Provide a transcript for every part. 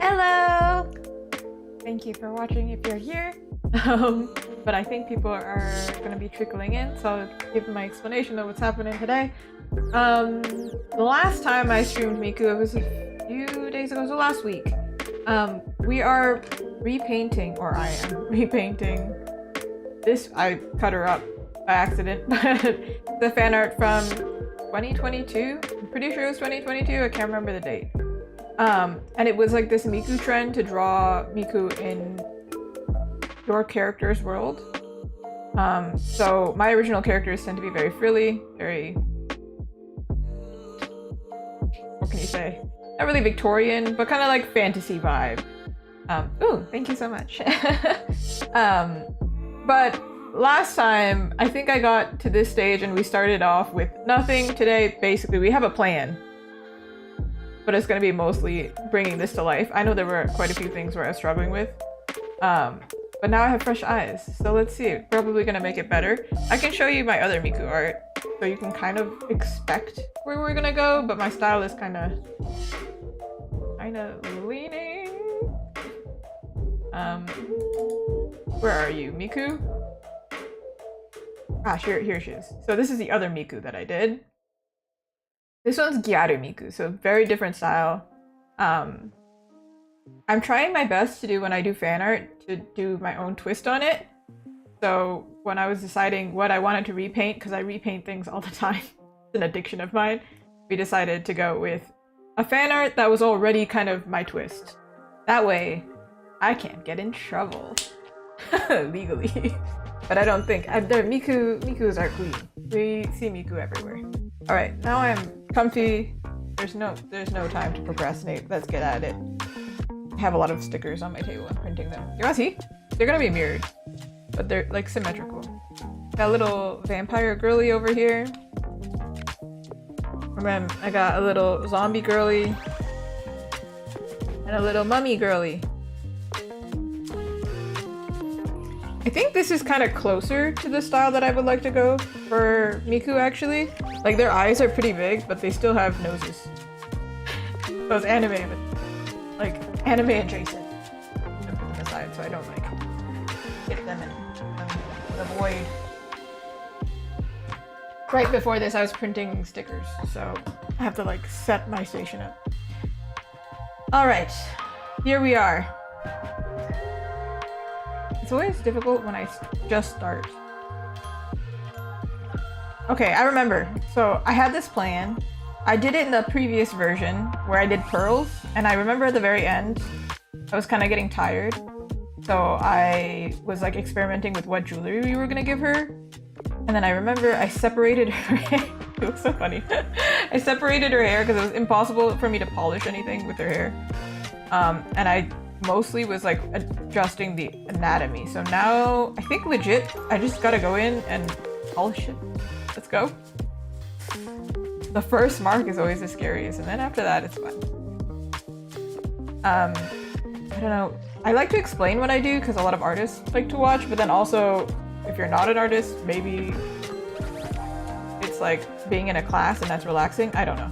Hello! Thank you for watching if you're here. But I think people are going to be trickling in, so I'll give my explanation of what's happening today. The last time I streamed Miku, it was a few days ago, so last week. We are repainting, or I am repainting this. I cut her up by accident, but the fan art from 2022. I'm pretty sure it was 2022. I can't remember the date. And it was like this Miku trend to draw Miku in your character's world. So my original characters tend to be very frilly, very, what can you say? Not really Victorian, but kind of like fantasy vibe. Ooh, thank you so much. But last time, I think I got to this stage and we started off with nothing. Today, basically, we have a plan. But it's going to be mostly bringing this to life. I know there were quite a few things where I was struggling with. But now I have fresh eyes. So let's see. Probably going to make it better. I can show you my other Miku art. So you can kind of expect where we're going to go. But my style is kind of leaning. Where are you, Miku? Ah, here she is. So this is the other Miku that I did. This one's Gyaru Miku, so very different style. I'm trying my best to do, when I do fan art, to do my own twist on it. So when I was deciding what I wanted to repaint, because I repaint things all the time, it's an addiction of mine, we decided to go with a fan art that was already kind of my twist. That way, I can't get in trouble. Legally. But I don't think, Miku's are queen. We see Miku everywhere. Alright, now I'm comfy. There's no time to procrastinate. Let's get at it. I have a lot of stickers on my table. I'm printing them. You wanna see? They're gonna be mirrored, but they're like symmetrical. Got a little vampire girly over here. And then I got a little zombie girly. And a little mummy girly. I think this is kind of closer to the style that I would like to go for Miku, actually. Like, their eyes are pretty big, but they still have noses. So it's anime, but like anime adjacent. I'm gonna put them aside so I don't like hit them and avoid. Right before this, I was printing stickers, so I have to like set my station up. All right, here we are. It's always difficult when I just start. Okay, I remember. So I had this plan. I did it in the previous version where I did pearls, and I remember at the very end, I was kind of getting tired. So I was like experimenting with what jewelry we were gonna give her. And then I remember I separated her hair. It looks so funny. I separated her hair because it was impossible for me to polish anything with her hair. And I mostly was like adjusting the anatomy. So now I think legit, I just gotta go in and polish it. Let's go. The first mark is always the scariest, and then after that, it's fun. I don't know. I like to explain what I do because a lot of artists like to watch, but then also, if you're not an artist, maybe it's like being in a class and that's relaxing. I don't know.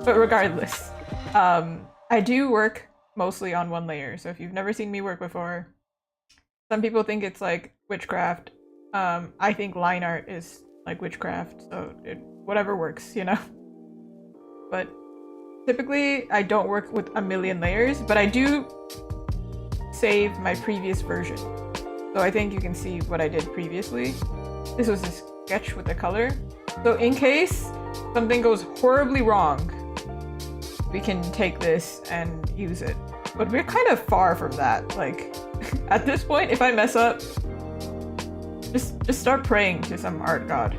But regardless, I do work mostly on one layer. So if you've never seen me work before, some people think it's like witchcraft. I think line art is like witchcraft, so whatever works, you know? But typically, I don't work with a million layers, but I do save my previous version. So I think you can see what I did previously. This was a sketch with the color. So in case something goes horribly wrong, we can take this and use it. But we're kind of far from that. Like, at this point, if I mess up, just start praying to some art god.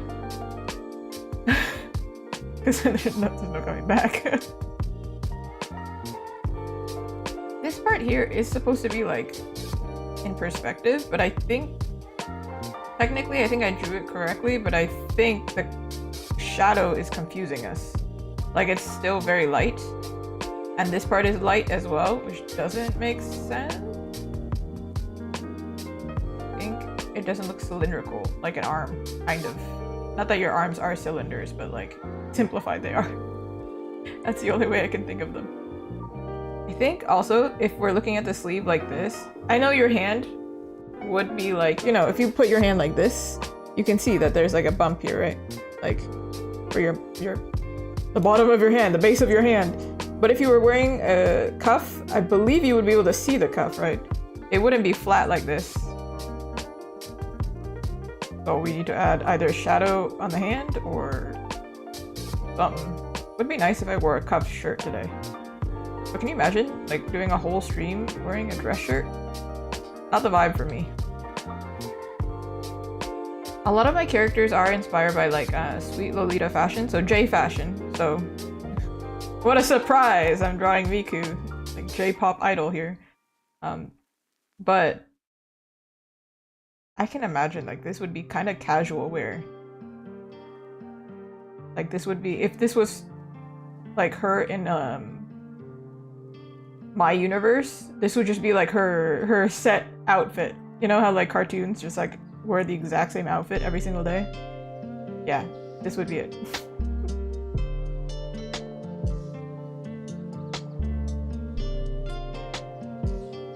Because there's no coming back. This part here is supposed to be like in perspective, but I think technically I think I drew it correctly, but I think the shadow is confusing us. Like, it's still very light, and this part is light as well, which doesn't make sense. I think it doesn't look cylindrical, like an arm, kind of. Not that your arms are cylinders, but like simplified they are. That's the only way I can think of them. I think also, if we're looking at the sleeve like this, I know your hand would be like, you know, if you put your hand like this, you can see that there's like a bump here, right? Like, for the bottom of your hand, the base of your hand. But if you were wearing a cuff, I believe you would be able to see the cuff, right? It wouldn't be flat like this. So we need to add either shadow on the hand or something. Would be nice if I wore a cuffed shirt today. But can you imagine, like, doing a whole stream wearing a dress shirt? Not the vibe for me. A lot of my characters are inspired by, like, Sweet Lolita fashion, so J fashion. So, what a surprise! I'm drawing Miku, like J-pop idol here. But I can imagine, like, this would be kind of casual wear. Like, this would be, if this was, like, her in, my universe, this would just be like her set outfit. You know how like cartoons just like wear the exact same outfit every single day? Yeah, this would be it.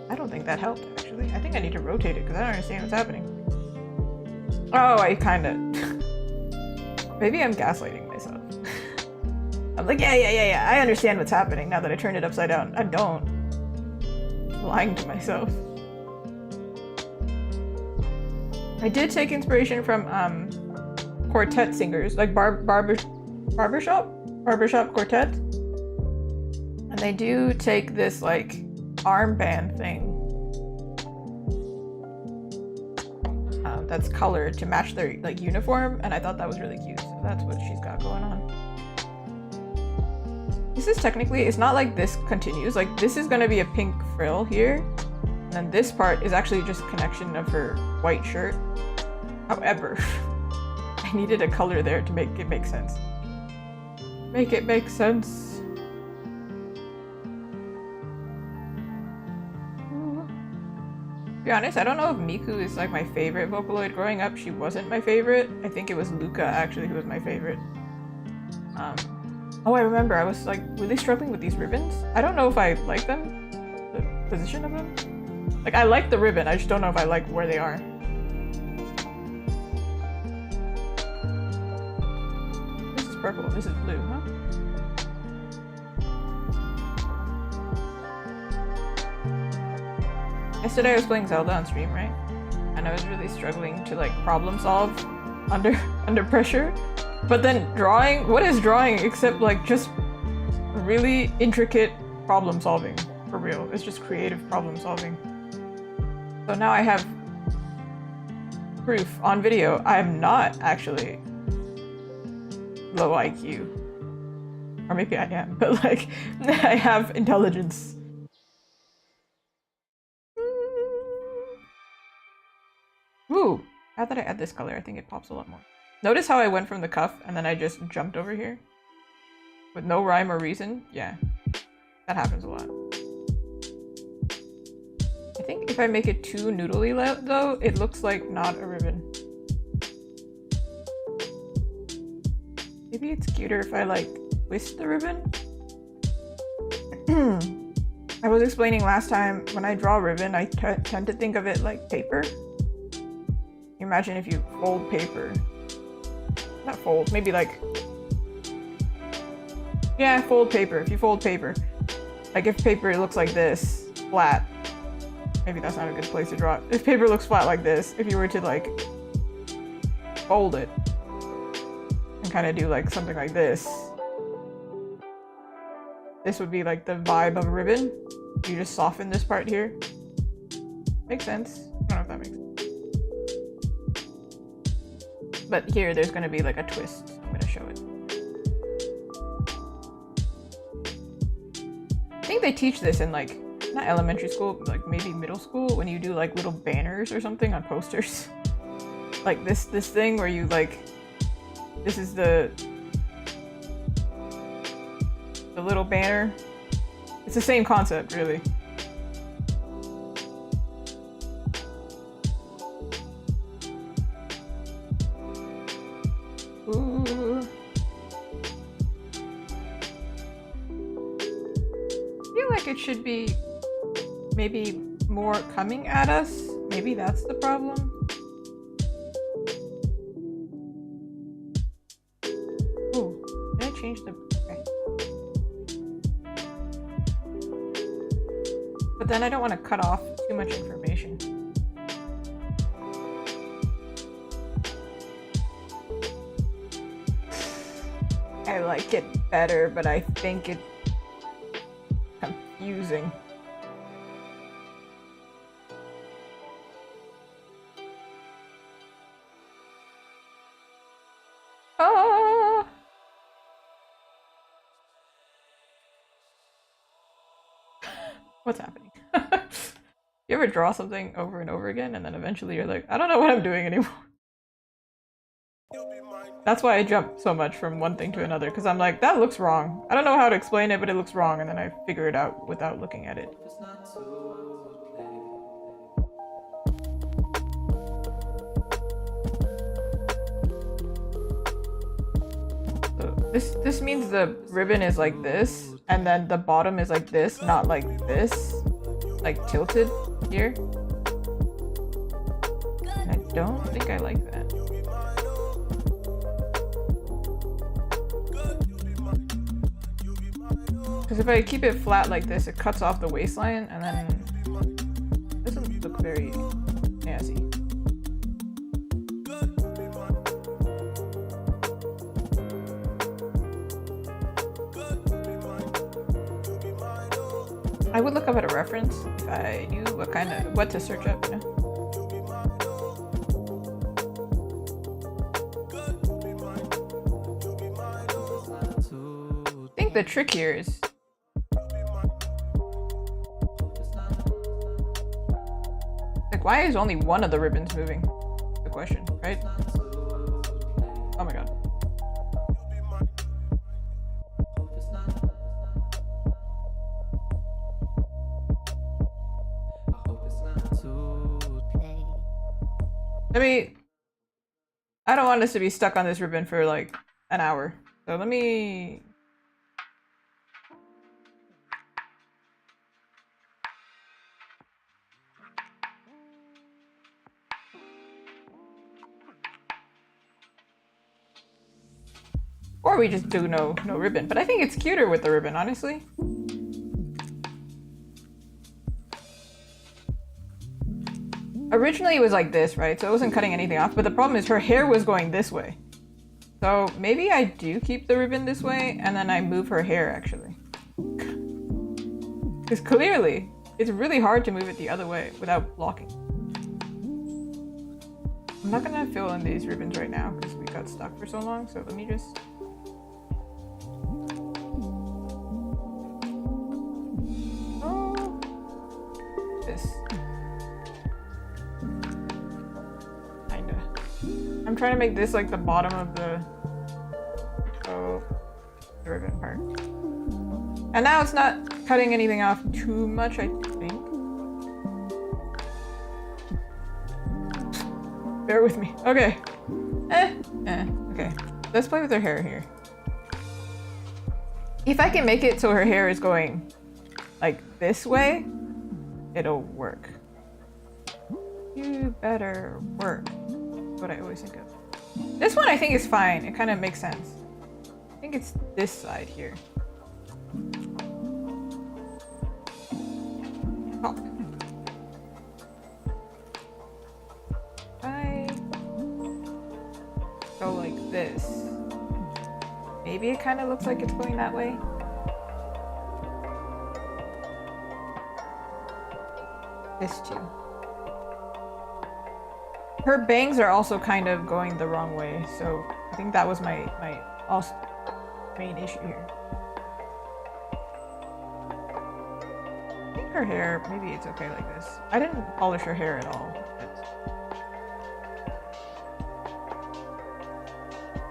I don't think that helped actually. I think I need to rotate it because I don't understand what's happening. Oh, I kinda... Maybe I'm gaslighting myself. I'm like, yeah, I understand what's happening now that I turned it upside down. I don't. I'm lying to myself. I did take inspiration from quartet singers, like barbershop quartet. And they do take this like armband thing that's colored to match their like uniform, and I thought that was really cute. So that's what she's got going on. This is technically, it's not like this continues, like this is gonna be a pink frill here, and then this part is actually just connection of her white shirt. However, I needed a color there to make it make sense. Make it make sense. To be honest, I don't know if Miku is like my favorite Vocaloid. Growing up, she wasn't my favorite. I think it was Luca actually who was my favorite. Oh, I remember, I was like really struggling with these ribbons. I don't know if I like them, the position of them. Like, I like the ribbon, I just don't know if I like where they are. This is purple, this is blue, huh? Yesterday I was playing Zelda on stream, right? And I was really struggling to like problem solve under pressure. But then drawing, what is drawing except like just really intricate problem solving, for real. It's just creative problem solving. So now I have proof on video. I am not actually low IQ. Or maybe I am, but like I have intelligence. Now that I add this color, I think it pops a lot more. Notice how I went from the cuff and then I just jumped over here? With no rhyme or reason? Yeah. That happens a lot. I think if I make it too noodly though, it looks like not a ribbon. Maybe it's cuter if I like twist the ribbon? I was explaining last time, when I draw ribbon, I tend to think of it like paper. Imagine if you fold paper. Not fold, maybe like... Yeah, fold paper. If you fold paper. Like if paper looks like this, flat. Maybe that's not a good place to draw it. If paper looks flat like this, if you were to like fold it and kind of do like something like this, this would be like the vibe of a ribbon. You just soften this part here. Makes sense. I don't know if that makes sense. But here there's going to be like a twist. I'm going to show it. I think they teach this in like, not elementary school, but like maybe middle school, when you do like little banners or something on posters. Like this thing where you like, this is the little banner. It's the same concept, really. Ooh. I feel like it should be maybe more coming at us. Maybe that's the problem. Ooh, did I change the... Okay. But then I don't want to cut off too much information. I like it better, but I think it's confusing. Ah! What's happening? You ever draw something over and over again and then eventually you're like, I don't know what I'm doing anymore. That's why I jump so much from one thing to another, because I'm like, that looks wrong. I don't know how to explain it, but it looks wrong, and then I figure it out without looking at it. So this means the ribbon is like this, and then the bottom is like this, not like this. Like tilted here. And I don't think I like that. Because if I keep it flat like this, it cuts off the waistline, and then it doesn't look very nasty. I would look up at a reference if I knew what to search up, you know? I think the trick here is like, why is only one of the ribbons moving? The question, right? Oh my god. I don't want us to be stuck on this ribbon for like an hour. So let me... Or we just do no ribbon. But I think it's cuter with the ribbon, honestly. Originally it was like this, right? So it wasn't cutting anything off, but the problem is her hair was going this way. So maybe I do keep the ribbon this way and then I move her hair actually. Because clearly it's really hard to move it the other way without blocking. I'm not gonna fill in these ribbons right now because we got stuck for so long, so let me just... This. Kinda. I'm trying to make this like the bottom of the ribbon part. And now it's not cutting anything off too much, I think. Bear with me. Okay. Okay. Let's play with her hair here. If I can make it so her hair is going like this way, it'll work. You better work. That's what I always think of. This one I think is fine. It kind of makes sense. I think it's this side here. Oh. I go like this. Maybe it kind of looks like it's going that way. This too. Her bangs are also kind of going the wrong way, so I think that was my main issue here. I think her hair, maybe it's okay like this. I didn't polish her hair at all.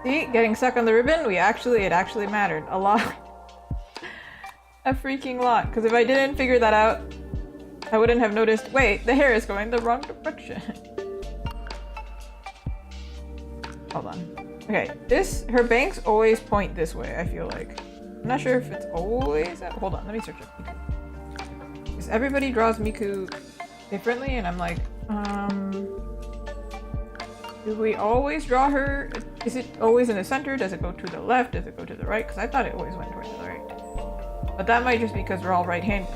See, getting stuck on the ribbon, it actually mattered a lot. A freaking lot, because if I didn't figure that out, I wouldn't have noticed, wait, the hair is going the wrong direction. Hold on. Okay, her bangs always point this way, I feel like. I'm not sure if it's always hold on, let me search up Miku. Because everybody draws Miku differently, and I'm like, do we always draw her? Is it always in the center? Does it go to the left? Does it go to the right? Because I thought it always went towards the right. But that might just be because we're all right-handed.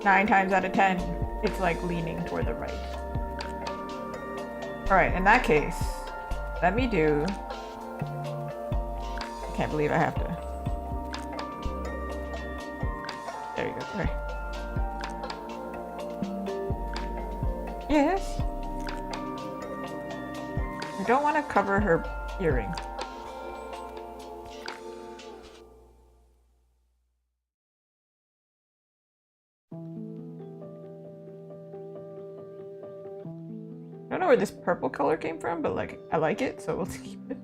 9 times out of 10, it's like leaning toward the right. Alright, in that case, let me do... I can't believe I have to... There you go, okay. Yes? I don't want to cover her earring. I don't know where this purple color came from, but like, I like it, so we'll keep it.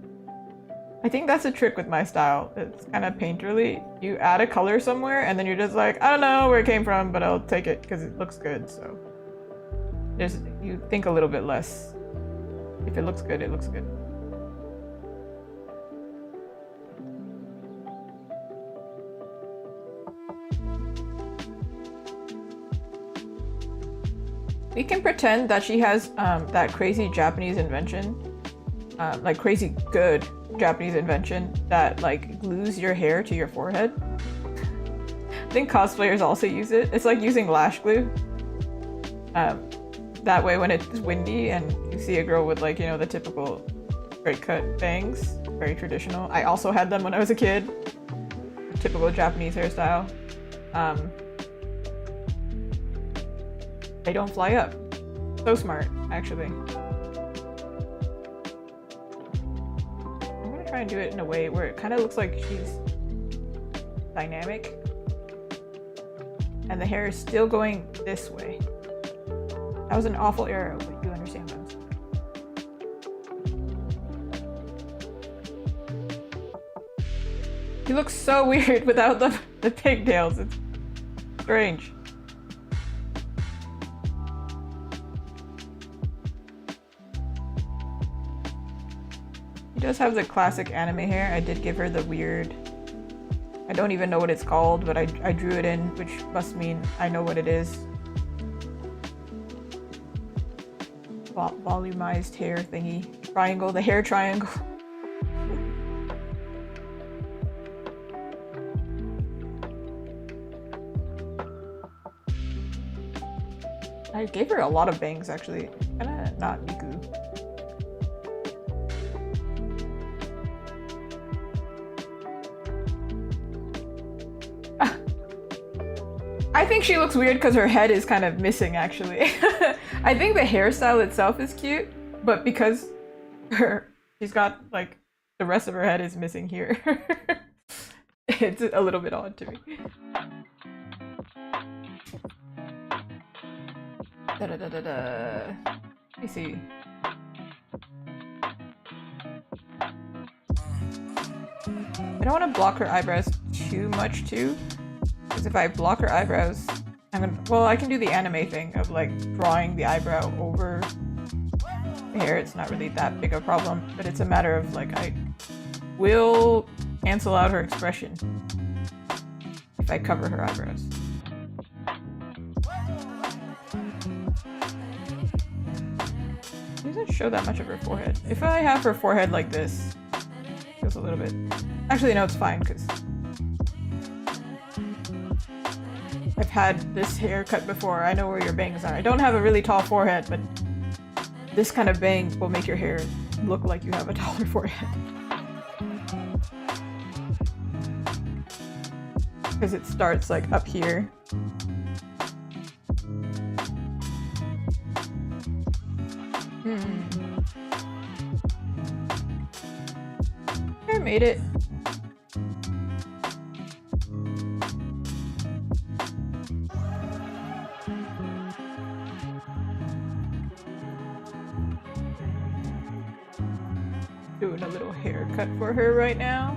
I think that's a trick with my style. It's kind of painterly. You add a color somewhere, and then you're just like, I don't know where it came from, but I'll take it because it looks good, so. You think a little bit less. If it looks good, it looks good. We can pretend that she has that crazy Japanese invention, like crazy good Japanese invention that like glues your hair to your forehead. I think cosplayers also use it. It's like using lash glue. That way when it's windy and you see a girl with like, you know, the typical straight cut bangs, very traditional. I also had them when I was a kid. Typical Japanese hairstyle. They don't fly up. So smart, actually. I'm gonna try and do it in a way where it kind of looks like she's dynamic. And the hair is still going this way. That was an awful arrow, but you understand what I'm saying. He looks so weird without the pigtails. It's strange. He does have the classic anime hair. I did give her the weird... I don't even know what it's called, but I drew it in, which must mean I know what it is. Volumized hair thingy. Triangle, the hair triangle. I gave her a lot of bangs actually. Kinda not Miku. I think she looks weird because her head is kind of missing actually. I think the hairstyle itself is cute, but because she's got like the rest of her head is missing here. It's a little bit odd to me. Da da da da da. Let me see. I don't want to block her eyebrows too much too, because if I block her eyebrows, well, I can do the anime thing of like drawing the eyebrow over the hair. It's not really that big a problem, but it's a matter of like I will cancel out her expression if I cover her eyebrows. She doesn't show that much of her forehead. If I have her forehead like this, it feels a little bit... Actually, no, it's fine, because I've had this haircut before. I know where your bangs are. I don't have a really tall forehead, but this kind of bang will make your hair look like you have a taller forehead. Because it starts like up here. I made it. Doing a little haircut for her right now.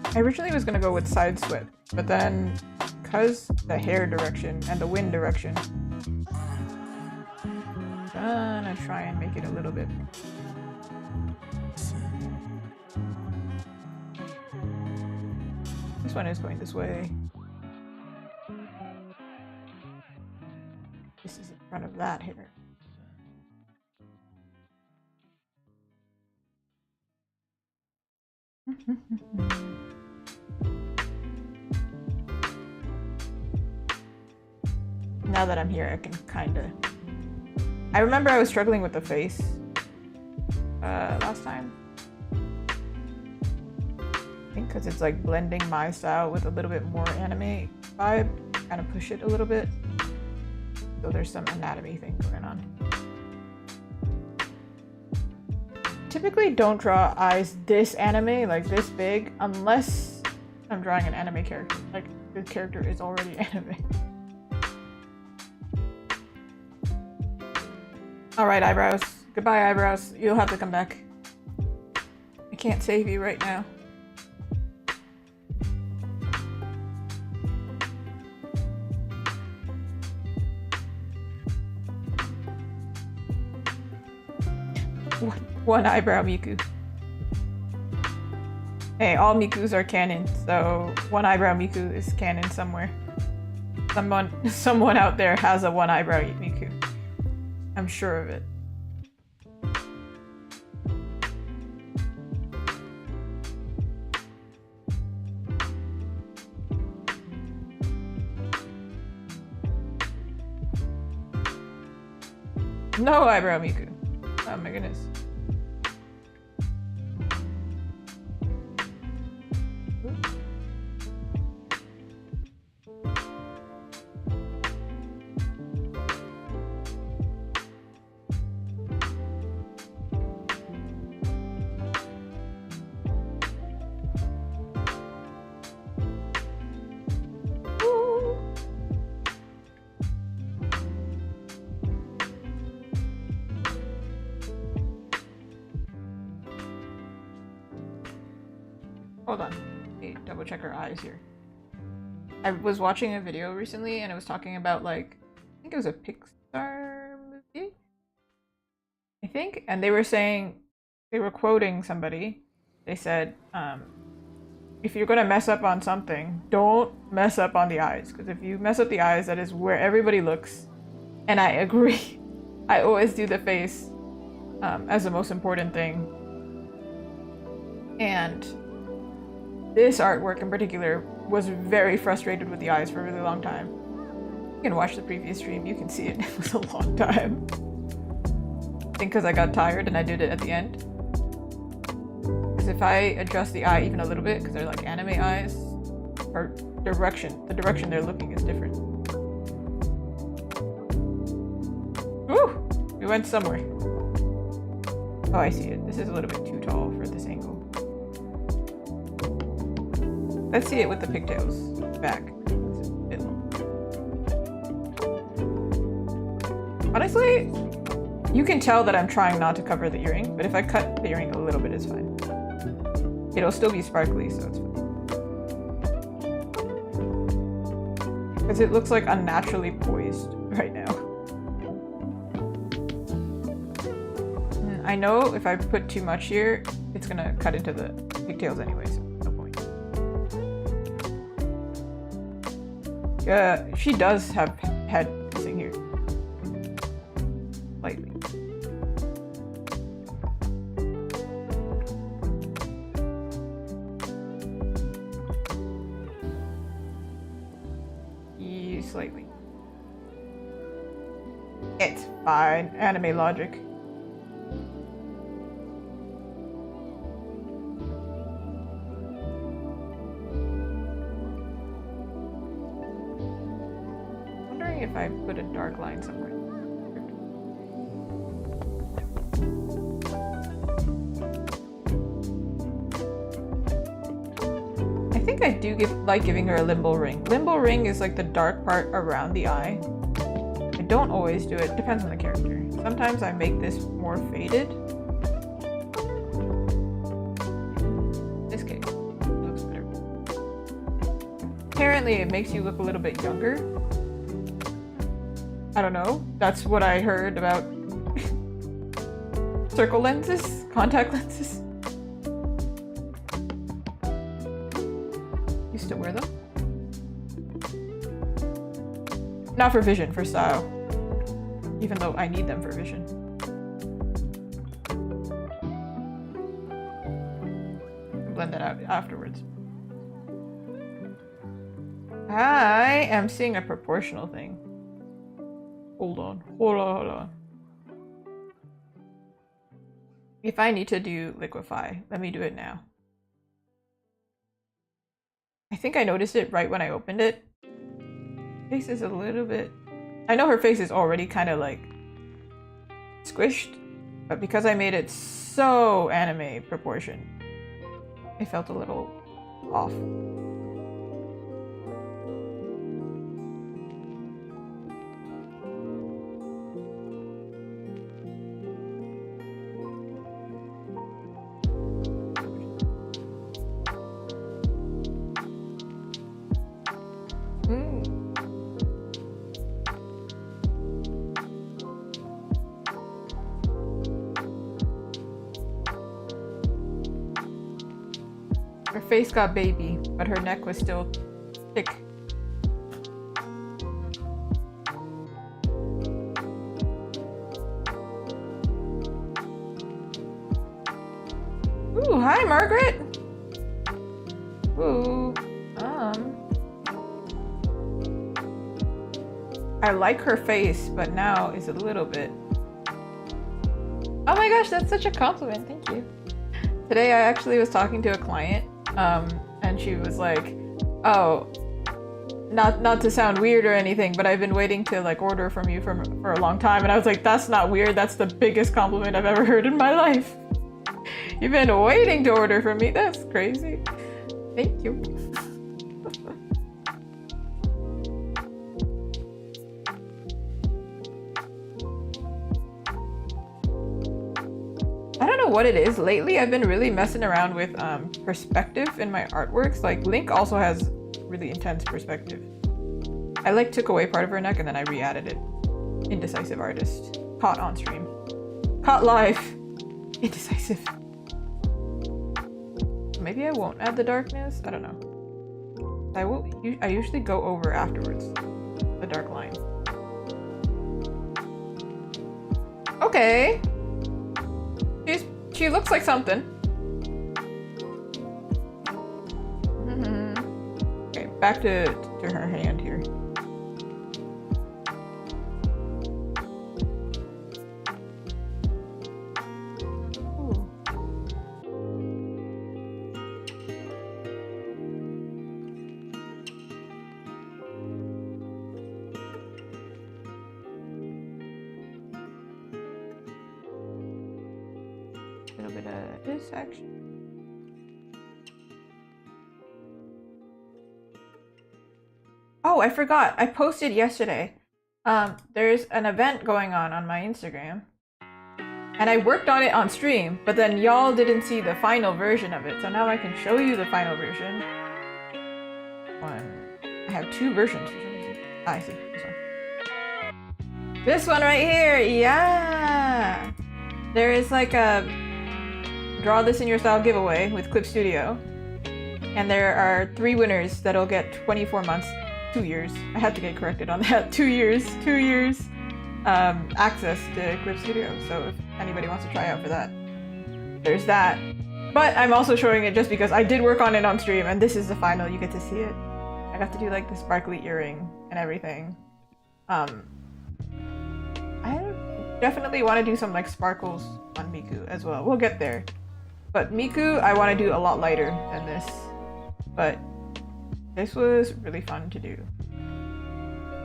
I originally was gonna go with side sweep, but then because the hair direction and the wind direction, I'm gonna try and make it a little bit. This one is going this way. This is in front of that hair. Now that I'm here, I can kind of... I remember I was struggling with the face last time. I think because it's like blending my style with a little bit more anime vibe. Kind of push it a little bit. So there's some anatomy thing going on. Typically don't draw eyes this anime, like this big, unless I'm drawing an anime character. Like the character is already anime. Alright, eyebrows. Goodbye, eyebrows. You'll have to come back. I can't save you right now. One eyebrow Miku. Hey, all Mikus are canon, so one eyebrow Miku is canon somewhere. Someone out there has a one eyebrow Miku. I'm sure of it. No eyebrow Miku. Oh my goodness. Hold on. Let me double check her eyes here. I was watching a video recently and it was talking about like, I think it was a Pixar movie? I think, and they were saying, they were quoting somebody. They said, if you're gonna mess up on something, don't mess up on the eyes. Because if you mess up the eyes, that is where everybody looks. And I agree. I always do the face as the most important thing. And this artwork in particular was very frustrated with the eyes for a really long time. You can watch the previous stream, you can see it. It was a long time. I think because I got tired and I did it at the end. Because if I adjust the eye even a little bit, because they're like anime eyes, or the direction they're looking is different. Woo! We went somewhere. Oh, I see it. This is a little bit too tall for this angle. Let's see it with the pigtails back. It's a bit long. Honestly, you can tell that I'm trying not to cover the earring, but if I cut the earring a little bit, it's fine. It'll still be sparkly, so it's fine. Because it looks like unnaturally poised right now. I know if I put too much here, it's gonna cut into the pigtails anyway, so no point. Yeah, she does have head missing here. Slightly. Slightly. It's fine. Anime logic. Wondering if I put a dark line somewhere. I think I do like giving her a limbo ring. Limbo ring is like the dark part around the eye. I don't always do it. Depends on the character. Sometimes I make this more faded. In this case, it looks better. Apparently it makes you look a little bit younger. I don't know. That's what I heard about circle lenses, contact lenses. Used to wear them. Not for vision, for style. Even though I need them for vision. Blend that out afterwards. I am seeing a proportional thing. Hold on. If I need to do liquefy, let me do it now. I think I noticed it right when I opened it. Face is a little bit... I know her face is already kind of like squished, but because I made it so anime proportion, it felt a little off. Her face got baby, but her neck was still thick. Ooh, hi Margaret! Ooh, I like her face, but now it's a little bit... Oh my gosh, that's such a compliment, thank you. Today I actually was talking to a client, and she was like, oh, not to sound weird or anything, but I've been waiting to like order from you for a long time. And I was like, that's not weird. That's the biggest compliment I've ever heard in my life. You've been waiting to order from me. That's crazy. Thank you. I don't know what it is. Lately, I've been really messing around with perspective in my artworks. Like Link also has really intense perspective. I like took away part of her neck and then I re-added it. Indecisive artist. Caught on stream. Caught live. Indecisive. Maybe I won't add the darkness. I don't know. I usually go over afterwards. The dark line. Okay. She looks like something. Okay, back to her hand here. A little bit of this action. Oh, I forgot. I posted yesterday. There's an event going on my Instagram. And I worked on it on stream, but then y'all didn't see the final version of it. So now I can show you the final version. I have two versions. I see. This one. This one right here. Yeah. There is like a draw this in your style giveaway with Clip Studio. And there are 3 winners that'll get 24 months, 2 years. I had to get corrected on that. 2 years access to Clip Studio. So if anybody wants to try out for that, there's that. But I'm also showing it just because I did work on it on stream, and this is the final. You get to see it. I got to do like the sparkly earring and everything. I definitely want to do some like sparkles on Miku as well. We'll get there. But Miku, I want to do a lot lighter than this. But this was really fun to do.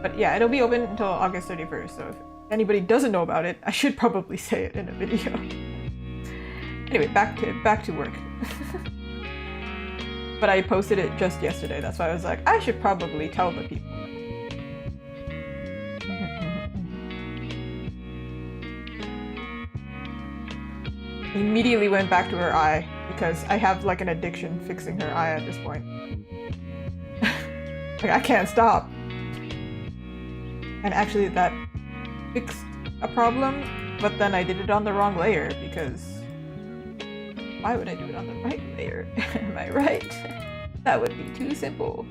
But yeah, it'll be open until August 31st, so if anybody doesn't know about it, I should probably say it in a video. Anyway, back to work. But I posted it just yesterday, that's why I was like, I should probably tell the people. Immediately went back to her eye, because I have like an addiction fixing her eye at this point. Like, I can't stop. And actually that fixed a problem, but then I did it on the wrong layer because why would I do it on the right layer? Am I right? That would be too simple.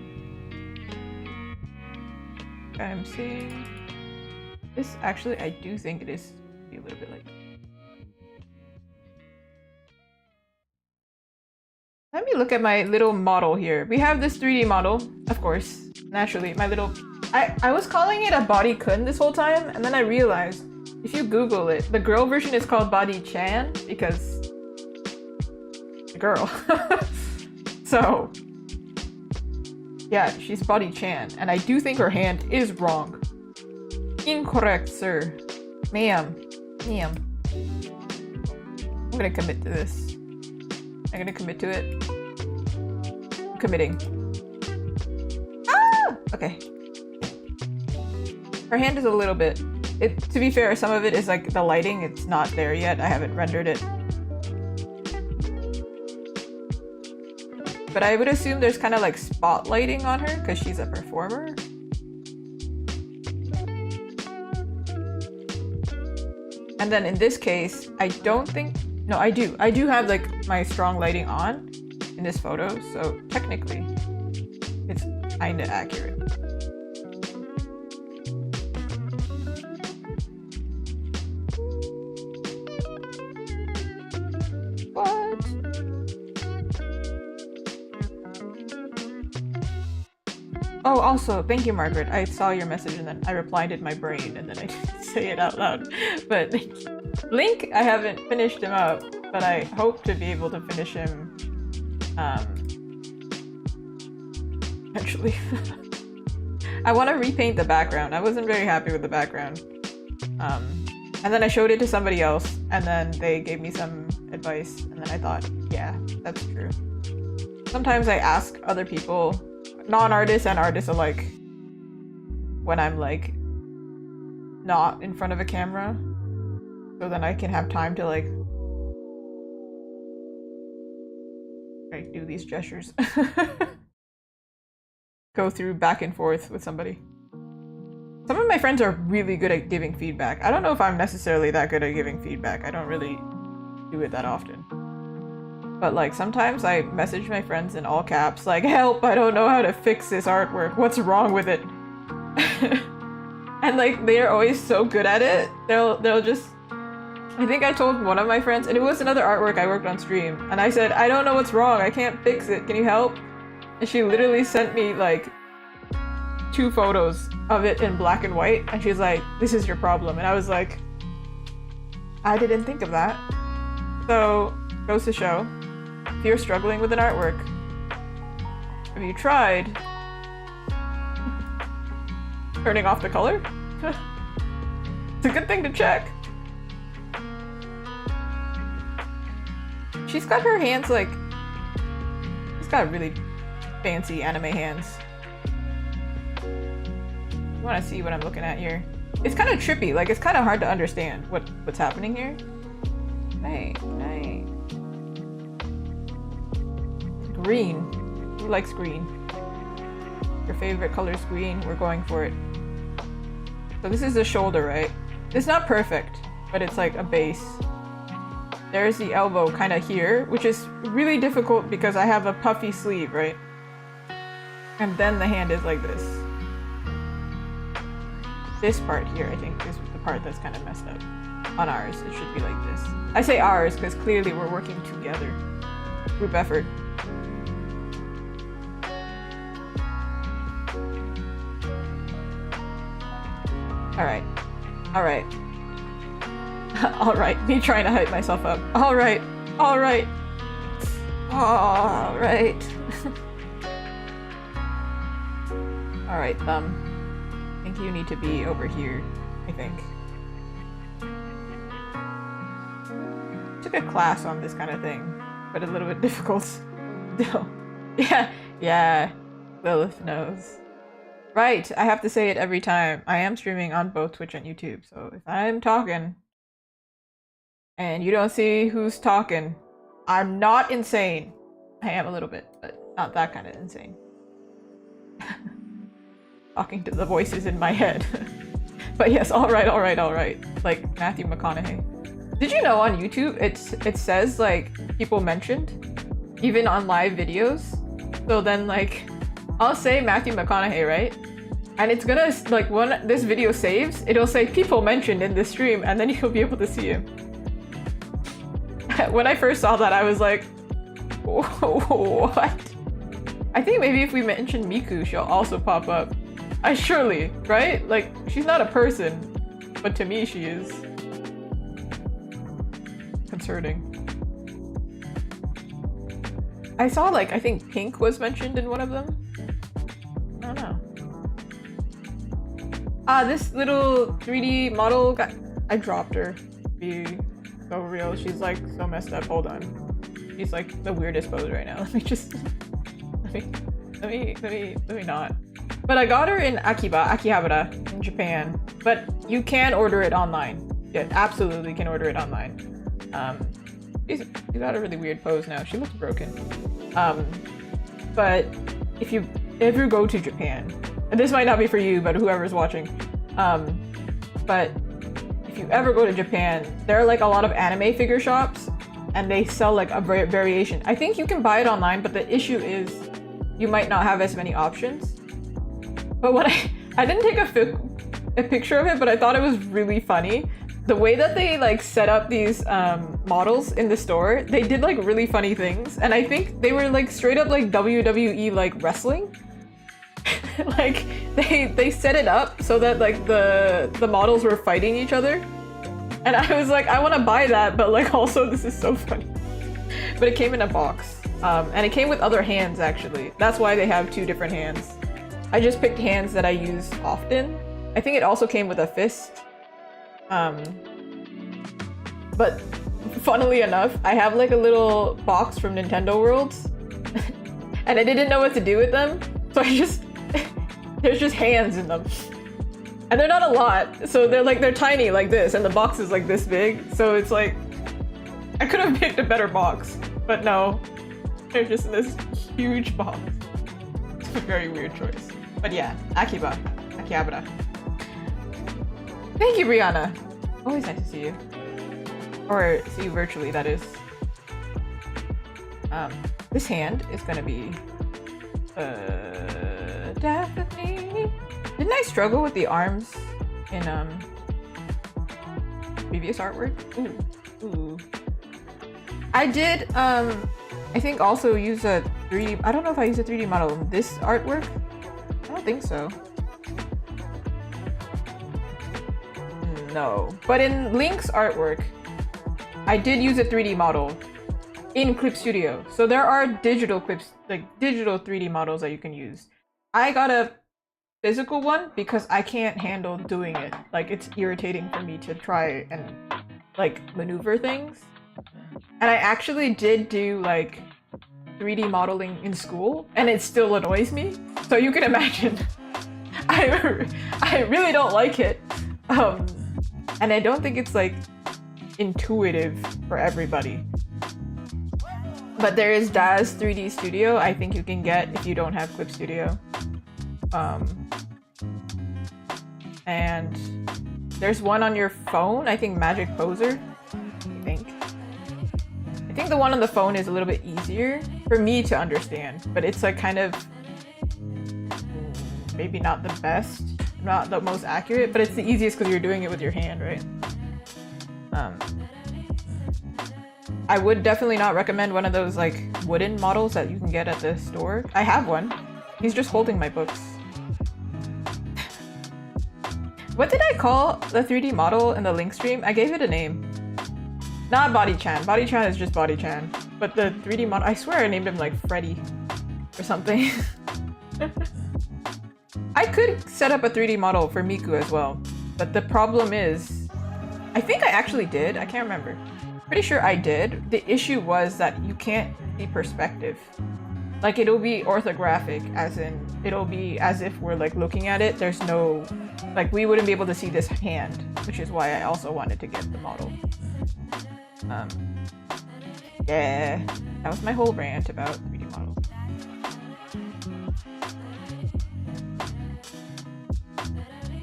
I'm seeing this. Actually, I do think it is a little bit like. Let me look at my little model here. We have this 3D model, of course, naturally. My little, I was calling it a body kun this whole time, and then I realized if you Google it, the girl version is called body chan because a girl. So yeah, she's body chan, and I do think her hand is wrong. Incorrect, sir. Ma'am. I'm gonna commit to this. I'm gonna commit to it. I'm committing. Ah! Okay. Her hand is a little bit. To be fair, some of it is like the lighting. It's not there yet. I haven't rendered it. But I would assume there's kind of like spotlighting on her because she's a performer. And then in this case, I don't think. No, I do. I do have like my strong lighting on in this photo, so technically it's kinda accurate. What? Oh, also, thank you, Margaret. I saw your message and then I replied in my brain and then I didn't say it out loud. But thank you. Link, I haven't finished him up, but I hope to be able to finish him eventually. I want to repaint the background. I wasn't very happy with the background. And then I showed it to somebody else, and then they gave me some advice, and then I thought, yeah, that's true. Sometimes I ask other people, non-artists and artists alike, when I'm like not in front of a camera. So then I can have time to like do these gestures. Go through back and forth with somebody. Some of my friends are really good at giving feedback. I don't know if I'm necessarily that good at giving feedback. I don't really do it that often. But like sometimes I message my friends in all caps like, help, I don't know how to fix this artwork. What's wrong with it? And like they're always so good at it. They'll just, I think I told one of my friends, and it was another artwork I worked on stream, and I said, I don't know what's wrong, I can't fix it, can you help? And she literally sent me like 2 photos of it in black and white, and she's like, this is your problem. And I was like, I didn't think of that. So, goes to show, if you're struggling with an artwork, have you tried turning off the color? It's a good thing to check. She's got her hands like... She's got really fancy anime hands. You want to see what I'm looking at here? It's kind of trippy. Like, it's kind of hard to understand what's happening here. Hey. Green. Who likes green? Your favorite color is green. We're going for it. So this is the shoulder, right? It's not perfect, but it's like a base. There's the elbow kind of here, which is really difficult because I have a puffy sleeve, right? And then the hand is like this. This part here, I think, is the part that's kind of messed up. On ours, it should be like this. I say ours because clearly we're working together. Group effort. Alright. Alright. Alright. Me trying to hype myself up. Alright. Alright. Alright. Alright, thumb. I think you need to be over here, I think. Took a class on this kind of thing, but a little bit difficult still. Yeah. Lilith knows. Right, I have to say it every time. I am streaming on both Twitch and YouTube, so if I'm talking and you don't see who's talking, I'm not insane. I am a little bit, but not that kind of insane. Talking to the voices in my head. But yes, alright. Like Matthew McConaughey. Did you know on YouTube it says like people mentioned even on live videos? So then like I'll say Matthew McConaughey, right? And it's gonna like when this video saves, it'll say people mentioned in this stream, and then you'll be able to see him. When I first saw that, I was like, what? I think maybe if we mention Miku, she'll also pop up. Surely, right? Like, she's not a person, but to me she is. Concerning. I saw like, I think Pink was mentioned in one of them. I don't know. This little 3D model got... I dropped her. Be so real. She's like so messed up. Hold on. She's like the weirdest pose right now. Let me just... Let me not. But I got her in Akihabara in Japan. But you can order it online. Yeah, absolutely can order it online. She's got a really weird pose now. She looks broken. But if you ever go to Japan, and this might not be for you, but whoever's watching, but if you ever go to Japan, there are like a lot of anime figure shops, and they sell like a variation. I think you can buy it online, but the issue is you might not have as many options. But what I didn't take a picture of it, but I thought it was really funny. The way that they like set up these models in the store, they did like really funny things, and I think they were like straight up like WWE like wrestling. Like they set it up so that like the models were fighting each other, and I was like, I want to buy that, but like also this is so funny. But it came in a box, and it came with other hands actually. That's why they have two different hands. I just picked hands that I use often. I think it also came with a fist. But funnily enough, I have like a little box from Nintendo Worlds and I didn't know what to do with them. So there's just hands in them. And they're not a lot. So they're tiny like this, and the box is like this big. So it's like, I could have picked a better box, but no, they're just in this huge box. It's a very weird choice. But yeah, Akihabara. Thank you, Brianna. Always nice to see you. Or see you virtually, that is. This hand is gonna be... Daphne. Didn't I struggle with the arms in previous artwork? Ooh. I did, I think also use a 3D... I don't know if I used a 3D model in this artwork. I don't think so. No, but in Link's artwork, I did use a 3D model in Clip Studio. So there are digital clips, like digital 3D models that you can use. I got a physical one because I can't handle doing it. Like, it's irritating for me to try and like maneuver things. And I actually did do like 3D modeling in school, and it still annoys me. So you can imagine, I really don't like it. And I don't think it's like intuitive for everybody. But there is Daz 3D Studio, I think you can get if you don't have Clip Studio. And there's one on your phone, I think Magic Poser, I think. I think the one on the phone is a little bit easier for me to understand, but it's like kind of maybe not the best, not the most accurate, but it's the easiest because you're doing it with your hand, right? I would definitely not recommend one of those like wooden models that you can get at the store. I have one. He's just holding my books. What did I call the 3D model in the link stream? I gave it a name. Not Body-chan. Body-chan is just Body-chan. But the 3D model, I swear I named him like Freddy or something. I could set up a 3D model for Miku as well. But the problem is, I think I actually did. I can't remember. Pretty sure I did. The issue was that you can't see perspective. Like it'll be orthographic, as in it'll be as if we're like looking at it. There's no, like we wouldn't be able to see this hand, which is why I also wanted to get the model. Yeah, that was my whole rant about 3D models.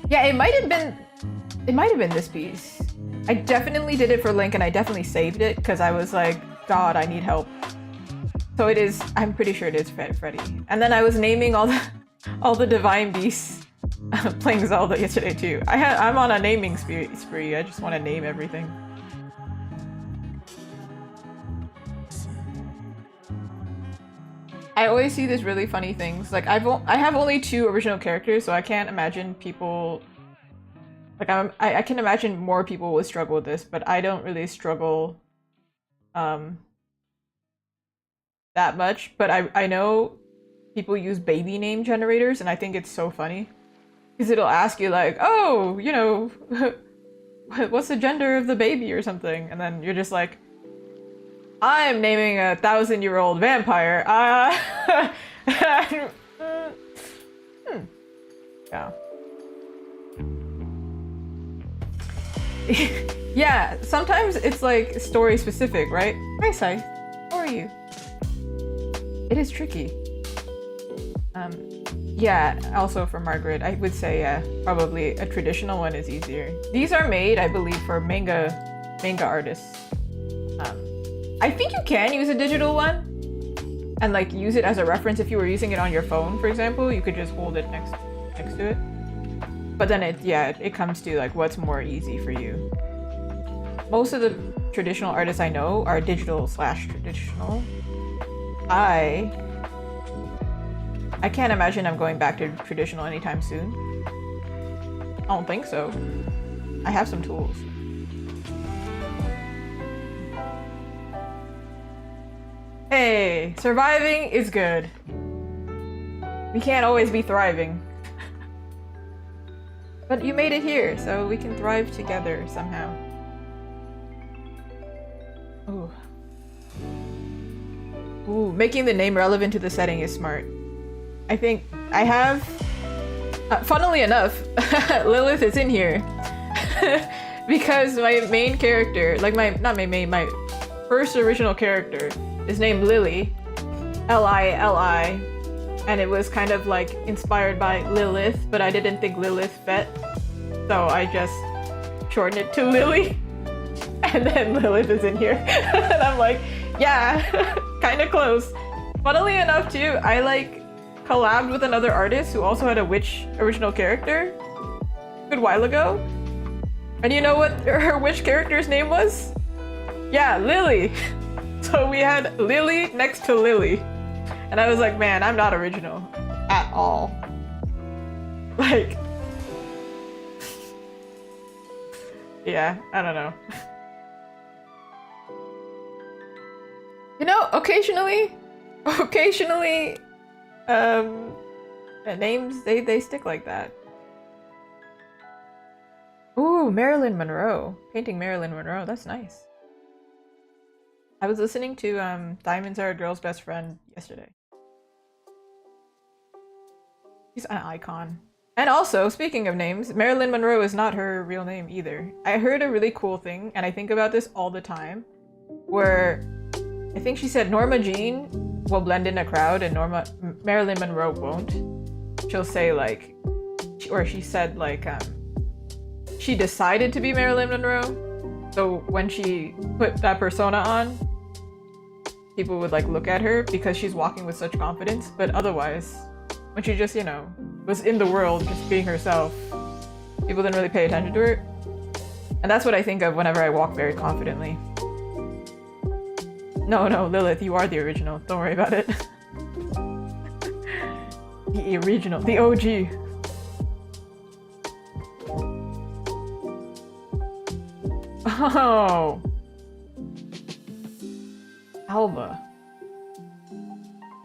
Yeah, it might have been this piece. I definitely did it for Link and I definitely saved it because I was like, God, I need help. So it is, I'm pretty sure it is Freddy. And then I was naming all the divine beasts playing Zelda yesterday too. I'm on a naming spree. I just want to name everything. I always see these really funny things. Like I have only 2 original characters, so I can't imagine people. Like I can imagine more people would struggle with this, but I don't really struggle that much. But I know people use baby name generators, and I think it's so funny because it'll ask you like, oh, you know, what's the gender of the baby or something, and then you're just like, I'm naming a 1,000-year-old vampire. Yeah. Yeah, sometimes it's like story specific, right? Hi, Sai. How are you? It is tricky. Yeah, also for Margaret, I would say probably a traditional one is easier. These are made, I believe, for manga artists. I think you can use a digital one and like use it as a reference if you were using it on your phone, for example. You could just hold it next to it. But then it comes to like what's more easy for you. Most of the traditional artists I know are digital/traditional. I can't imagine I'm going back to traditional anytime soon. I don't think so. I have some tools. Hey, surviving is good. We can't always be thriving. But you made it here, so we can thrive together somehow. Ooh. Ooh, making the name relevant to the setting is smart. I think I have... funnily enough, Lilith is in here. Because my main character, like my first original character is named Lily. L-I-L-I. And it was kind of like inspired by Lilith, but I didn't think Lilith fit. So I just shortened it to Lily. And then Lilith is in here. And I'm like, yeah, kind of close. Funnily enough too, I like collabed with another artist who also had a witch original character a good while ago. And you know what her witch character's name was? Yeah, Lily. So we had Lily next to Lily. And I was like, man, I'm not original at all. Like, yeah, I don't know. You know, occasionally, names, they stick like that. Ooh, Marilyn Monroe. Painting Marilyn Monroe, that's nice. I was listening to Diamonds Are a Girl's Best Friend yesterday. She's an icon. And also, speaking of names, Marilyn Monroe is not her real name either. I heard a really cool thing, and I think about this all the time, where I think she said Norma Jean will blend in a crowd and Marilyn Monroe won't. She'll say like, or she said like, she decided to be Marilyn Monroe, so when she put that persona on, people would like look at her because she's walking with such confidence, but otherwise, when she just, you know, was in the world just being herself, people didn't really pay attention to her. And that's what I think of whenever I walk very confidently. No, Lilith, you are the original. Don't worry about it. The original, the OG. Oh. Alba.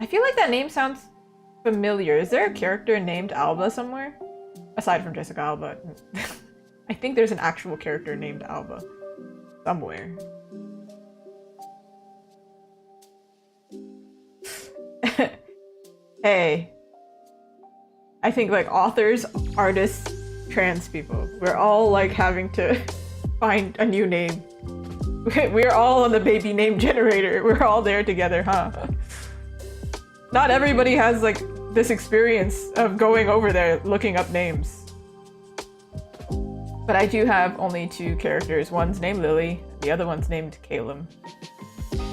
I feel like that name sounds familiar. Is there a character named Alba somewhere? Aside from Jessica Alba. I think there's an actual character named Alba somewhere. Hey. I think like authors, artists, trans people, we're all like having to find a new name. We're all on the baby name generator. We're all there together, huh? Not everybody has like this experience of going over there looking up names. But I do have only 2 characters. One's named Lily, the other one's named Calum.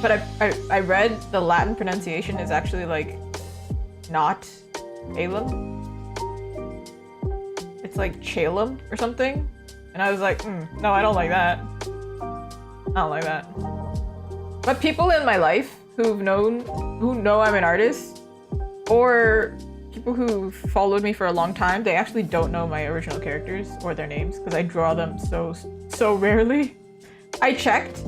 But I read the Latin pronunciation is actually like not Calum. It's like Chalum or something. And I was like, no, I don't like that. I don't like that. But people in my life who know I'm an artist, or people who followed me for a long time, they actually don't know my original characters or their names because I draw them so rarely. I checked,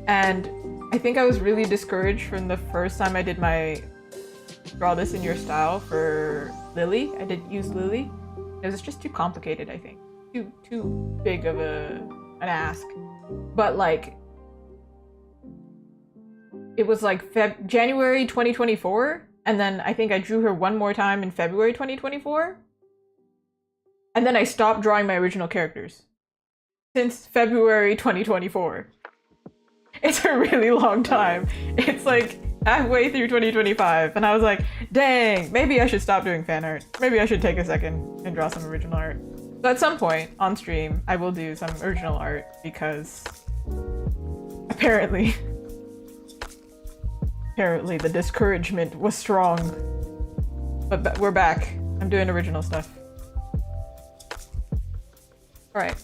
and I think I was really discouraged from the first time I did my draw this in your style for Lily. I did use Lily. It was just too complicated, I think. Too big of an ask. But like, it was like January 2024, and then I think I drew her one more time in February 2024. And then I stopped drawing my original characters. Since February 2024. It's a really long time. It's like halfway through 2025, and I was like, dang, maybe I should stop doing fan art. Maybe I should take a second and draw some original art. So at some point on stream, I will do some original art because apparently the discouragement was strong. But we're back. I'm doing original stuff. Alright,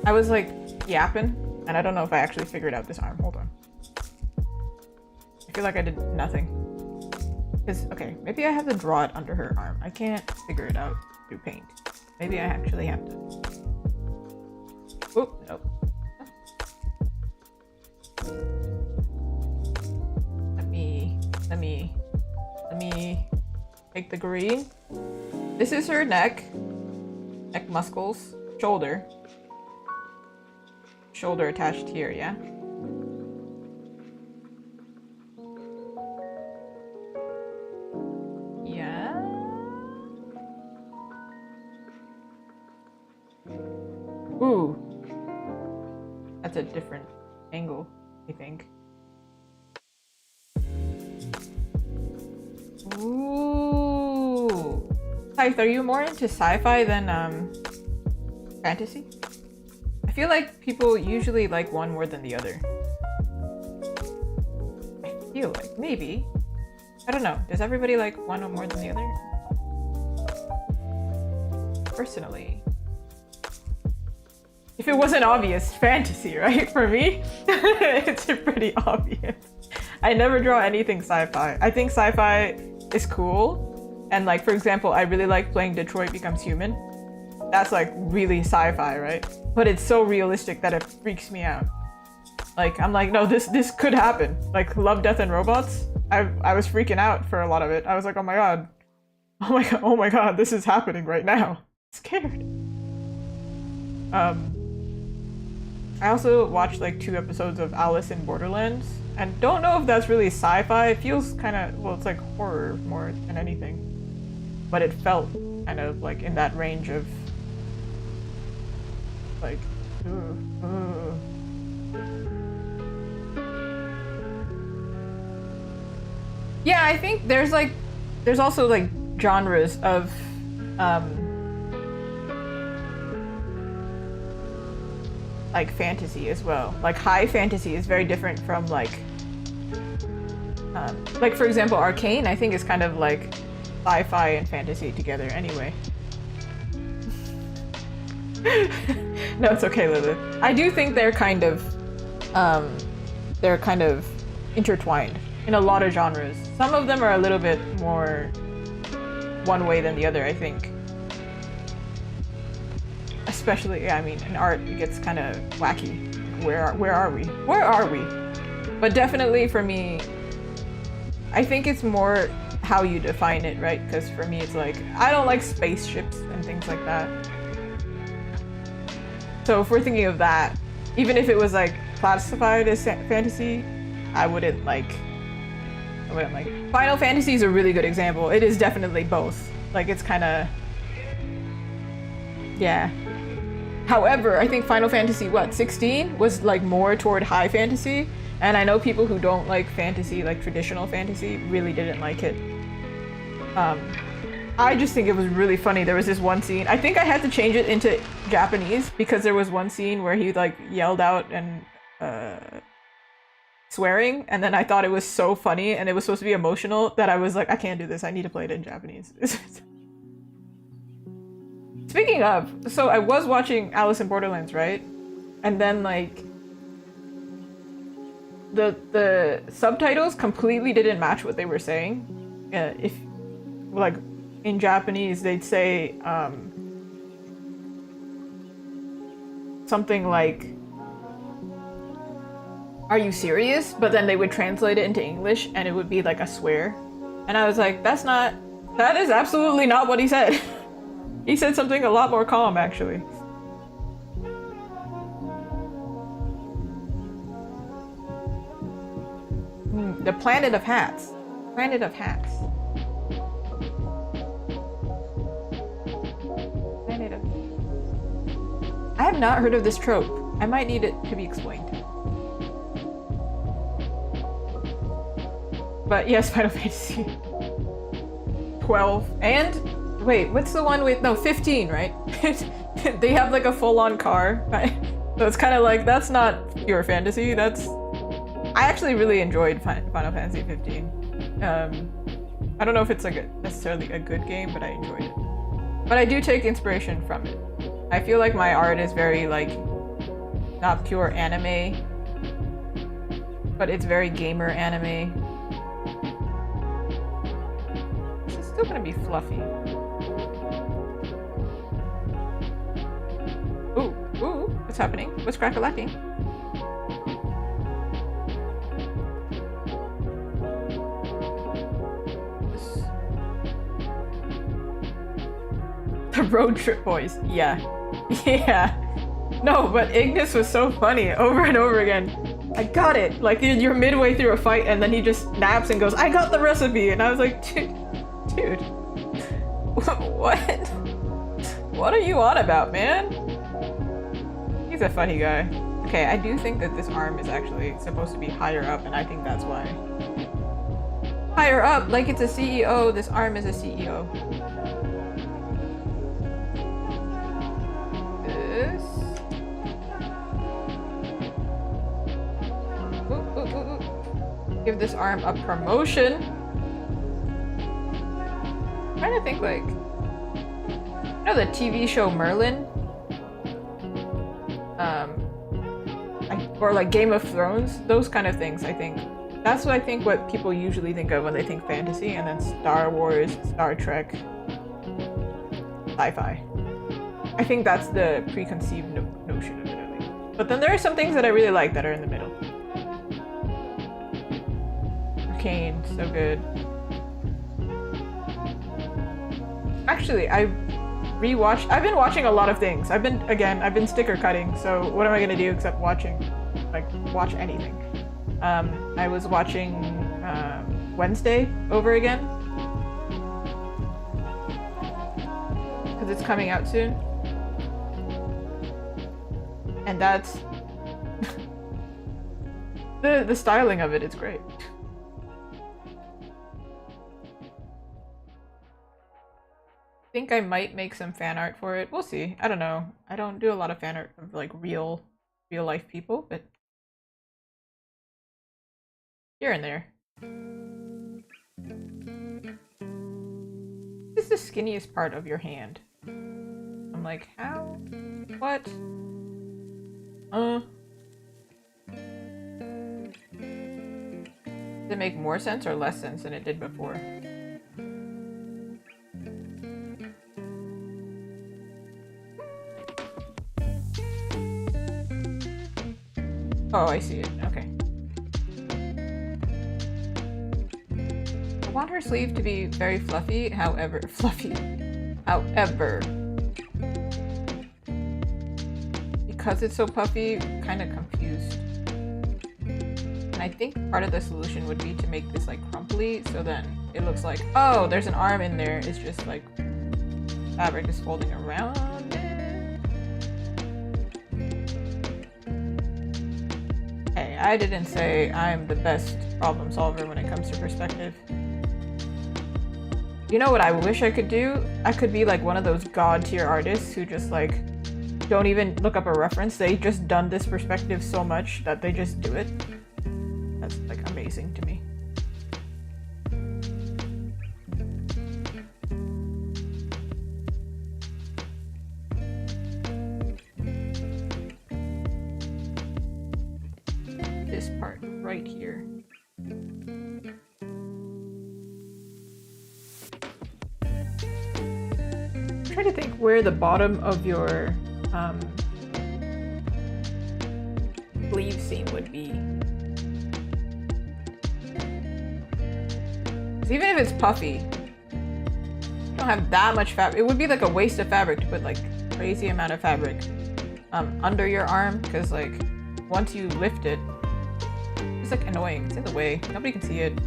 I was like yapping, and I don't know if I actually figured out this arm. Hold on. I feel like I did nothing. Because, okay, maybe I have to draw it under her arm. I can't figure it out through paint. Maybe I actually have to. Oh, nope. Let me take the green. This is her neck muscles, shoulder attached here, yeah? Yeah. Ooh. That's a different angle, I think. Ooh. Scythe, are you more into sci-fi than fantasy? I feel like people usually like one more than the other. I feel like, maybe. I don't know. Does everybody like one more than the other? Personally. If it wasn't obvious, fantasy, right? For me, it's pretty obvious. I never draw anything sci-fi. I think sci-fi is cool. And like, for example, I really like playing Detroit Becomes Human. That's like really sci-fi, right? But it's so realistic that it freaks me out. Like, I'm like, no, this could happen. Like Love, Death, and Robots. I was freaking out for a lot of it. I was like, oh my god. Oh my god, this is happening right now. I'm scared. I also watched like 2 episodes of Alice in Borderlands, and don't know if that's really sci-fi. It feels kind of, well, it's like horror more than anything, but it felt kind of like in that range of like, ooh, ooh. Yeah, I think there's also like genres of like fantasy as well. Like high fantasy is very different from like for example, Arcane I think is kind of like sci-fi and fantasy together anyway. No, it's okay, Lilith. I do think they're kind of intertwined in a lot of genres. Some of them are a little bit more one way than the other, I think. Especially, yeah, I mean, in art it gets kind of wacky. Where are we? Where are we? But definitely for me, I think it's more how you define it, right? Because for me it's like, I don't like spaceships and things like that. So if we're thinking of that, even if it was like classified as fantasy, I wouldn't like. Final Fantasy is a really good example. It is definitely both. Like it's kind of, yeah. However, I think Final Fantasy, 16 was like more toward high fantasy, and I know people who don't like fantasy, like traditional fantasy, really didn't like it. I just think it was really funny. There was this one scene, I think I had to change it into Japanese because there was one scene where he like yelled out and swearing, and then I thought it was so funny and it was supposed to be emotional that I was like, I can't do this, I need to play it in Japanese. Speaking of, so I was watching Alice in Borderlands, right? And then like the subtitles completely didn't match what they were saying. If like in Japanese they'd say something like, "Are you serious?" But then they would translate it into English and it would be like a swear. And I was like, that is absolutely not what he said. He said something a lot more calm, actually. The Planet of Hats. Planet of Hats. Planet of... I have not heard of this trope. I might need it to be explained. But yes, Final Fantasy 12 and wait, what's the one with 15, right? They have like a full-on car, right? So it's kind of like, that's not pure fantasy. That's, I actually really enjoyed Final Fantasy 15. I don't know if it's like necessarily a good game, but I enjoyed it. But I do take inspiration from it. I feel like my art is very like not pure anime, but it's very gamer anime. It's still gonna be fluffy. Ooh, what's happening? What's crack-a-lacking? The road trip boys, yeah. Yeah. No, but Ignis was so funny over and over again. I got it! Like, you're midway through a fight and then he just snaps and goes, I got the recipe! And I was like, dude. What? What are you on about, man? He's a funny guy. Okay, I do think that this arm is actually supposed to be higher up, and I think that's why. Higher up, like it's a CEO. This arm is a CEO. This. Ooh. Give this arm a promotion. I'm trying to think, like, you know the TV show Merlin? Or like Game of Thrones, those kind of things, I think. That's what I think what people usually think of when they think fantasy, and then Star Wars, Star Trek, sci-fi. I think that's the preconceived notion of it, at least. But then there are some things that I really like that are in the middle. Arcane, so good. Actually, rewatch. I've been watching a lot of things. I've been sticker cutting. So what am I gonna do except watching, like watch anything? I was watching Wednesday over again because it's coming out soon, and that's the styling of it is great. I think I might make some fan art for it. We'll see. I don't know. I don't do a lot of fan art of like real life people, but here and there. This is the skinniest part of your hand. I'm like, how? What? Does it make more sense or less sense than it did before? Oh, I see it. Okay. I want her sleeve to be very fluffy, however, because it's so puffy, I'm kind of confused. And I think part of the solution would be to make this like crumply, so then it looks like, oh, there's an arm in there. It's just like fabric is folding around it. Hey, I didn't say I'm the best problem solver when it comes to perspective. You know what I wish I could do? I could be like one of those god tier artists who just like don't even look up a reference. They just done this perspective so much that they just do it. That's like amazing to me. This part right here. I'm trying to think where the bottom of your sleeve seam would be. Because even if it's puffy, you don't have that much fabric. It would be like a waste of fabric to put like crazy amount of fabric under your arm, because like once you lift it, it's like annoying. It's in the way. Nobody can see it.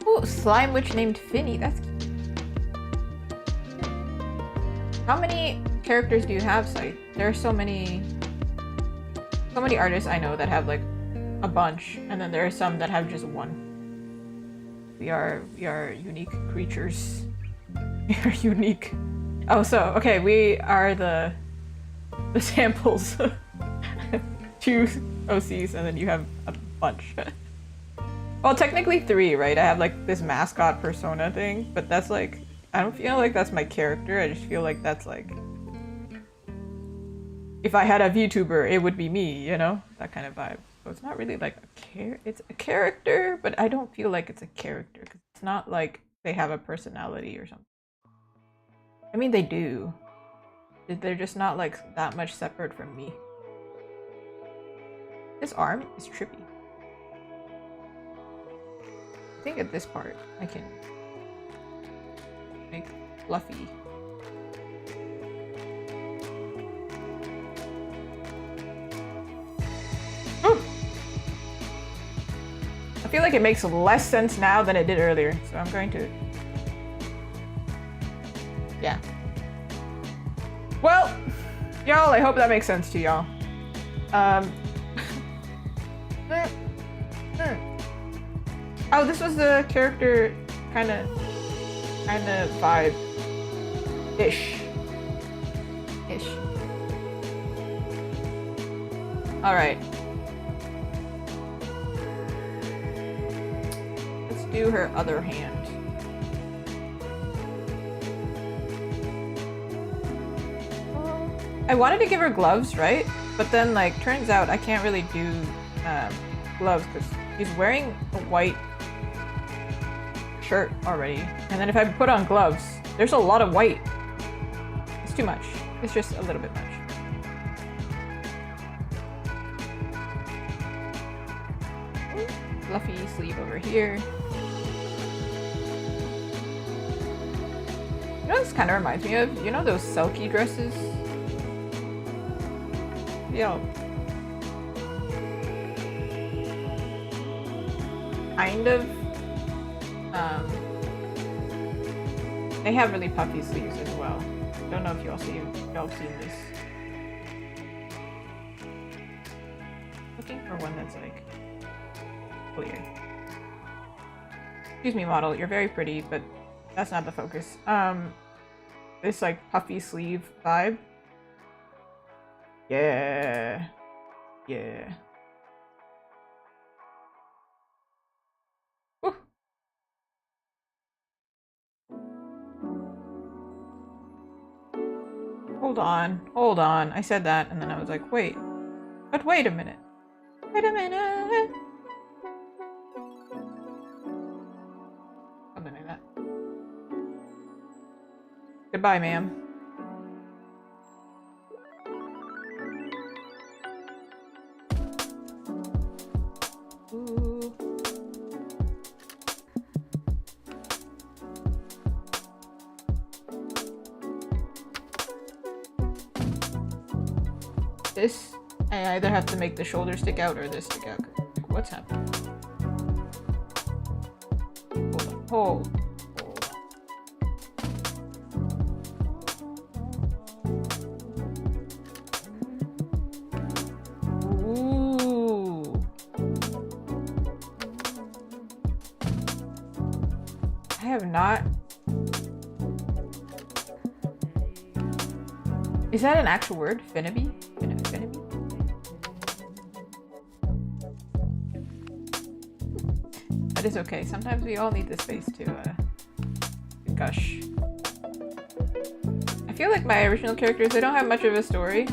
Oh, slime witch named Finny. That's cute. How many characters do you have, Scythe? There are so many artists I know that have like a bunch, and then there are some that have just one. We are unique creatures. We are unique. Oh, so okay, we are the samples. 2 OCs, and then you have a bunch. Well, technically 3, right? I have like this mascot persona thing, but that's like, I don't feel like that's my character. I just feel like that's like, if I had a VTuber, it would be me, you know? That kind of vibe. So it's not really like it's a character, but I don't feel like it's a character, because it's not like they have a personality or something. I mean, they do. They're just not like that much separate from me. This arm is trippy. I think at this part, I can make fluffy. I feel like it makes less sense now than it did earlier, so I'm going to... Yeah. Well, y'all, I hope that makes sense to y'all. Oh, this was the character kind of vibe. Ish. Alright. Let's do her other hand. I wanted to give her gloves, right? But then, like, turns out I can't really do gloves because she's wearing a white shirt already. And then if I put on gloves, there's a lot of white. It's too much. It's just a little bit much. Fluffy sleeve over here. know what this kind of reminds me of? You know those Selkie dresses? Yeah. Kind of. They have really puffy sleeves as well. Don't know if y'all seen this. Looking for one that's like clear. Excuse me, model. You're very pretty, but that's not the focus. This like puffy sleeve vibe. Yeah. Yeah. Woo. Hold on. I said that and then I was like, wait. But wait a minute. Wait a minute. Something like that. Goodbye, ma'am. Ooh. This, I either have to make the shoulder stick out or this stick out. Like, what's happening? Hold on. Ooh. I have not. Is that an actual word? Finnaby? Finnaby? That is okay. Sometimes we all need the space to gush. I feel like my original characters, they don't have much of a story.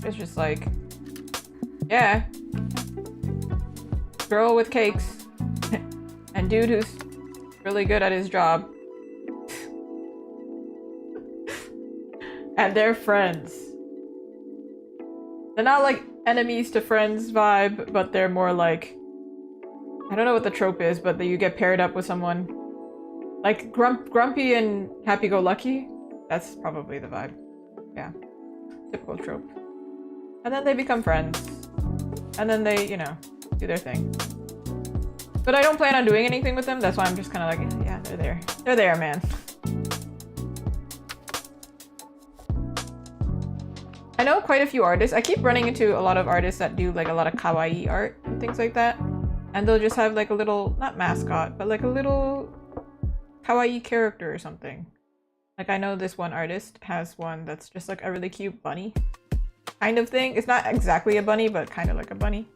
It's just like, yeah, girl with cakes and dude who's really good at his job. And they're friends. They're not like enemies to friends vibe, but they're more like, I don't know what the trope is, but that you get paired up with someone like Grumpy and Happy-Go-Lucky. That's probably the vibe. Yeah, typical trope. And then they become friends, and then they, you know, do their thing. But I don't plan on doing anything with them. That's why I'm just kind of like, yeah, they're there. They're there, man. I know quite a few artists. I keep running into a lot of artists that do like a lot of kawaii art and things like that. And they'll just have like a little, not mascot, but like a little kawaii character or something. Like I know this one artist has one that's just like a really cute bunny kind of thing. It's not exactly a bunny, but kind of like a bunny.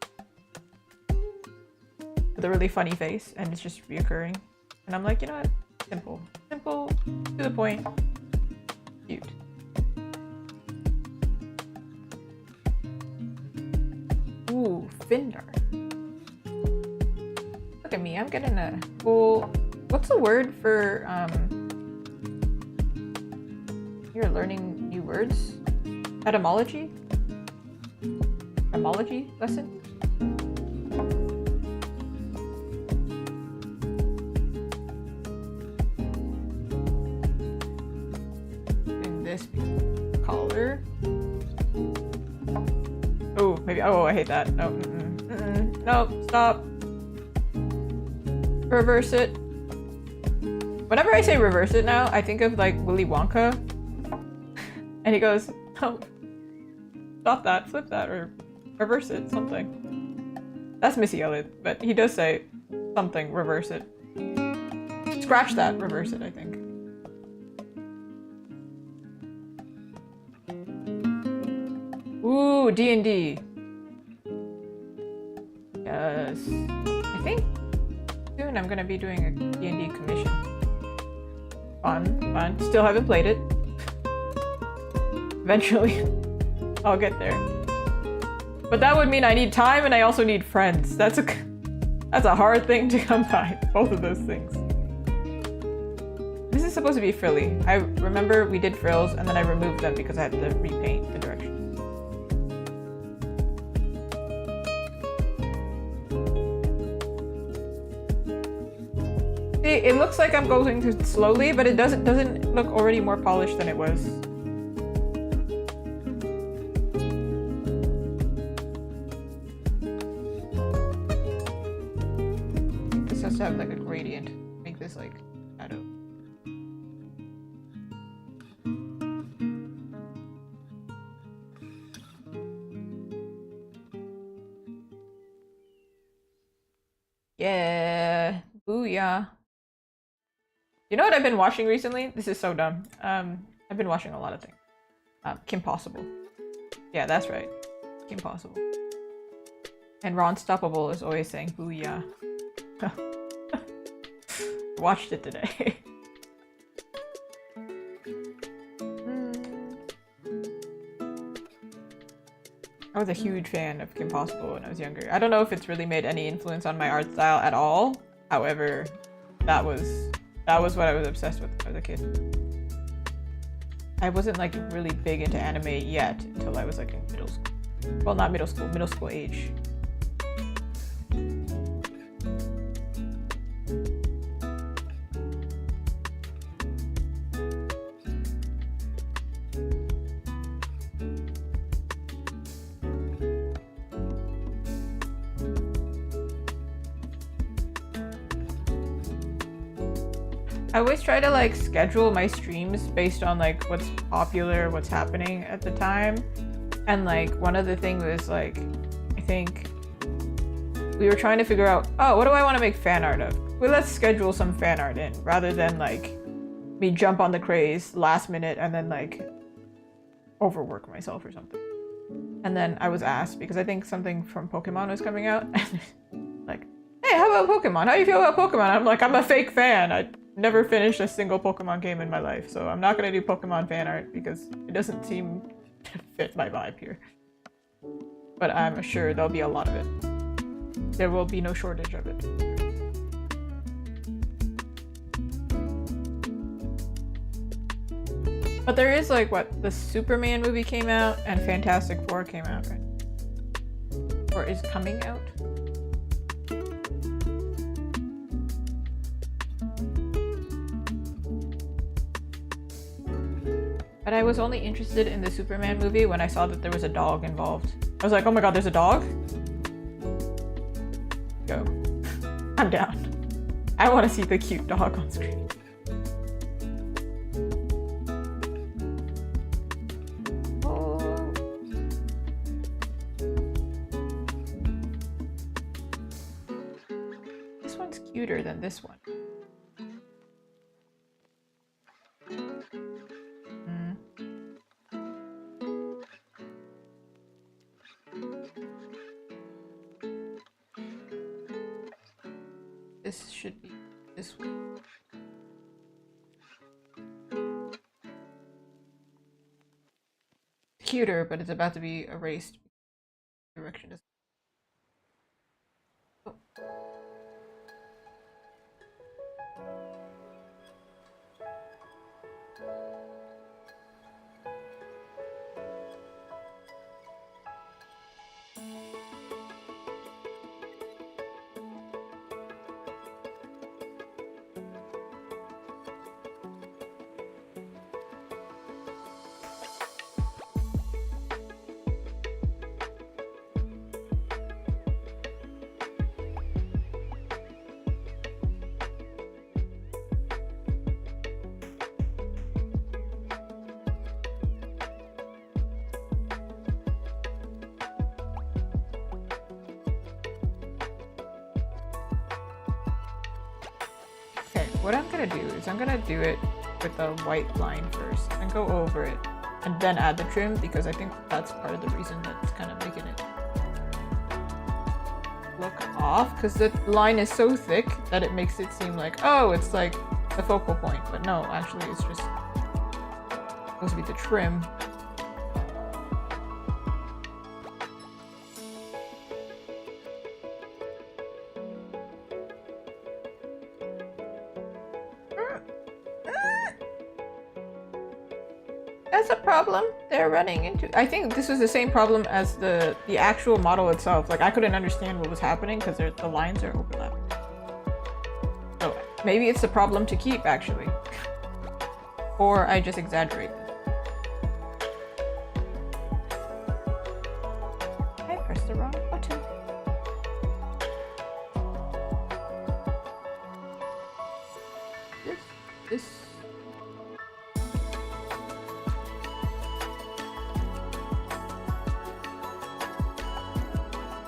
With a really funny face, and it's just reoccurring. And I'm like, you know what? Simple. Simple, to the point, cute. Ooh, Findar. Look at me, I'm getting a full... What's the word for, you're learning new words? Etymology? Etymology lesson? And this collar. Oh, maybe. Oh, I hate that. No, no, stop. Reverse it. Whenever I say reverse it now, I think of like Willy Wonka. And he goes, oh, stop that, flip that, or reverse it, something. That's Missy Elliott, but he does say something, reverse it. Scratch that, reverse it, I think. Ooh, D&D. Yes. I think soon I'm gonna be doing a D&D commission. Fun. Still haven't played it. Eventually, I'll get there. But that would mean I need time and I also need friends. That's a hard thing to come by, both of those things. This is supposed to be frilly. I remember we did frills and then I removed them because I had to repaint the directions. See, it looks like I'm going too slowly, but it doesn't look already more polished than it was. This has to have like a gradient. Make this like shadow. Yeah, booyah. You know what I've been watching recently? This is so dumb. I've been watching a lot of things. Kim Possible. Yeah, that's right. Kim Possible. And Ron Stoppable is always saying booyah. Watched it today. I was a huge fan of Kim Possible when I was younger. I don't know if it's really made any influence on my art style at all. However, that was what I was obsessed with as a kid. I wasn't like really big into anime yet until I was like in middle school. Well, not middle school age. I always try to like schedule my streams based on like what's popular, what's happening at the time. And like one of the things was like, I think we were trying to figure out, oh, what do I want to make fan art of? Well, let's schedule some fan art in rather than like me jump on the craze last minute and then like overwork myself or something. And then I was asked because I think something from Pokemon was coming out. Like, hey, how about Pokemon? How do you feel about Pokemon? I'm like, I'm a fake fan. I never finished a single Pokemon game in my life, so I'm not gonna do Pokemon fan art because it doesn't seem to fit my vibe here. But I'm sure there'll be a lot of it. There will be no shortage of it. But there is like what, the Superman movie came out and Fantastic Four came out, right? Or is coming out? But I was only interested in the Superman movie when I saw that there was a dog involved. I was like, oh my god, there's a dog? Go. I'm down. I want to see the cute dog on screen. Oh. This one's cuter than this one. This should be this way. Cuter, but it's about to be erased. Direction is. Oh. What I'm gonna do is I'm gonna do it with a white line first and go over it and then add the trim because I think that's part of the reason that's kind of making it look off, because the line is so thick that it makes it seem like, oh, it's like the focal point, but no, actually it's just supposed to be the trim. That's a problem they're running into. I think this was the same problem as the actual model itself. Like I couldn't understand what was happening because the lines are overlapping. Oh, Maybe it's a problem to keep, actually. Or I just exaggerate this. I pressed the wrong button. This.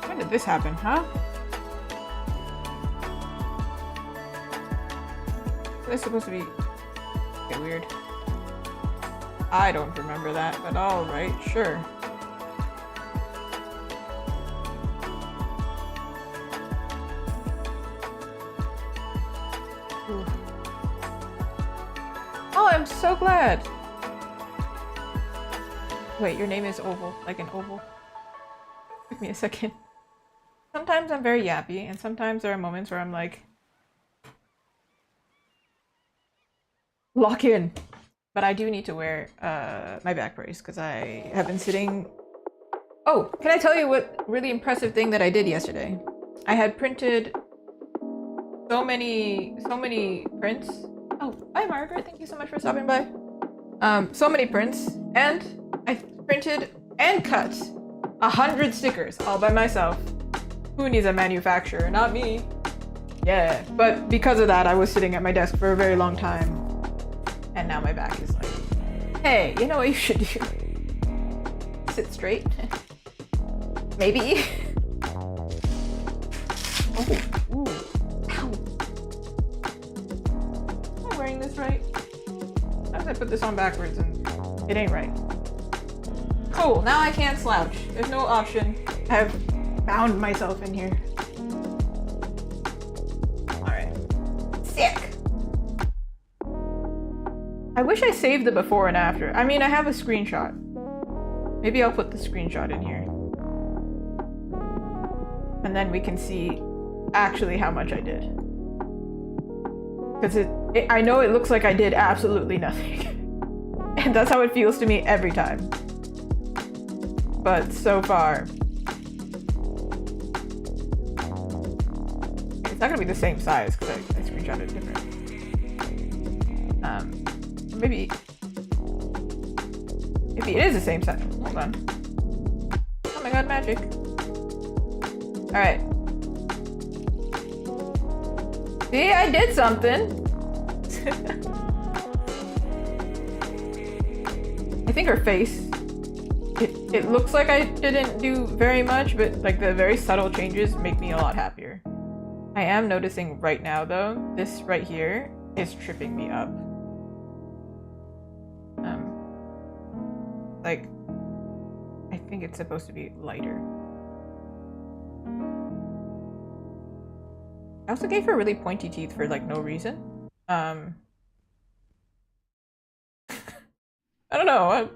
When did this happen, huh? This is supposed to be okay, weird. I don't remember that, but alright, sure. Ooh. Oh, I'm so glad! Wait, your name is Oval, like an oval? Took me a second. Sometimes I'm very yappy, and sometimes there are moments where I'm like, lock in! But I do need to wear my back brace because I have been sitting... Oh, can I tell you what really impressive thing that I did yesterday? I had printed so many prints. Oh, hi Margaret, thank you so much for stopping by. So many prints, and I printed and cut 100 stickers all by myself. Who needs a manufacturer? Not me. Yeah, but because of that, I was sitting at my desk for a very long time. And now my back is like, hey, you know what you should do? Sit straight. Maybe. Oh, ooh. Ow. Am I wearing this right? Sometimes I put this on backwards and it ain't right. Cool, now I can't slouch. There's no option. I have bound myself in here. Alright. Sick! I wish I saved the before and after. I mean, I have a screenshot. Maybe I'll put the screenshot in here. And then we can see actually how much I did. Because I know it looks like I did absolutely nothing. And that's how it feels to me every time. But so far... It's not gonna be the same size because I screenshot it different. Maybe it is the same size. Hold on. Oh my god, magic. Alright. See, I did something. I think her face. It looks like I didn't do very much, but like the very subtle changes make me a lot happier. I am noticing right now though, this right here is tripping me up. Like, I think it's supposed to be lighter. I also gave her really pointy teeth for like no reason. I don't know.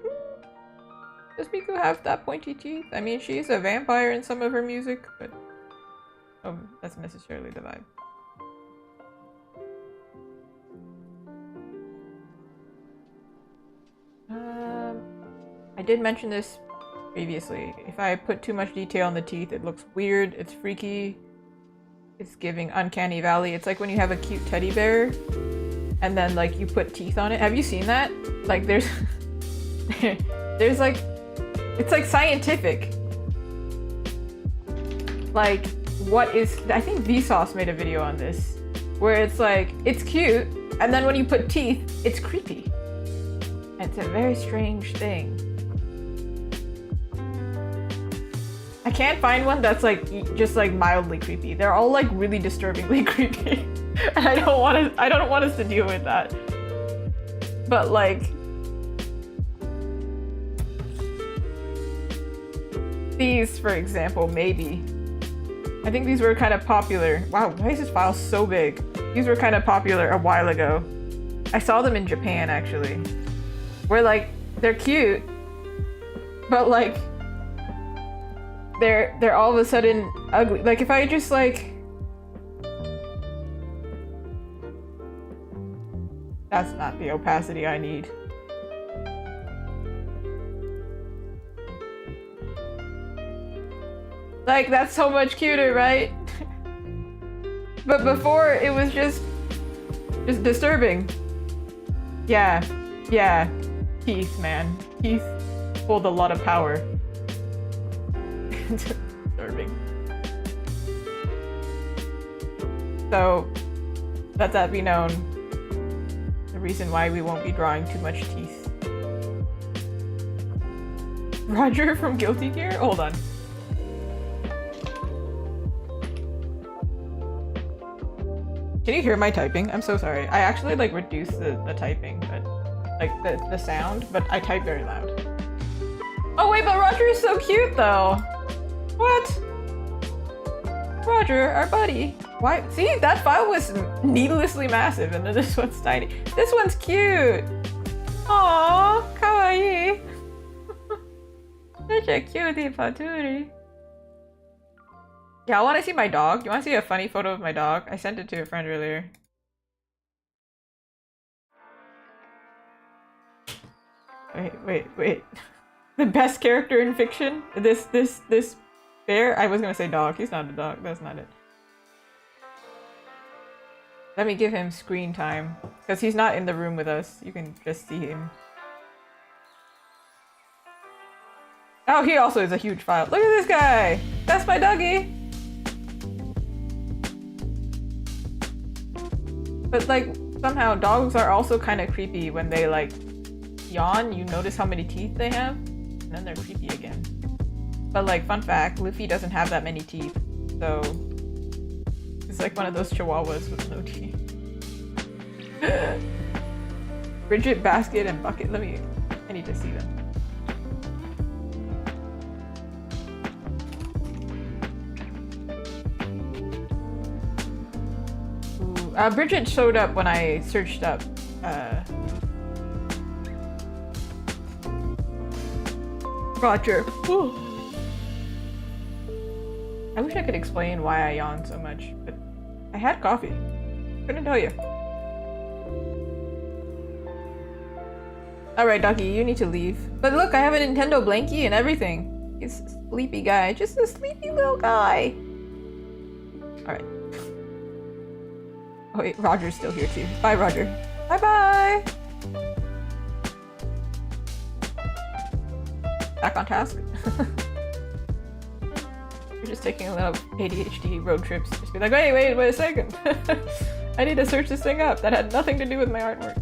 Does Miku have that pointy teeth? I mean, she's a vampire in some of her music, but that's necessarily the vibe. I did mention this previously. If I put too much detail on the teeth, it looks weird, it's freaky, it's giving uncanny valley. It's like when you have a cute teddy bear and then like you put teeth on it. Have you seen that? Like there's there's like, it's like scientific. Like what is, I think Vsauce made a video on this where it's like, it's cute and then when you put teeth, it's creepy. It's a very strange thing. I can't find one that's like just like mildly creepy. They're all like really disturbingly creepy. And I don't want us to deal with that. But like these, for example, maybe. I think these were kind of popular. Wow, why is this file so big? These were kind of popular a while ago. I saw them in Japan actually. Where like they're cute, but like they're all of a sudden ugly. Like if I just like, that's not the opacity I need. Like that's so much cuter, right? But before it was just Just disturbing. Yeah. Yeah. Teeth, man. Teeth hold a lot of power. Disturbing. So, let that be known. The reason why we won't be drawing too much teeth. Roger from Guilty Gear? Hold on. Can you hear my typing? I'm so sorry. I actually like reduced the typing, but like the sound, but I type very loud. Oh wait, but Roger is so cute though. What? Roger, our buddy. Why? See, that file was needlessly massive, and then this one's tiny. This one's cute. Aww, kawaii. Such a cutie patootie. Yeah, I want to see my dog. You want to see a funny photo of my dog? I sent it to a friend earlier. Wait. The best character in fiction? This bear? I was gonna say dog. He's not a dog. That's not it. Let me give him screen time. Because he's not in the room with us. You can just see him. Oh, he also is a huge file. Look at this guy! That's my doggy! But like, somehow dogs are also kind of creepy when they like yawn. You notice how many teeth they have, and then they're creepy again. But like, fun fact, Luffy doesn't have that many teeth, so it's like one of those chihuahuas with no teeth. Bridget, Basket, and Bucket. I need to see them. Bridget showed up when I searched up, Roger. Ooh. I wish I could explain why I yawn so much, but I had coffee. Couldn't tell you. Alright, Ducky, you need to leave. But look, I have a Nintendo blankie and everything. He's a sleepy guy. Just a sleepy little guy. Alright. Oh wait, Roger's still here too. Bye, Roger. Bye-bye! Back on task. We're just taking a little ADHD road trips. Just be like, wait a second. I need to search this thing up. That had nothing to do with my artwork.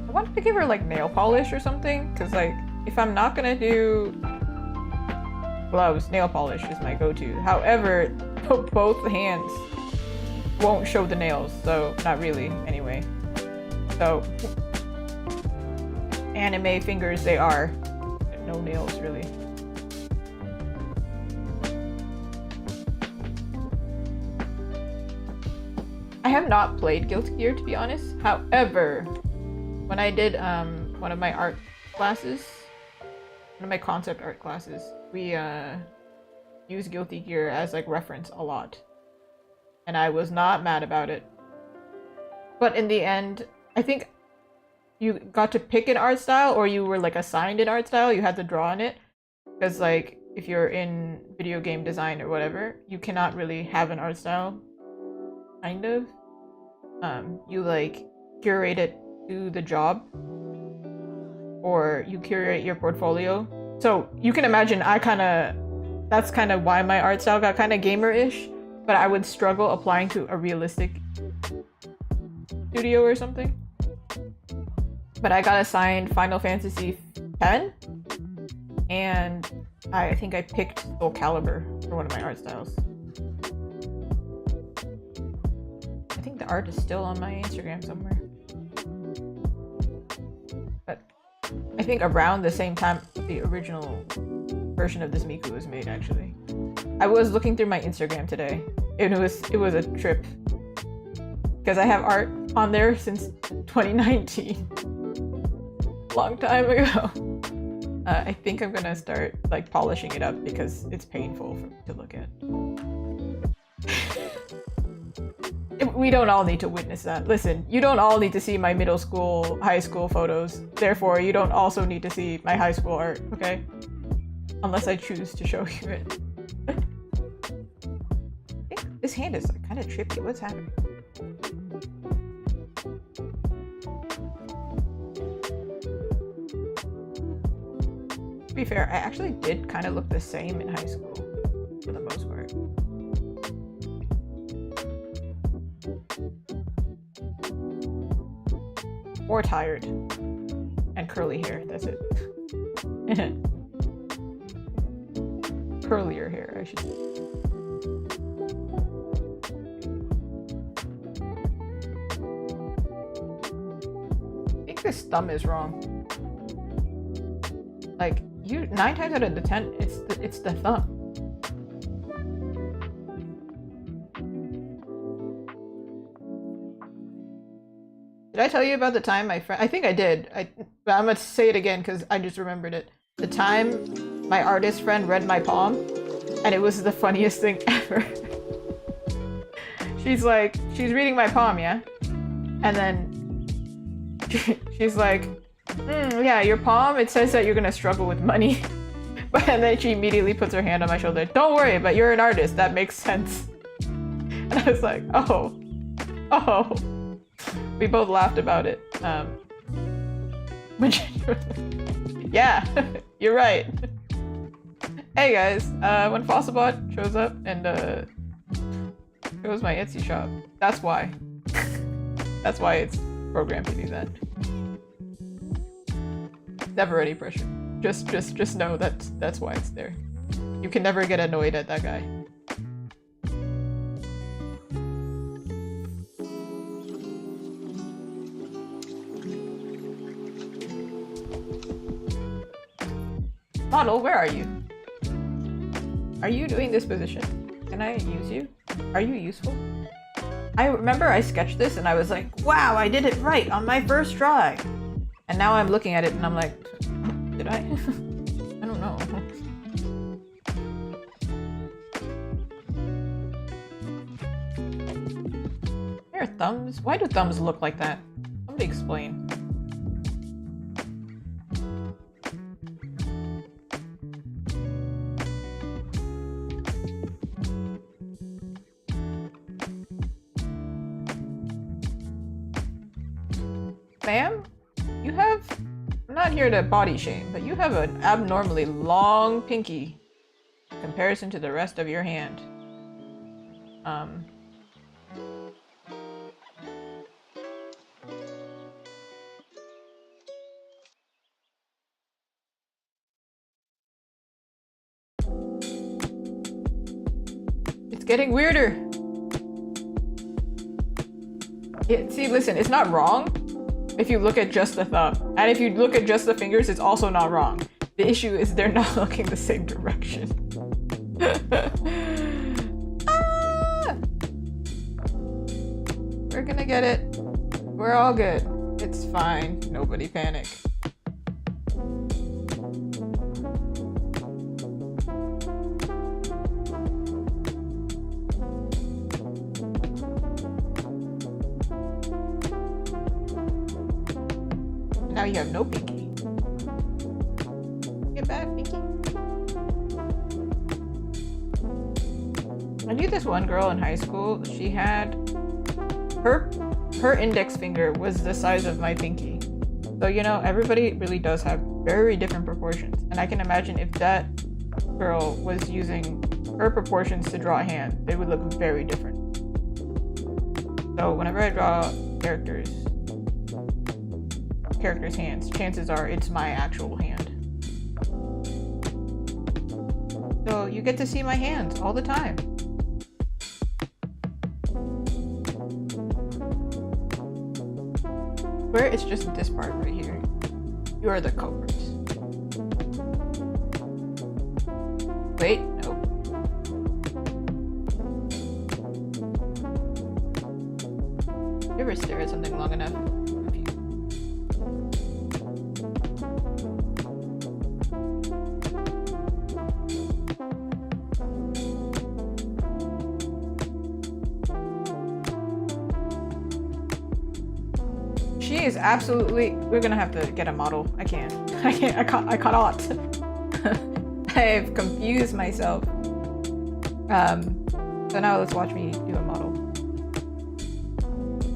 I wanted to give her like nail polish or something, because like if I'm not gonna do gloves, nail polish is my go-to. However, both hands won't show the nails, so not really anyway. So anime fingers they are. No nails really. I have not played Guilty Gear to be honest. However, when I did one of my art classes, one of my concept art classes, we used Guilty Gear as like reference a lot. And I was not mad about it. But in the end, I think you got to pick an art style or you were like assigned an art style, you had to draw on it. Because like if you're in video game design or whatever, you cannot really have an art style. Kind of. You like curate it to the job or you curate your portfolio. So you can imagine that's kind of why my art style got kind of gamer-ish, but I would struggle applying to a realistic studio or something. But I got assigned Final Fantasy X and I think I picked Soul Calibur for one of my art styles. I think the art is still on my Instagram somewhere. But I think around the same time the original version of this Miku was made actually. I was looking through my Instagram today and it was a trip. Because I have art on there since 2019. Long time ago. I think I'm gonna start like polishing it up because it's painful to look at. we don't all need to witness that. Listen, you don't all need to see my middle school, high school photos. Therefore, you don't also need to see my high school art, okay? Unless I choose to show you it. I think this hand is like kind of trippy. What's happening? To be fair, I actually did kind of look the same in high school, for the most part. Or tired. And curly hair, that's it. Curlier hair, I should say. I think this thumb is wrong. Like, 9 times out of the 10, it's the thumb. Did I tell you about the time my friend? I think I did. But I'm gonna say it again because I just remembered it. The time my artist friend read my palm, and it was the funniest thing ever. She's reading my palm, yeah, and then she's like, yeah, your palm. It says that you're gonna struggle with money, and then she immediately puts her hand on my shoulder. Don't worry, but you're an artist. That makes sense. And I was like, oh. We both laughed about it. Yeah, you're right. Hey guys, when Fossilbot shows up and shows my Etsy shop, that's why. That's why it's programmed to do that. Never any pressure. Just know that's why it's there. You can never get annoyed at that guy. Model, where are you? Are you doing this position? Can I use you? Are you useful? I remember I sketched this and I was like, wow, I did it right on my first try. And now I'm looking at it and I'm like, did I? I don't know. There are thumbs? Why do thumbs look like that? Somebody explain. Ma'am, you have, I'm not here to body shame, but you have an abnormally long pinky in comparison to the rest of your hand. It's getting weirder. Yeah, see, listen, it's not wrong if you look at just the thumb. And if you look at just the fingers, it's also not wrong. The issue is they're not looking the same direction. Ah! We're gonna get it. We're all good. It's fine. Nobody panic. Now you have no pinky. Get back, pinky. I knew this one girl in high school. She had her index finger was the size of my pinky. So you know, everybody really does have very different proportions. And I can imagine if that girl was using her proportions to draw a hand, they would look very different. So whenever I draw characters' hands, chances are it's my actual hand. So you get to see my hands all the time. Where it's just this part right here. You are the culprits. Wait, no. You ever stare at something long enough? is absolutely... We're gonna have to get a model. I can't. I can't. I cannot. I've confused myself. So now let's watch me do a model.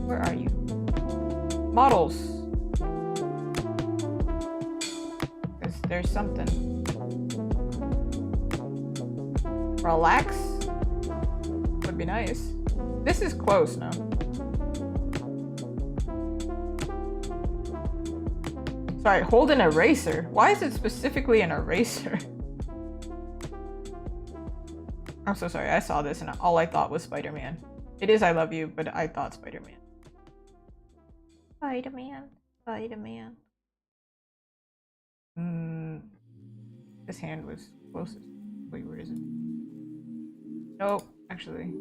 Where are you? Models. Because there's something. Relax? Would be nice. This is close now. Sorry, hold an eraser. Why is it specifically an eraser? I'm so sorry, I saw this and all I thought was Spider-Man. It is I Love You, but I thought Spider-Man. Spider-Man. Spider-Man. This hand was closest. Wait, where is it? Nope, actually.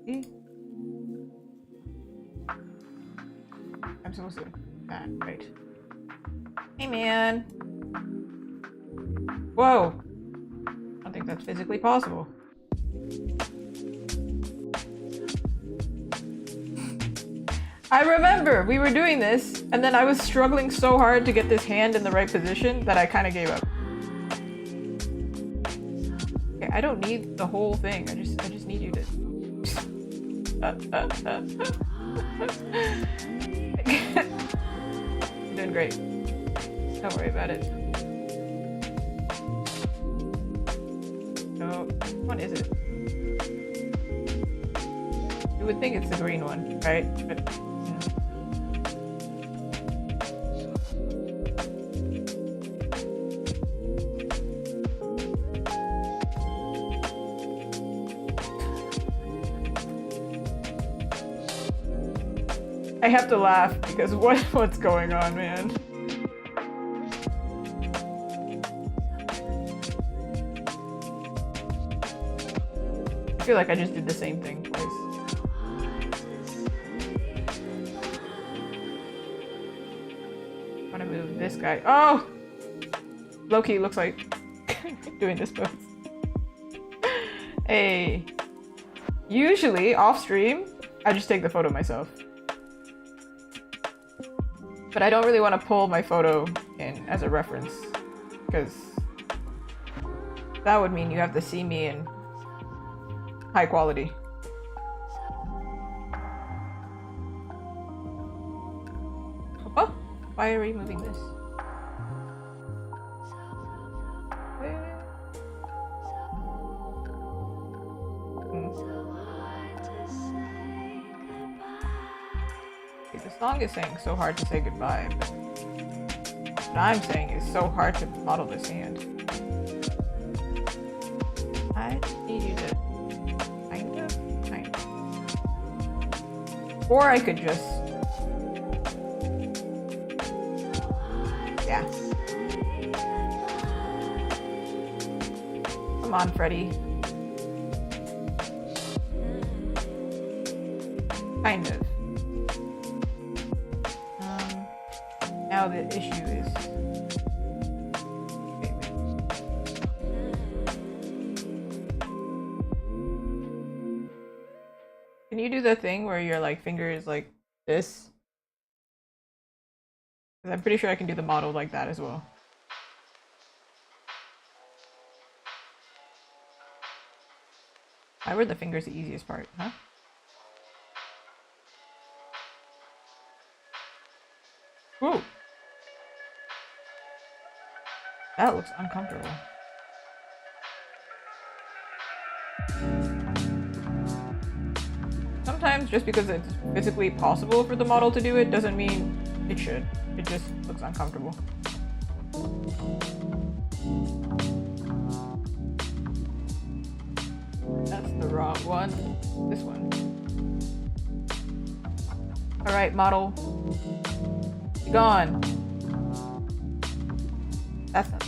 See? I'm supposed to that, right. Hey man. Whoa. I don't think that's physically possible. I remember we were doing this and then I was struggling so hard to get this hand in the right position that I kind of gave up. Okay, I don't need the whole thing. I just need you to You're doing great. Don't worry about it. No, which one is it? You would think it's the green one, right? But I have to laugh because what's going on, man? I feel like I just did the same thing twice. I want to move this guy. Oh! Loki looks like doing this pose. Hey. Usually, off stream, I just take the photo myself. But I don't really want to pull my photo in as a reference, because that would mean you have to see me in high quality. Oh, why are we moving this? The song is saying so hard to say goodbye, but what I'm saying is so hard to model this hand. I need you to kind of. Or I could just... Yeah. Come on, Freddy. Kind of. Now the issue is... Can you do the thing where your like finger is like this? Because I'm pretty sure I can do the model like that as well. Why were the fingers the easiest part, huh? Whoa! That looks uncomfortable. Sometimes just because it's physically possible for the model to do it doesn't mean it should. It just looks uncomfortable. That's the wrong one. This one. Alright, model. Be gone. That's not good.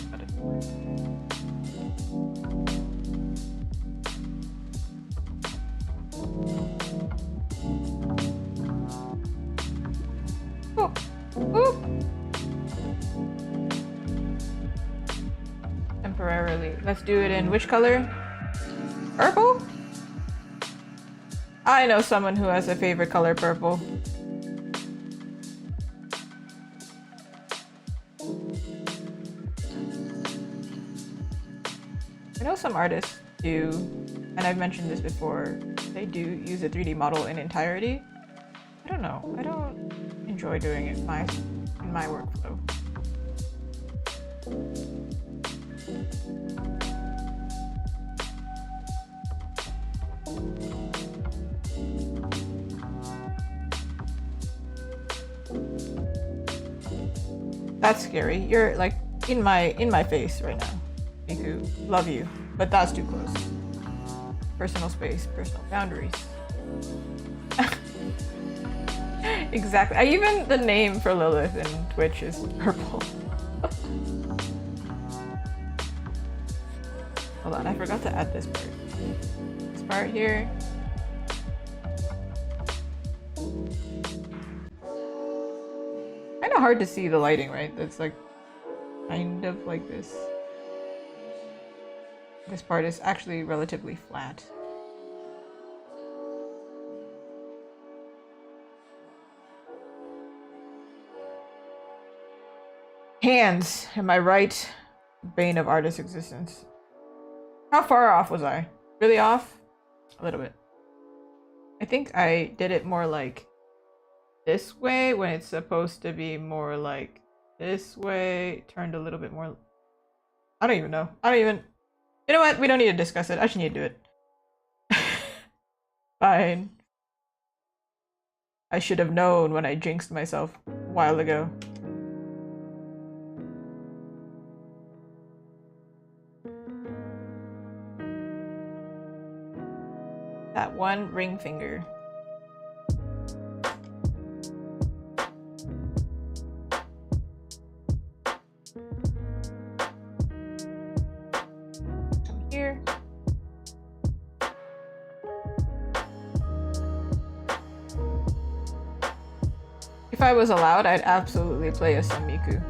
Oh. Oh. Temporarily. Let's do it in which color? Purple? I know someone who has a favorite color purple. I know some artists do, and I've mentioned this before, they do use a 3D model in entirety. I don't know. I don't enjoy doing it in my workflow. That's scary. You're like in my face right now. Miku, love you, but that's too close. Personal space, personal boundaries. Exactly. Even the name for Lilith in Twitch is purple. Hold on, I forgot to add this part. This part here. Kind of hard to see the lighting, right? It's like kind of like this. This part is actually relatively flat. Hands, am I right? Bane of artist existence. How far off was I? Really off? A little bit. I think I did it more like this way when it's supposed to be more like this way. Turned a little bit more. I don't even know. You know what? We don't need to discuss it. I just need to do it. Fine. I should have known when I jinxed myself a while ago. That one ring finger. Come here. If I was allowed, I'd absolutely play as some Miku.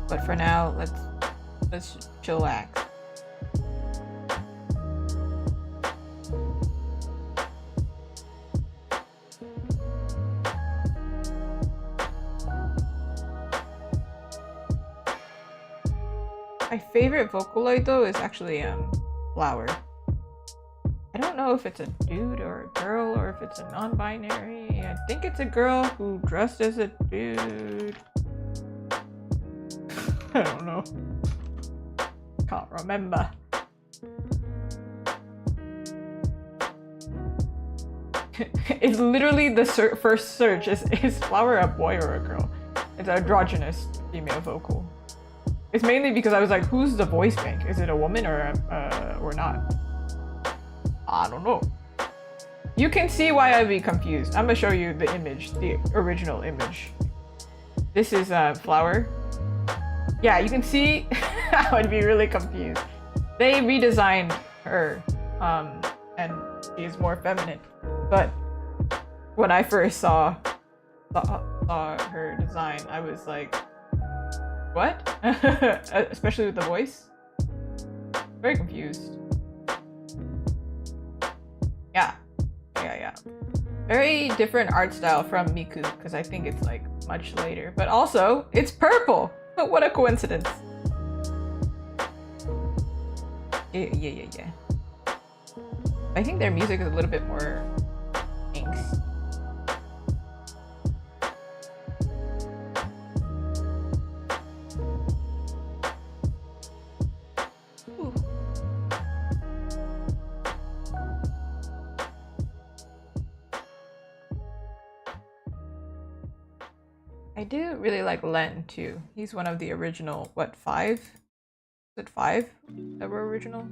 But for now, let's chillax. My favorite Vocaloid though is actually Flower. I don't know if it's a dude or a girl or if it's a non-binary. I think it's a girl who dressed as a dude. I don't know. Can't remember. It's literally the first search. Is Flower a boy or a girl? It's an androgynous female vocal. It's mainly because I was like, who's the voice bank? Is it a woman or not? I don't know. You can see why I'd be confused. I'm gonna show you the image, the original image. This is Flower. Yeah, you can see I would be really confused. They redesigned her, and she's more feminine. But when I first saw her design, I was like, what? Especially with the voice. Very confused. Yeah. Very different art style from Miku, because I think it's like much later. But also, it's purple! What a coincidence. Yeah. I think their music is a little bit more angst. I do really like Len too. He's one of the original, what, 5? Is it 5 that were original?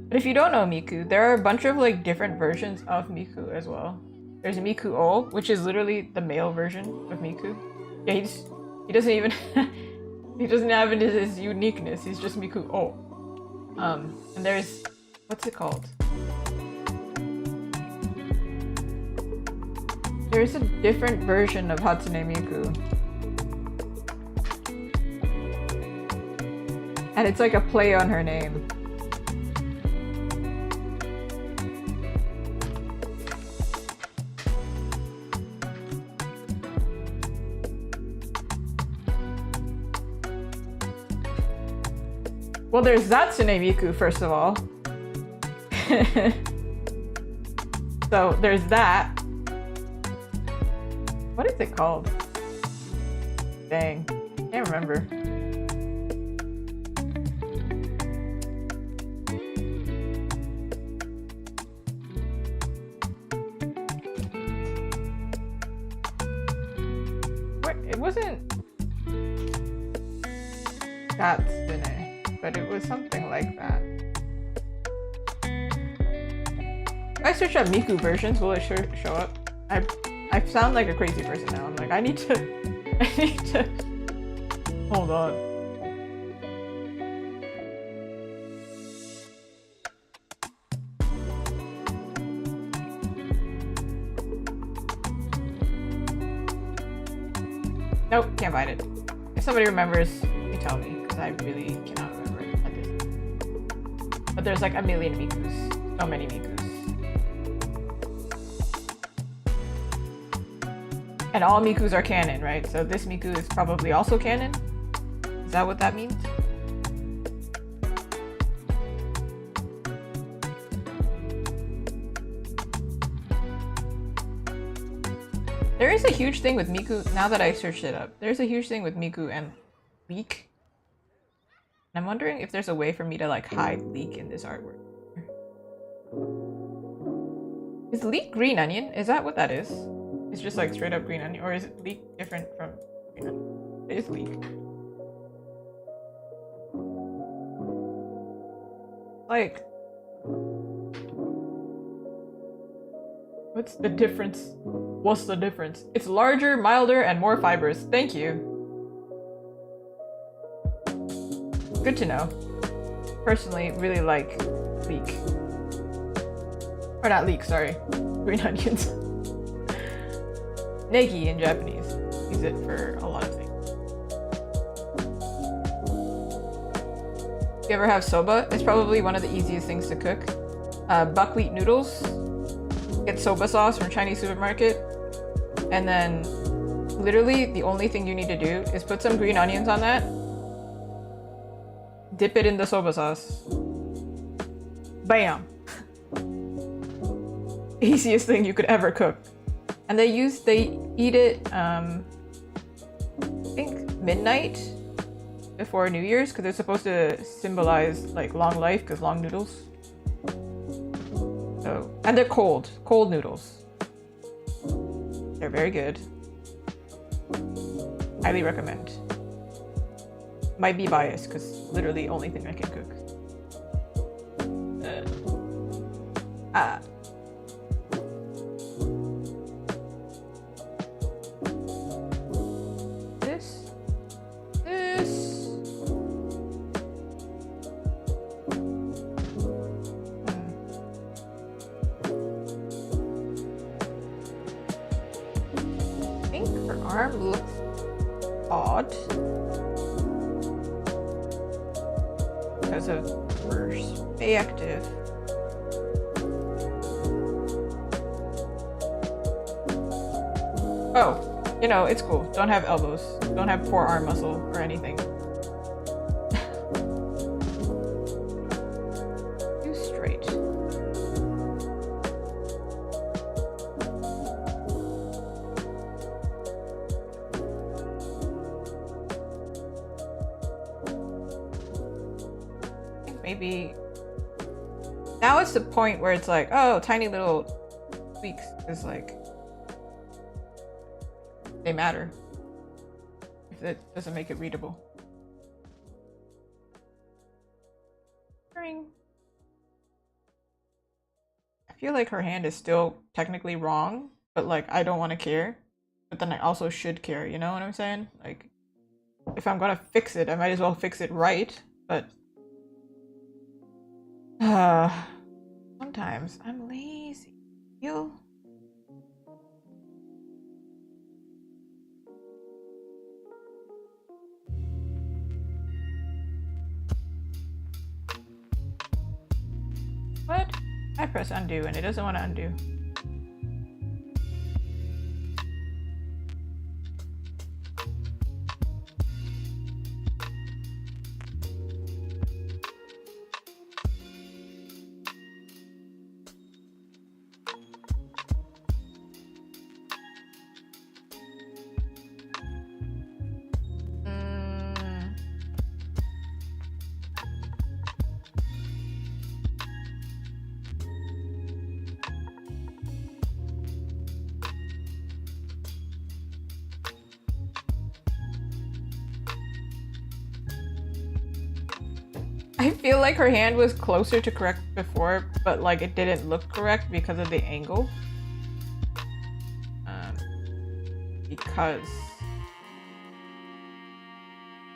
But if you don't know Miku, there are a bunch of like different versions of Miku as well. There's Miku O, which is literally the male version of Miku. Yeah, he doesn't even he doesn't have his uniqueness. He's just Miku O. And there's, what's it called? There's a different version of Hatsune Miku. And it's like a play on her name. Well, there's Zatsune Miku, first of all. So there's that. What is it called? Dang, can't remember. What? It wasn't Zatsune, but it was something like that. If I search up Miku versions, will it show up? I sound like a crazy person now. I'm like, I need to hold on. Nope, can't find it. If somebody remembers, you tell me, because I really cannot remember at this. But there's like a million Mikus. So many Mikus. And all Mikus are canon, right? So this Miku is probably also canon? Is that what that means? There is a huge thing with Miku, now that I searched it up. There's a huge thing with Miku and leek. And I'm wondering if there's a way for me to like hide leek in this artwork. Is leek green onion? Is that what that is? It's just like straight up green onion, or is it leek different from green onion? It is leek. Like, what's the difference? What's the difference? It's larger, milder, and more fibrous. Thank you. Good to know. Personally, really like leek. Or not leek, sorry. Green onions. Negi in Japanese. Use it for a lot of things. If you ever have soba, it's probably one of the easiest things to cook. Buckwheat noodles. Get soba sauce from Chinese supermarket. And then literally the only thing you need to do is put some green onions on that. Dip it in the soba sauce. Bam! Easiest thing you could ever cook. And they eat it, I think midnight before New Year's, because they're supposed to symbolize like long life, because long noodles. So, and they're cold noodles. They're very good. Highly recommend. Might be biased, because literally only thing I can cook. Arm looks odd because of perspective. Oh, you know, it's cool. Don't have elbows. Don't have forearm muscle or anything. Too straight. Maybe now it's the point where it's like, oh, tiny little tweaks is like they matter if it doesn't make it readable. I feel like her hand is still technically wrong, but like I don't want to care, but then I also should care, you know what I'm saying? Like if I'm gonna fix it, I might as well fix it right, but sometimes I'm lazy. You? What? I press undo and it doesn't want to undo. I feel like her hand was closer to correct before, but like it didn't look correct because of the angle. Because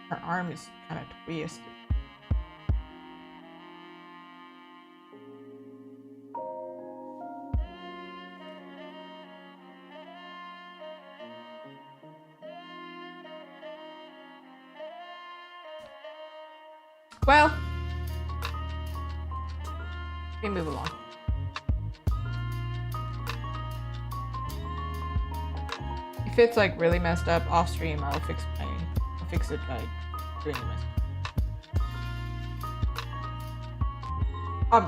her arm is kind of twisted. Well, we move along. If it's like really messed up off stream, I'll fix it by doing the mess.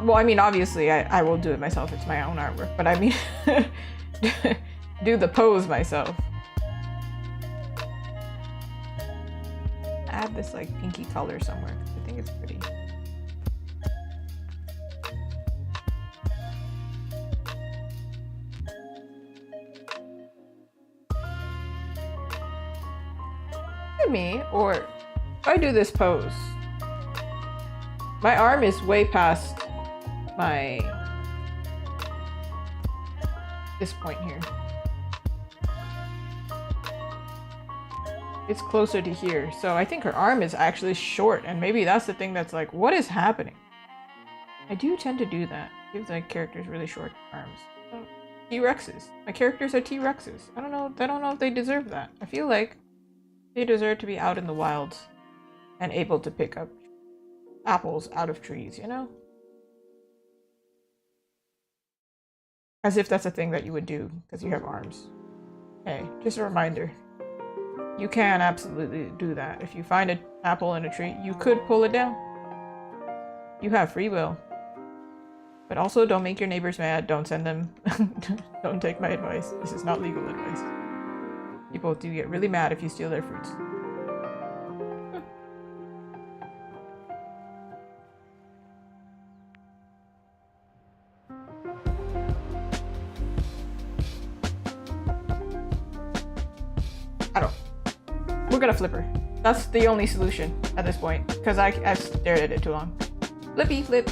Well, I mean, obviously, I will do it myself. It's my own artwork, but I mean, do the pose myself. Add this like pinky color somewhere. I think it's pretty. Me, or if I do this pose, my arm is way past this point here. It's closer to here, so I think her arm is actually short, and maybe that's the thing that's like, what is happening? I do tend to do that. Give like characters really short arms. T-Rexes. My characters are T-Rexes. I don't know if they deserve that. I feel like they deserve to be out in the wilds and able to pick up apples out of trees, you know? As if that's a thing that you would do because you have arms. Hey, just a reminder. You can absolutely do that. If you find an apple in a tree, you could pull it down. You have free will. But also don't make your neighbors mad. Don't send them. Don't take my advice. This is not legal advice. People do get really mad if you steal their fruits. I don't. We're gonna flip her. That's the only solution at this point, because I've stared at it too long. Flippy flip.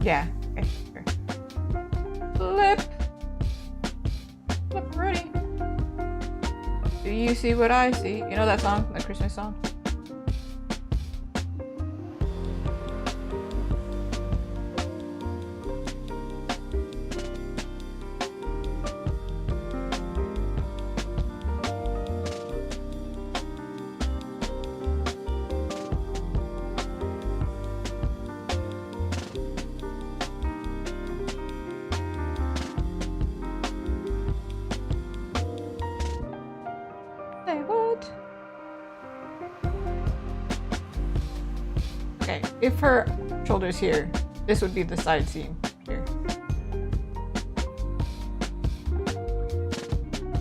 Yeah. Okay. Sure. Flip. Flip ready. Do you see what I see? You know that song? That Christmas song? If her shoulder's here, this would be the side seam here.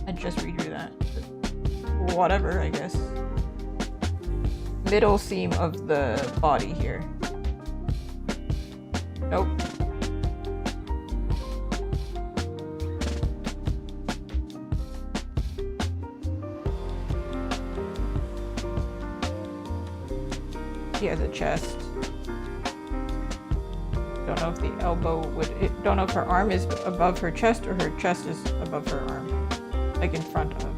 I just redrew that. Whatever, I guess. Middle seam of the body here. Nope. He has a chest. Don't know if the elbow would. Don't know if her arm is above her chest or her chest is above her arm, like in front of.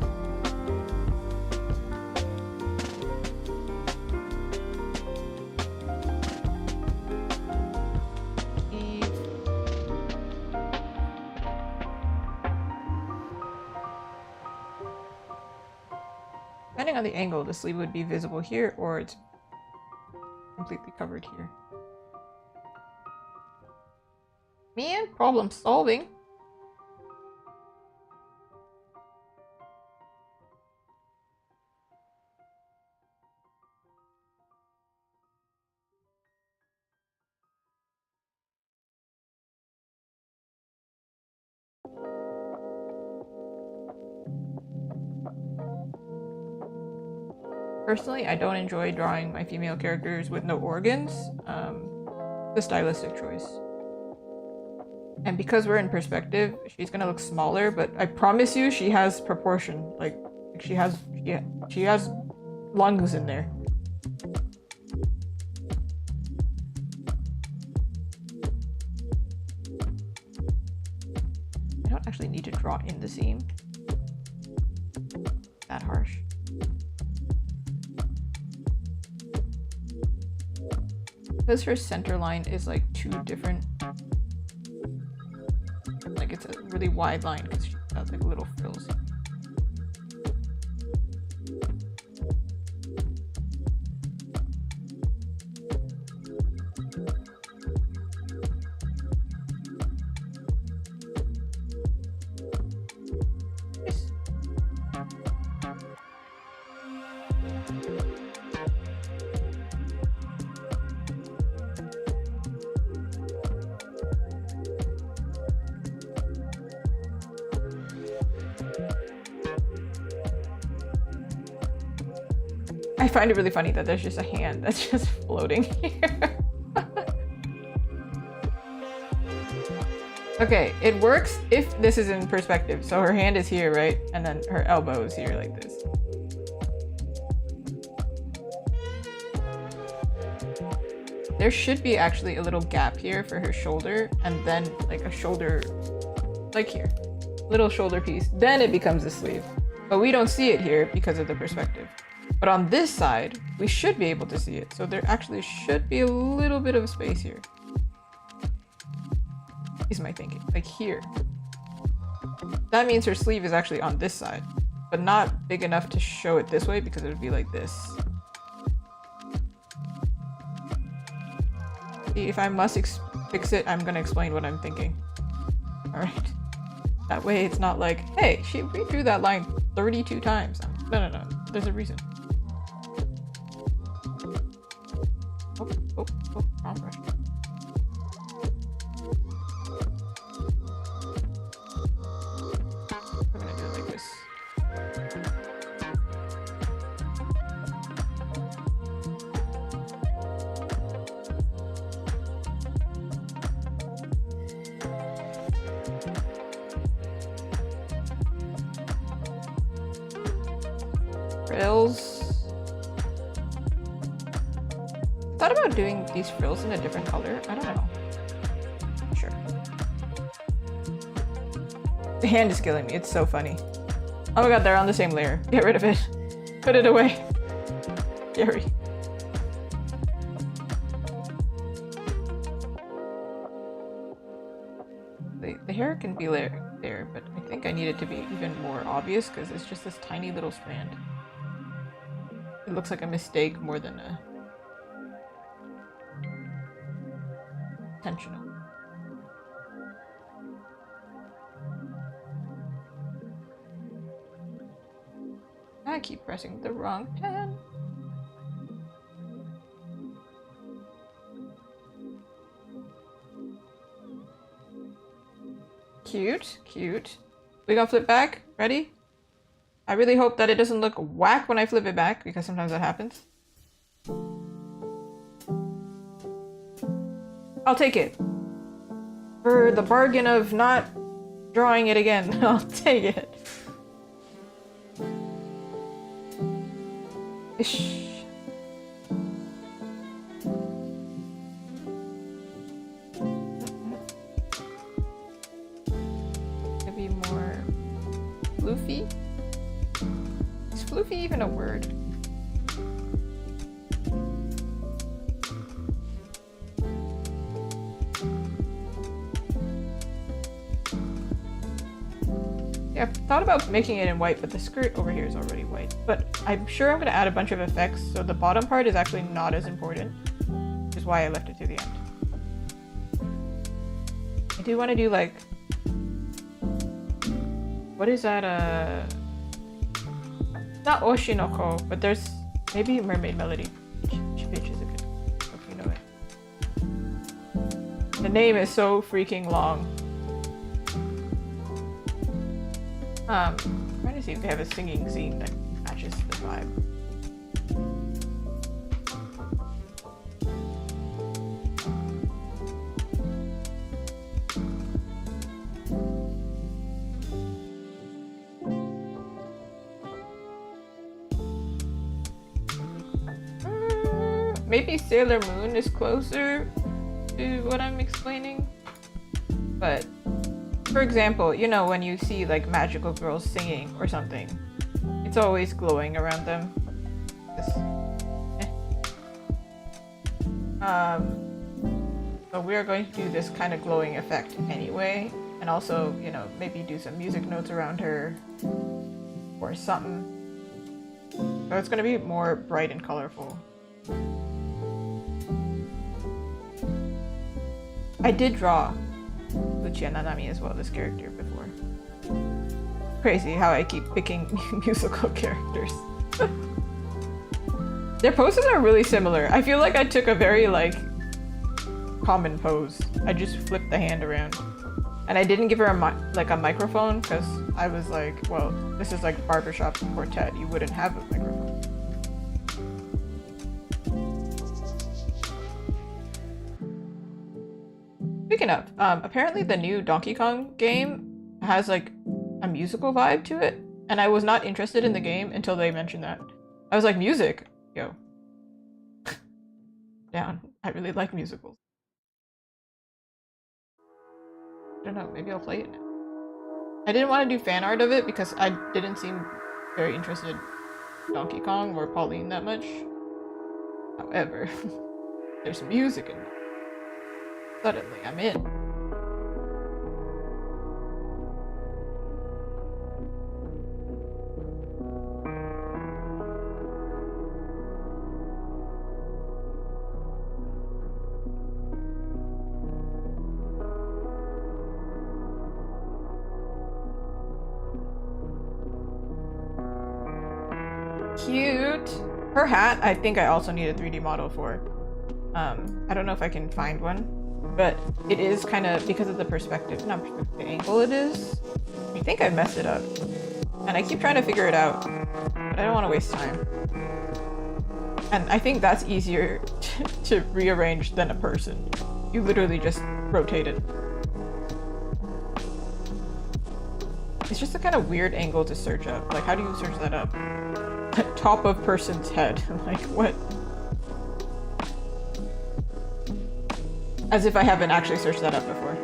Depending on the angle, the sleeve would be visible here, or it's completely covered here. Man, problem solving. Personally, I don't enjoy drawing my female characters with no organs. The stylistic choice. And because we're in perspective, she's gonna look smaller, but I promise you she has proportion. Like she has lungs in there. actually need to draw in the seam. That harsh. Because her center line is like two different, like it's a really wide line because she has like little frills. I find it really funny that there's just a hand that's just floating here. Okay, it works if this is in perspective. So her hand is here, right? And then her elbow is here like this. There should be actually a little gap here for her shoulder, and then like a shoulder, like here. Little shoulder piece. Then it becomes a sleeve. But we don't see it here because of the perspective. But on this side, we should be able to see it. So there actually should be a little bit of space here. Is my thinking, like here. That means her sleeve is actually on this side, but not big enough to show it this way because it would be like this. See, if I must fix it, I'm gonna explain what I'm thinking. All right. That way it's not like, hey, she redrew that line 32 times. No. There's a reason. Oh, wrong brush. I'm gonna do it like this. Frills. Thought about doing these frills in a different color. I don't know. Sure. The hand is killing me. It's so funny. Oh my god, they're on the same layer. Get rid of it. Put it away. Gary. The hair can be there, but I think I need it to be even more obvious because it's just this tiny little strand. It looks like a mistake more than a intentional. I keep pressing the wrong pen. Cute. We gonna flip back? Ready? I really hope that it doesn't look whack when I flip it back, because sometimes that happens. I'll take it. For the bargain of not drawing it again, I'll take it. Ish. Maybe more floofy? Is floofy even a word? Yeah, I've thought about making it in white, but the skirt over here is already white. But I'm sure I'm going to add a bunch of effects, so the bottom part is actually not as important, which is why I left it to the end. I do want to do like... What is that? Not Oshinoko, but there's maybe Mermaid Melody. Which is a good... Hope you know it. The name is so freaking long. I'm trying to see if they have a singing scene that matches the vibe. Maybe Sailor Moon is closer to what I'm explaining, but For example, you know, when you see like magical girls singing or something, it's always glowing around them. This, but we are going to do this kind of glowing effect anyway, and also, you know, maybe do some music notes around her or something. So it's going to be more bright and colorful. I did draw Lucia Nanami as well, this character, before. Crazy how I keep picking musical characters. Their poses are really similar. I feel like I took a very, like, common pose. I just flipped the hand around. And I didn't give her a microphone, because I was like, well, this is like barbershop quartet. You wouldn't have a microphone. Speaking of, apparently the new Donkey Kong game has like a musical vibe to it, and I was not interested in the game until they mentioned that. I was like, music? Yo. Down. I really like musicals. I don't know, maybe I'll play it now. I didn't want to do fan art of it because I didn't seem very interested in Donkey Kong or Pauline that much. However, there's music in it. Suddenly, I'm in. Cute! Her hat, I think I also need a 3D model for. I don't know if I can find one, but it is kind of, because of the perspective, not perspective, the angle it is. I think I messed it up. And I keep trying to figure it out, but I don't want to waste time. And I think that's easier to rearrange than a person. You literally just rotate it. It's just a kind of weird angle to search up. Like, how do you search that up? Top of person's head. Like, what? As if I haven't actually searched that up before.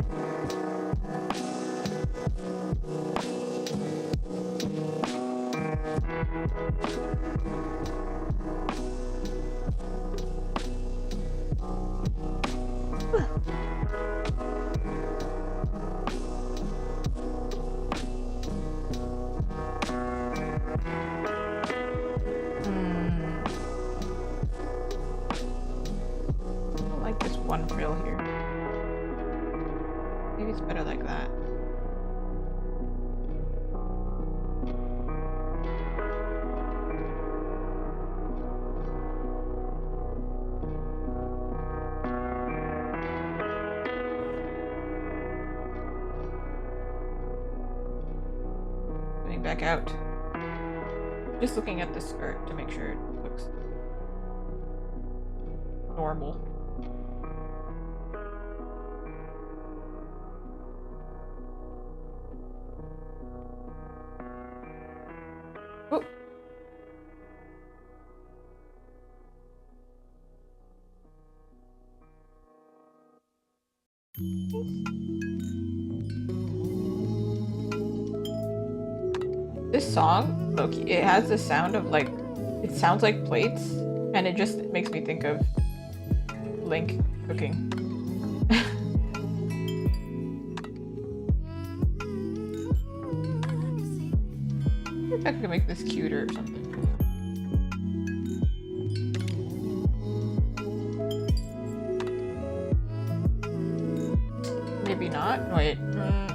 One frill here. Maybe it's better like that. Going back out. Just looking at the skirt to make sure it looks normal. This song, Loki, it has the sound of like, it sounds like plates, and it just makes me think of Link cooking. Maybe I could make this cuter or something. Maybe not. Wait,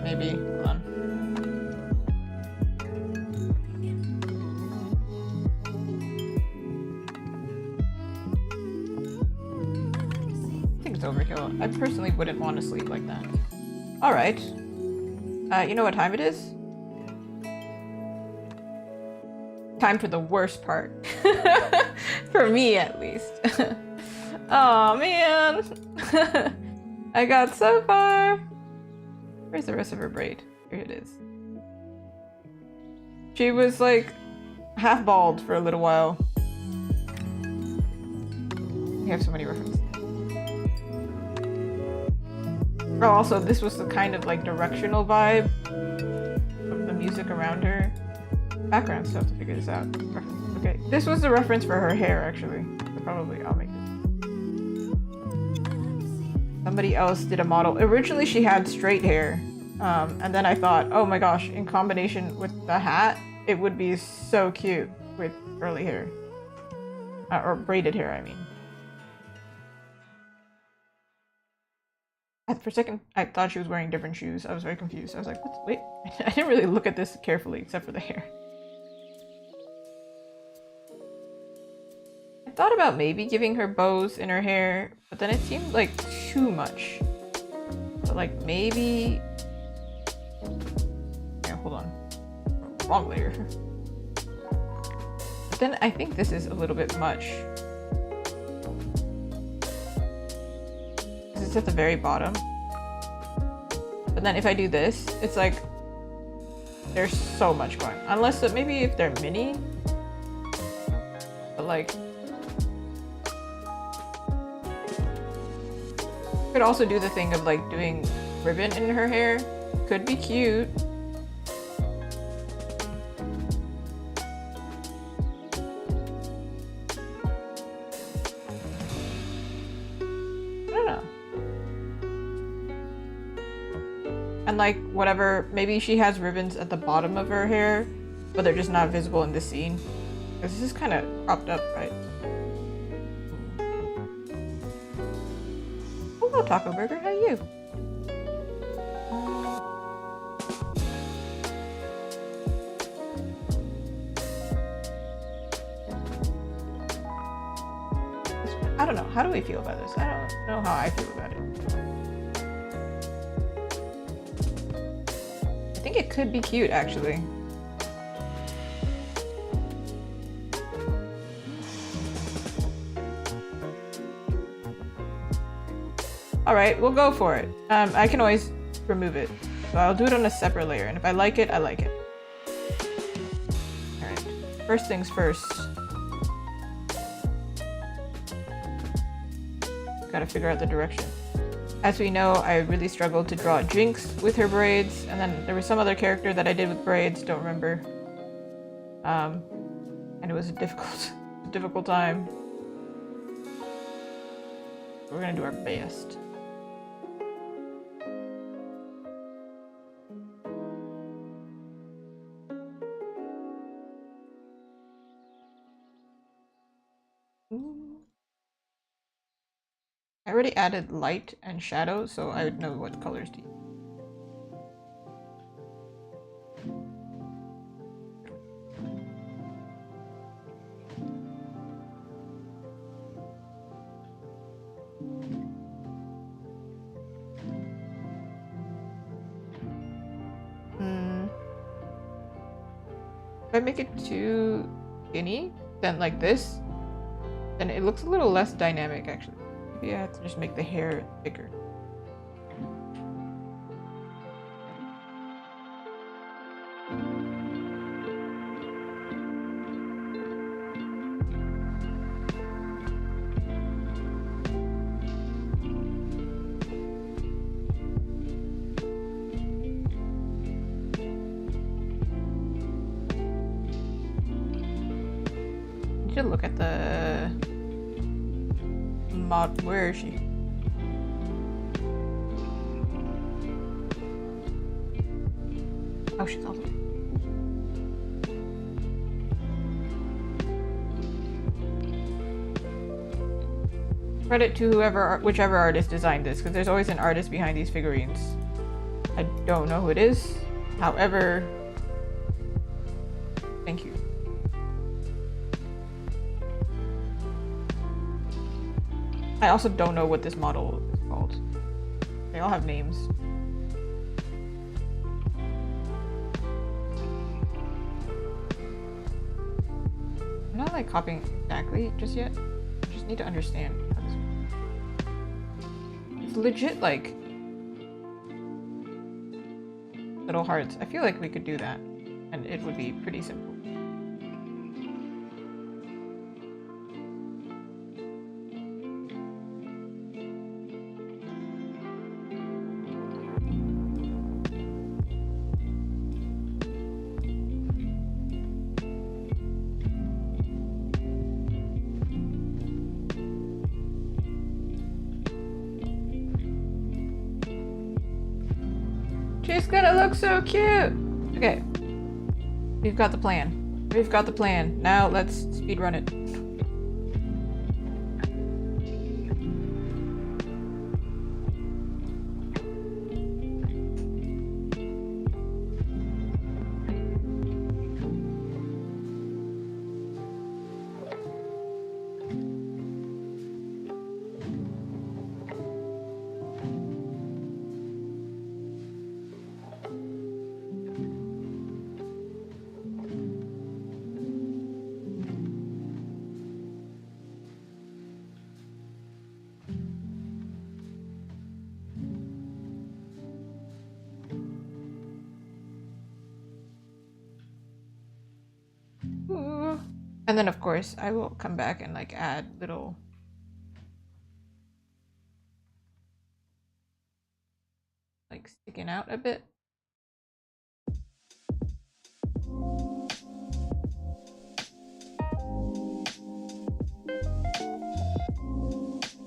maybe. Hold on. I think it's overkill. I personally wouldn't want to sleep like that. All right. You know what time it is? Time for the worst part. For me, at least. Oh man. I got so far. Where's the rest of her braid? Here it is. She was like half bald for a little while. We have so many references. Oh, also, this was the kind of like directional vibe of the music around her. Background stuff to figure this out. Okay, this was the reference for her hair, actually. So probably I'll make it. Somebody else did a model. Originally, she had straight hair. And then I thought, oh my gosh, in combination with the hat, it would be so cute with curly hair. Or braided hair, I mean. For a second, I thought she was wearing different shoes. I was very confused. I was like, what? Wait, I didn't really look at this carefully, except for the hair. I thought about maybe giving her bows in her hair, but then it seemed like too much. But like maybe... Yeah, hold on. Wrong layer. But then I think this is a little bit much. It's at the very bottom. But then if I do this, it's like there's so much going on. Unless maybe if they're mini. But like could also do the thing of like doing ribbon in her hair. Could be cute. And like whatever, maybe she has ribbons at the bottom of her hair, but they're just not visible in this scene. Because this is kind of cropped up, right? Hello, Taco Burger, how are you? I don't know, how do we feel about this? I don't know how I feel about it. I think it could be cute, actually. Alright, we'll go for it. I can always remove it. So I'll do it on a separate layer, and if I like it, I like it. Alright, first things first. Gotta figure out the direction. As we know, I really struggled to draw Jinx with her braids, and then there was some other character that I did with braids, don't remember. And it was a difficult time. We're gonna do our best. I already added light and shadow, so I would know what colors to use. If I make it too skinny, then like this, then it looks a little less dynamic, actually. Maybe I have to just make the hair bigger. I need to look at the mod. Where is she? Oh, she's all the way. Credit to whichever artist designed this, because there's always an artist behind these figurines. I don't know who it is. However, thank you. I also don't know what this model is called. They all have names. I'm not like copying exactly just yet. I just need to understand how this works. It's legit like little hearts. I feel like we could do that and it would be pretty simple. She's gonna look so cute! Okay. We've got the plan. We've got the plan. Now let's speedrun it. Ooh. And then of course I will come back and like add little like sticking out a bit.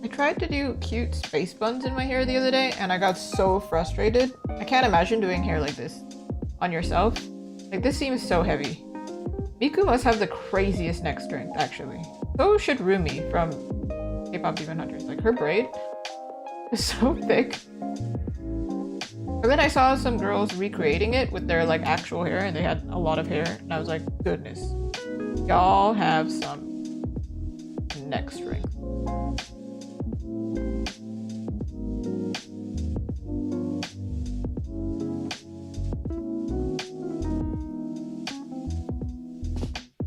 I tried to do cute space buns in my hair the other day and I got so frustrated. I can't imagine doing hair like this on yourself. Like this seems so heavy. Miku must have the craziest neck strength actually. So should Rumi from K-pop Demon Hunters. Like her braid is so thick. And then I saw some girls recreating it with their like actual hair and they had a lot of hair and I was like, goodness, y'all have some neck strength.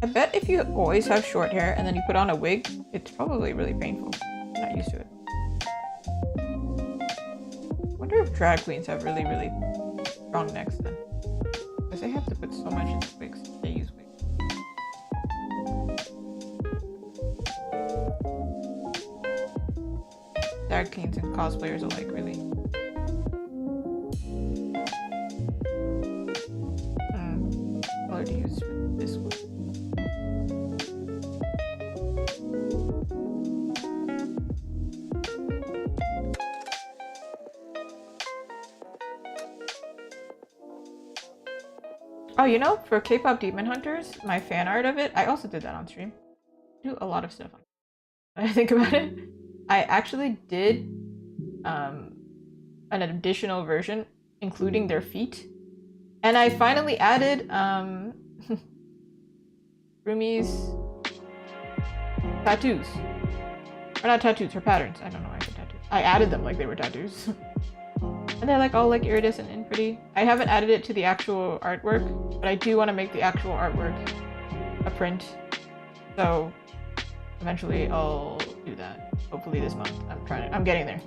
I bet if you always have short hair and then you put on a wig, it's probably really painful. I'm not used to it. I wonder if drag queens have really, really strong necks then. Because they have to put so much into wigs. They use wigs. Drag queens and cosplayers alike, really. What color to use for this one? Oh, you know, for K-pop Demon Hunters, my fan art of it, I also did that on stream. I do a lot of stuff on it. When I think about it, I actually did an additional version, including their feet. And I finally added Rumi's tattoos. Or not tattoos, her patterns. I don't know why I said tattoos. I added them like they were tattoos. And they're like all like iridescent and pretty. I haven't added it to the actual artwork, but I do want to make the actual artwork a print. So eventually I'll do that. Hopefully this month. I'm getting there.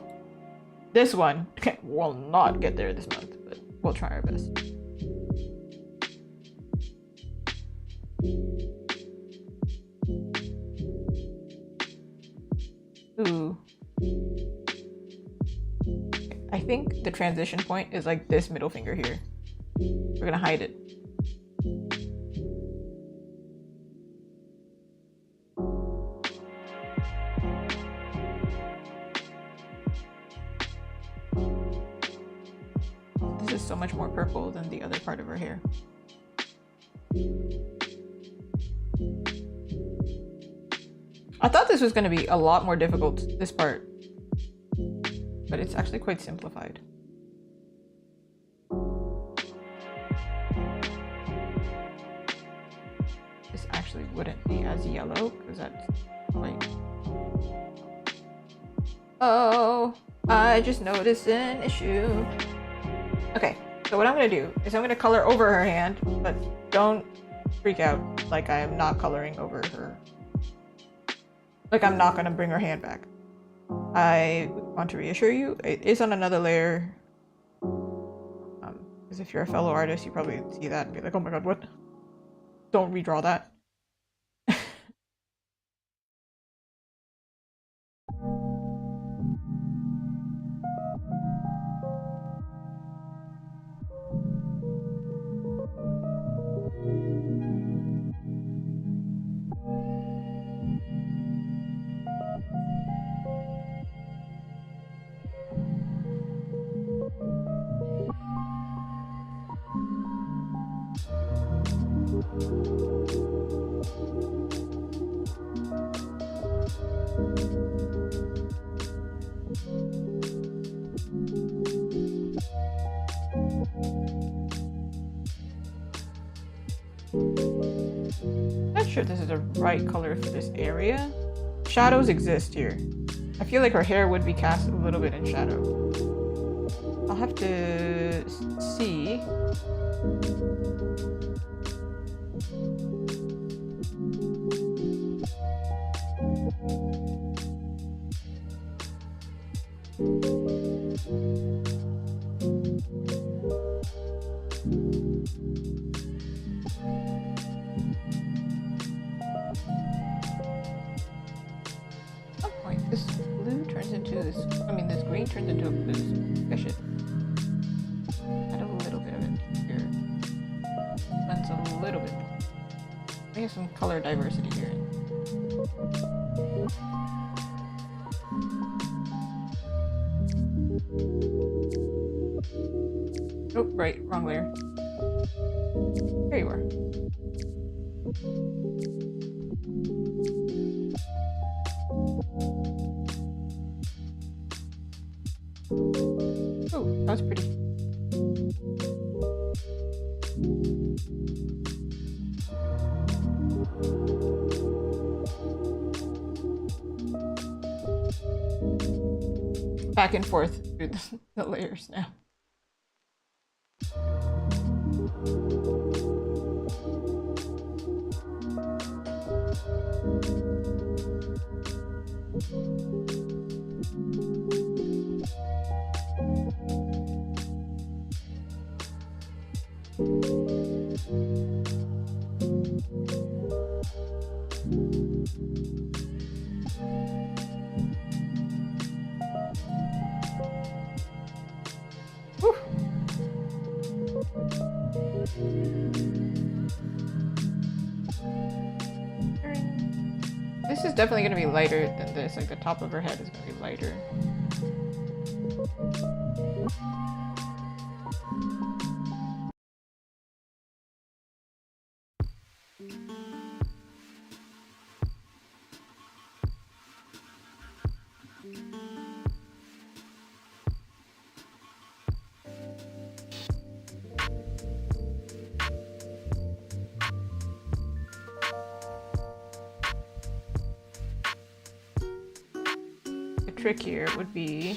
This one will not get there this month, but we'll try our best. Ooh. I think the transition point is like this middle finger here. We're gonna hide it. This is so much more purple than the other part of her hair. I thought this was gonna be a lot more difficult, this part. But it's actually quite simplified. This actually wouldn't be as yellow because that's white. Oh, I just noticed an issue. Okay, so what I'm gonna do is I'm gonna color over her hand, but don't freak out like I am not coloring over her. Like I'm not gonna bring her hand back. I want to reassure you, it is on another layer. Because if you're a fellow artist, you probably see that and be like, oh my god, what? Don't redraw that. sure if this is the right color for this area. Shadows exist here. I feel like her hair would be cast a little bit in shadow. I'll have to see. This blue turns into this, this green turns into a blue, so I should add a little bit of it here. Blends a little bit more. We have some color diversity here. Oh, right, wrong layer. There you are. Oh, that was pretty. Back and forth through the layers now. This is definitely going to be lighter than this, like the top of her head is going to be lighter. Trick here would be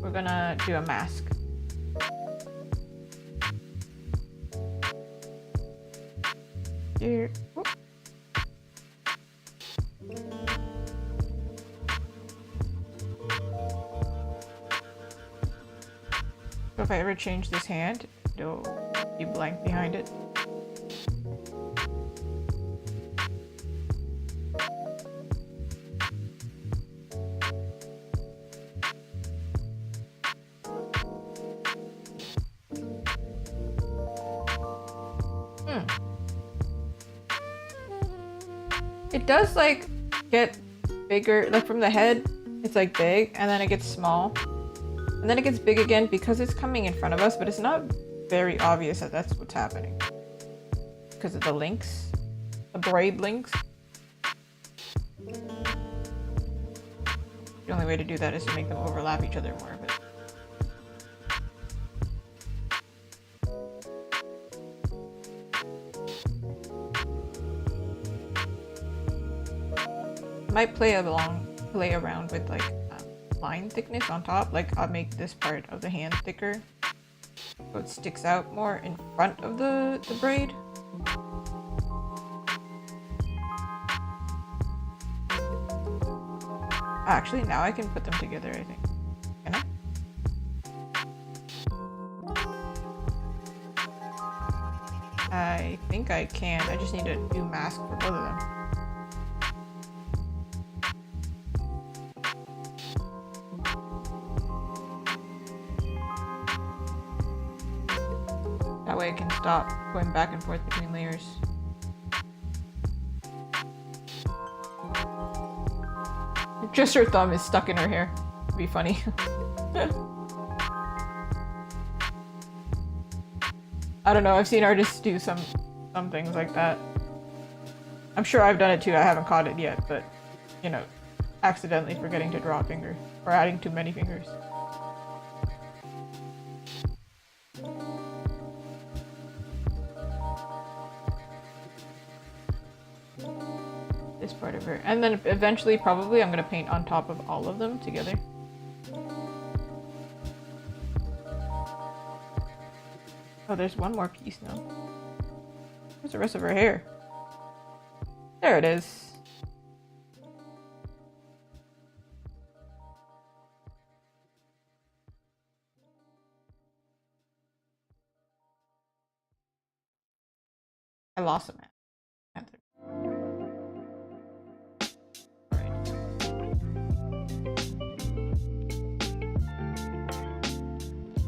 we're gonna do a mask. Here. Whoop. So if I ever change this hand, it'll be blank behind it. It does like get bigger, like from the head it's like big and then it gets small and then it gets big again because it's coming in front of us, but it's not very obvious that that's what's happening because of the links, the braid links. The only way to do that is to make them overlap each other more, but might play around with like line thickness on top. Like I'll make this part of the hand thicker so it sticks out more in front of the braid. Actually, now I can put them together, I think. Can I? I think I can. I just need to do mask for both of them. That way I can stop going back and forth between layers. Just her thumb is stuck in her hair. It'd be funny. I don't know, I've seen artists do some things like that. I'm sure I've done it too, I haven't caught it yet, but, you know, accidentally forgetting to draw a finger, or adding too many fingers. part of her. And then eventually, probably, I'm gonna paint on top of all of them together. Oh, there's one more piece now. Where's the rest of her hair? There it is. I lost him.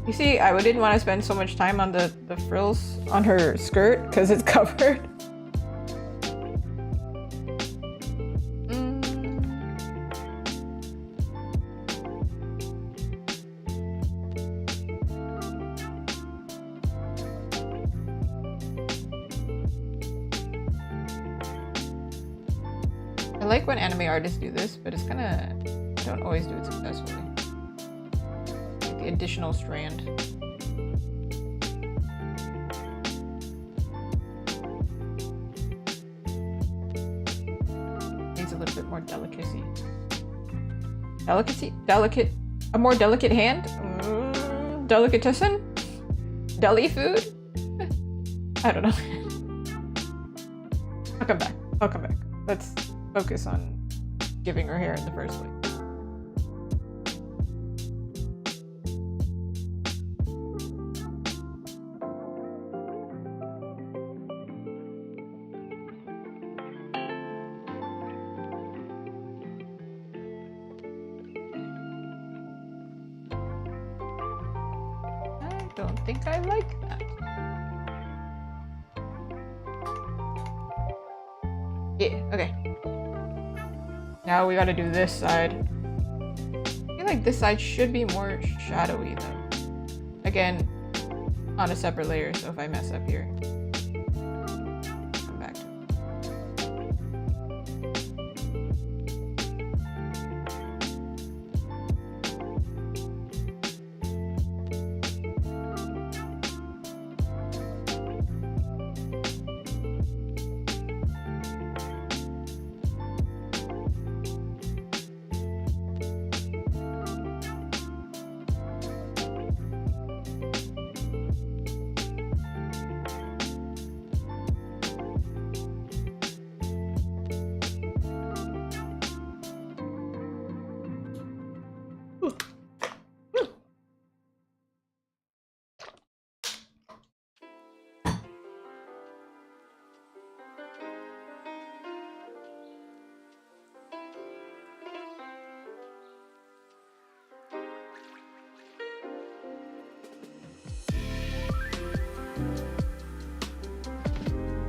You see, I didn't want to spend so much time on the frills on her skirt because it's covered. I like when anime artists do this, but it's kind of, I don't always do it successfully. Like the additional strand. Needs a little bit more delicacy. A more delicate hand? Delicatessen? Deli food? I don't know. I'll come back. I'll come back. Let's focus on giving her hair in the first place. I don't think I like that. Yeah, okay. Now we gotta do this side. I feel like this side should be more shadowy though. Again, on a separate layer, so if I mess up here, come back to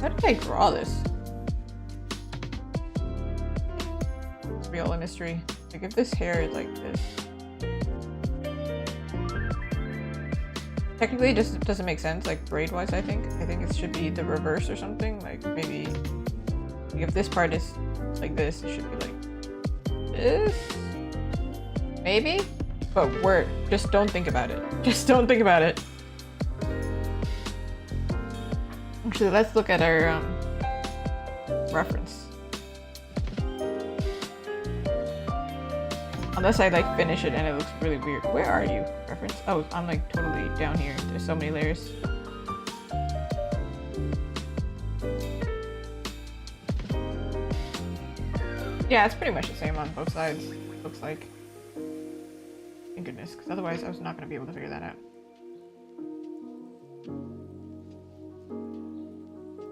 How did I draw this? It's real a mystery. Like if this hair is like this. Technically it just doesn't make sense, like braid wise I think. I think it should be the reverse or something. Like maybe like if this part is like this, it should be like this. Maybe? But just don't think about it. Just don't think about it. Actually, let's look at our reference. Unless I like finish it and it looks really weird. Where are you? Reference? Oh, I'm like totally down here. There's so many layers. Yeah, it's pretty much the same on both sides. Looks like. Thank goodness, because otherwise I was not going to be able to figure that out.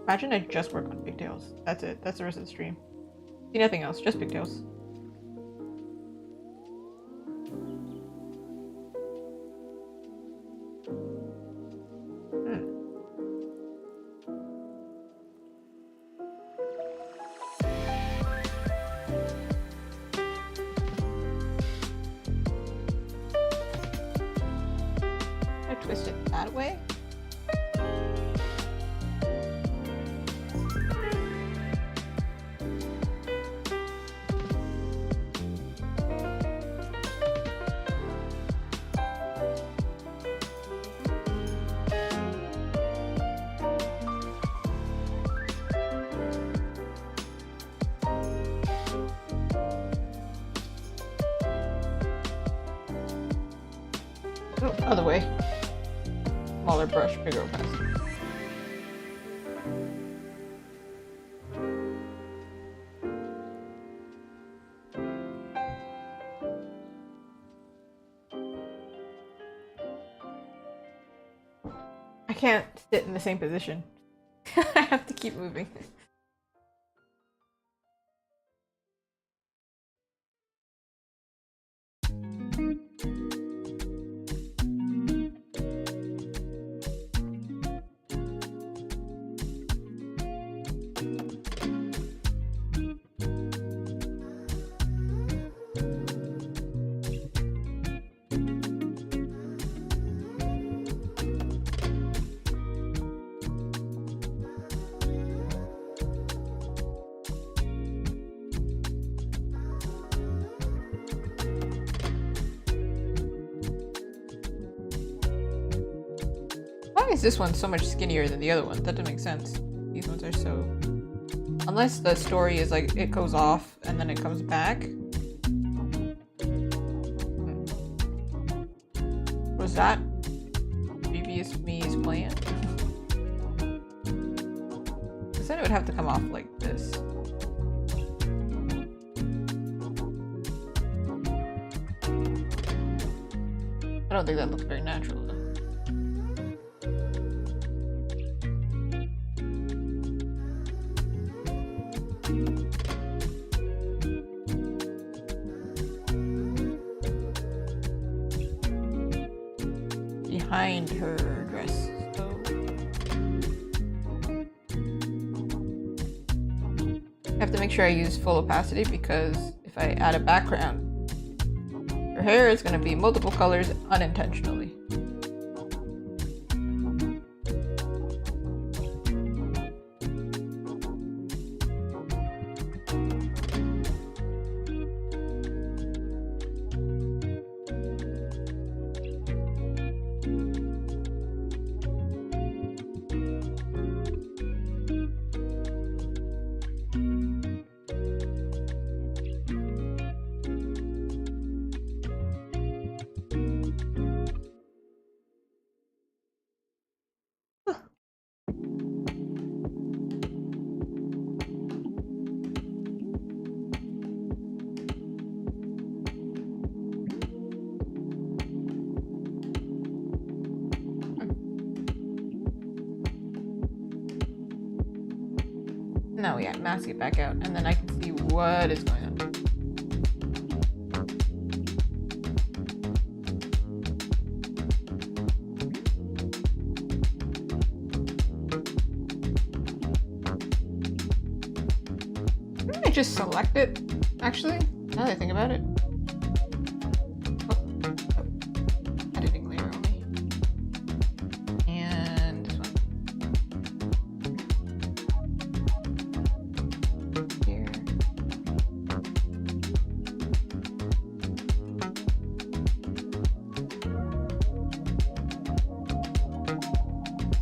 Imagine I just work on pigtails. That's it. That's the rest of the stream. See nothing else. Just pigtails. I twist it that way. Oh, other way. Smaller brush, bigger opacity. I can't sit in the same position. I have to keep moving. Why is this one so much skinnier than the other one? That doesn't make sense. These ones are so... Unless the story is like, it goes off and then it comes back. Was that previous me's plan? Because then it would have to come off like this. I don't think that looks very natural though. Behind her dress. So I have to make sure I use full opacity because if I add a background, her hair is going to be multiple colors unintentionally. Now we mask it back out, and then I can see what is going on. Didn't I just select it, actually? Now that I think about it. Editing layer only. And this one. Here.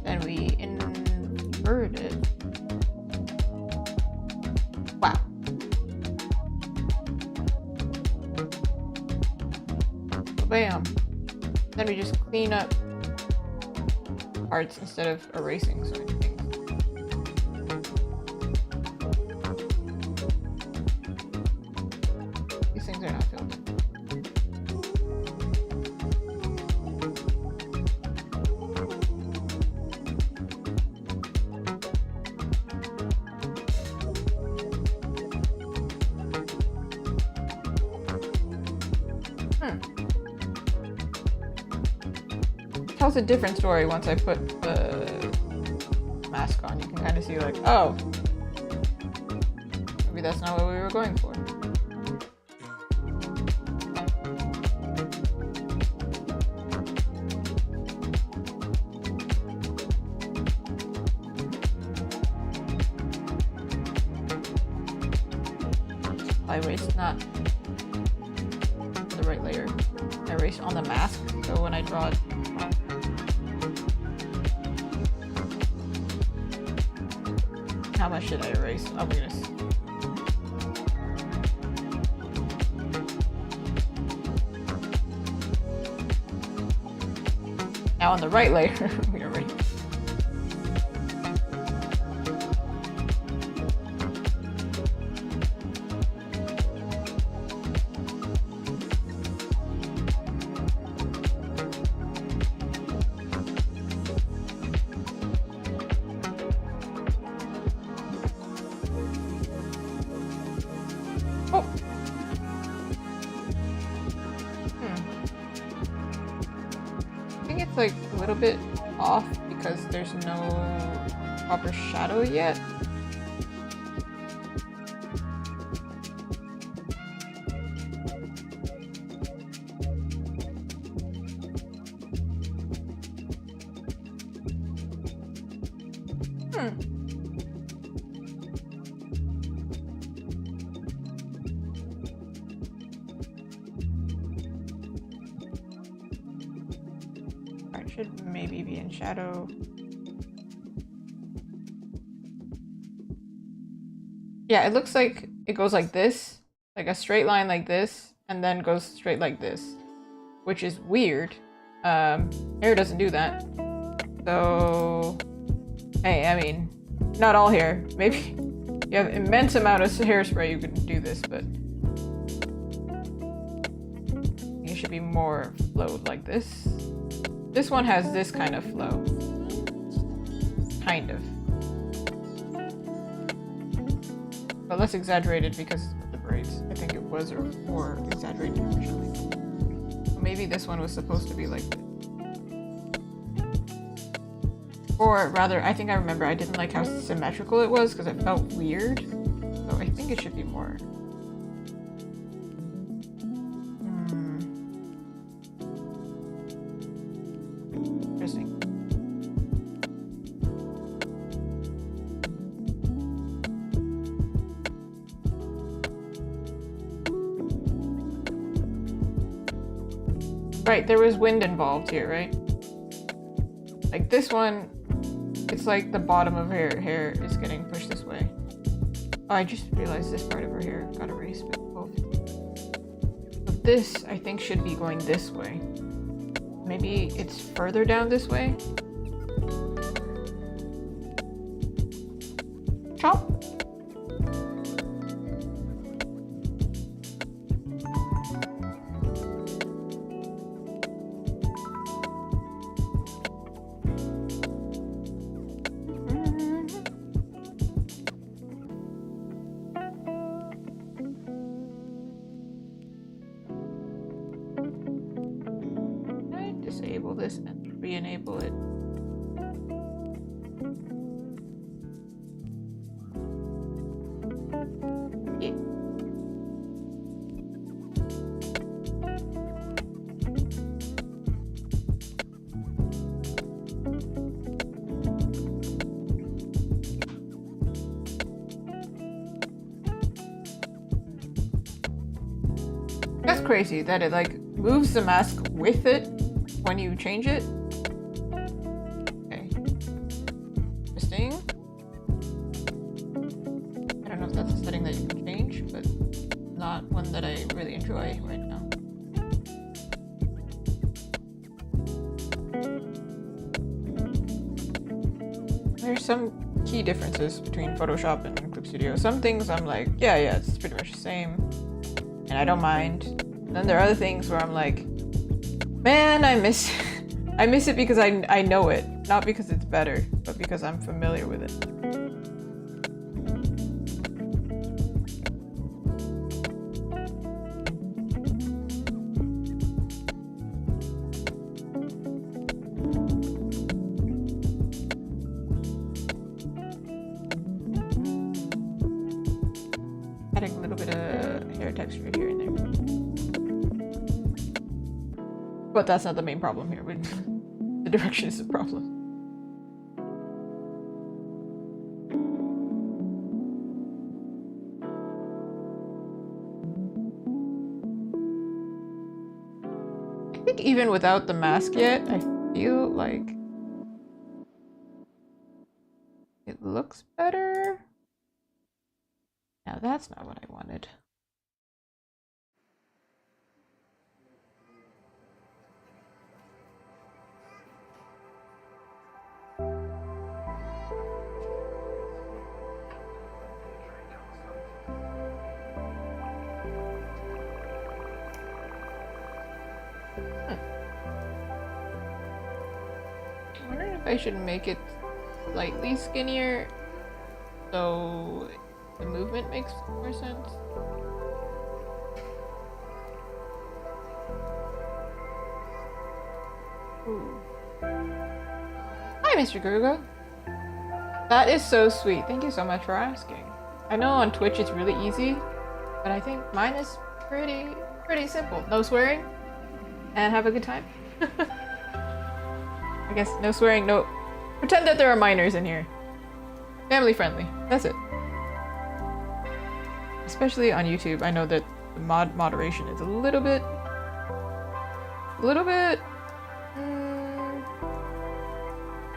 Then we invert it. Wow. Bam. Then we just clean up parts instead of erasing so many things. These things are not filled in. Tells a different story once I put the mask on. You can kind of see like, oh, maybe that's not what we were going for. I erased not the right layer. I erased on the mask, so when I draw it. How much should I erase? Oh my goodness. Now on the right layer, we are ready. Oh. I think it's like a little bit off because there's no proper shadow yet. Should maybe be in shadow. Yeah, it looks like it goes like this, like a straight line like this, and then goes straight like this, which is weird. Hair doesn't do that. So, hey, I mean, not all hair. Maybe you have immense amount of hairspray, you could do this, but it should be more flowed like this. This one has this kind of flow. Kind of. But less exaggerated because of the braids. I think it was more exaggerated originally. So maybe this one was supposed to be like this. Or rather, I think I remember I didn't like how symmetrical it was because it felt weird. So I think it should be more. Interesting. Right, there was wind involved here, right? Like this one, it's like the bottom of her hair is getting pushed this way. Oh, I just realized this part of her hair got erased with both. But this, I think, should be going this way. Maybe it's further down this way? Chop! Disable this and re-enable it. Yeah. That's crazy that it like moves the mask with it when you change it. Okay. Interesting. I don't know if that's a setting that you can change, but not one that I really enjoy right now. There's some key differences between Photoshop and Clip Studio. Some things I'm like, yeah, it's pretty much the same, and I don't mind. And then there are other things where I'm like, man, I miss it because I know it, not because it's better, but because I'm familiar with it. Adding a little bit of hair texture here and there. But that's not the main problem here. The direction is the problem. I think even without the mask yet, I feel like it looks better. Now that's not what I wanted. I'm wondering if I should make it slightly skinnier so the movement makes more sense. Ooh. Hi, Mr. Gurugo. That is so sweet. Thank you so much for asking. I know on Twitch it's really easy, but I think mine is pretty simple. No swearing, and have a good time. I guess no swearing, no... Pretend that there are minors in here. Family friendly. That's it. Especially on YouTube, I know that the moderation is a little bit...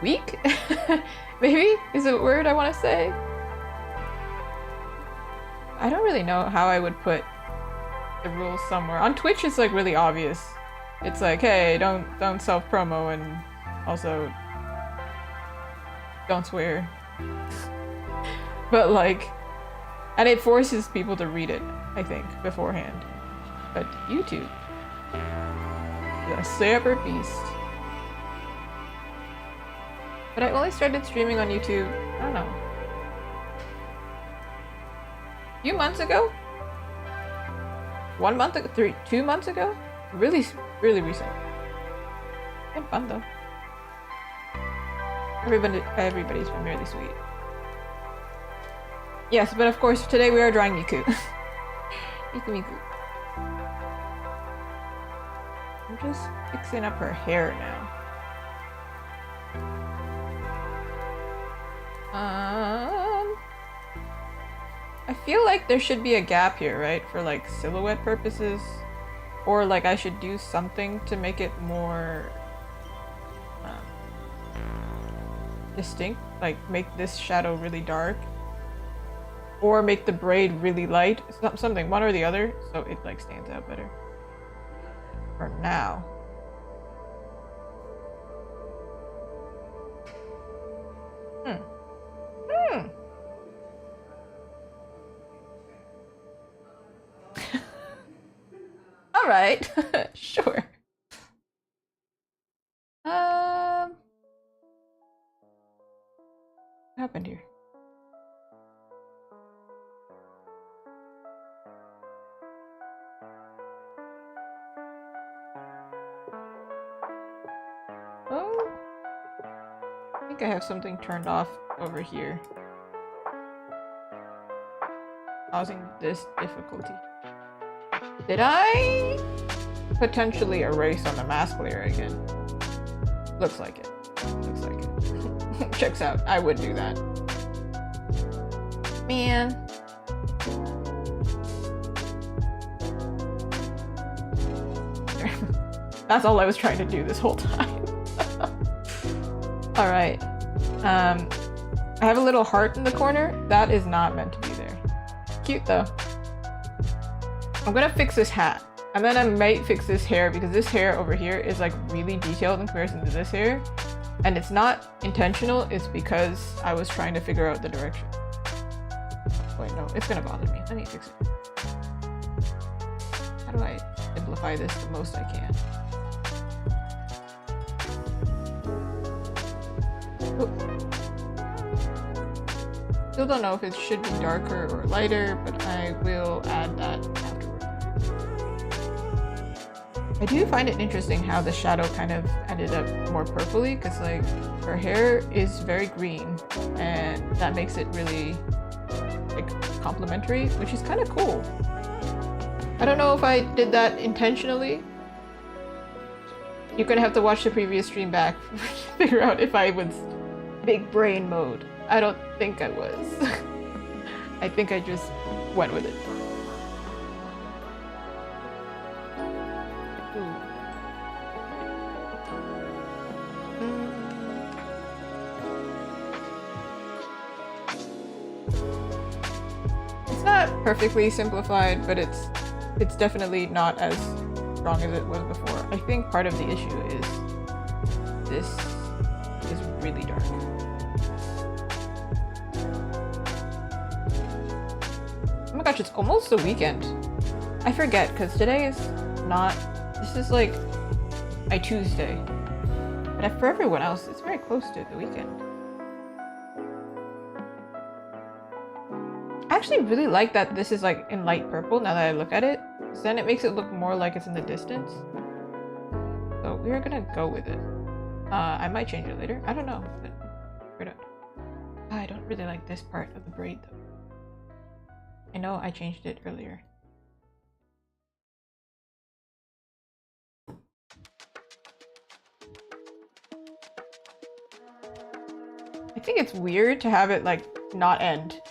weak? Maybe is a word I want to say. I don't really know how I would put the rules somewhere. On Twitch it's like really obvious. It's like, hey, don't self-promo, and also don't swear. But like, and it forces people to read it, I think, beforehand. But YouTube, a separate beast. But I only started streaming on YouTube, I don't know, a few months ago? 1 month ago? 2 months ago? Really recent. Been fun though. Everybody's been really sweet. Yes, but of course today we are drawing Miku. Miku. I'm just fixing up her hair now. I feel like there should be a gap here, right? For like silhouette purposes. Or like I should do something to make it more distinct. Like make this shadow really dark. Or make the braid really light. Something, one or the other, so it like stands out better. For now. All right, sure. What happened here? Oh, I think I have something turned off over here, causing this difficulty. Did I potentially erase on the mask layer again? Looks like it. Looks like it. Checks out. I would do that. Man. That's all I was trying to do this whole time. Alright. I have a little heart in the corner. That is not meant to be there. Cute though. I'm gonna fix this hat, and then I might fix this hair, because this hair over here is like really detailed in comparison to this hair, and it's not intentional, it's because I was trying to figure out the direction. Wait, no, it's gonna bother me. Let me fix it. How do I simplify this the most I can? Still don't know if it should be darker or lighter, but I will add that afterward. I do find it interesting how the shadow kind of ended up more purpley, because like her hair is very green, and that makes it really like complementary, which is kind of cool. I don't know if I did that intentionally. You're gonna have to watch the previous stream back to figure out if I was big brain mode. I don't think I was. I think I just went with it. It's not perfectly simplified, but it's definitely not as strong as it was before. I think part of the issue is this is really dark. Oh my gosh, it's almost the weekend. I forget, because today is not... This is like my Tuesday. But for everyone else, it's very close to the weekend. I actually really like that this is like in light purple now that I look at it. Because then it makes it look more like it's in the distance. So we're gonna go with it. I might change it later. I don't know. But I don't really like this part of the braid though. I know I changed it earlier. I think it's weird to have it like not end.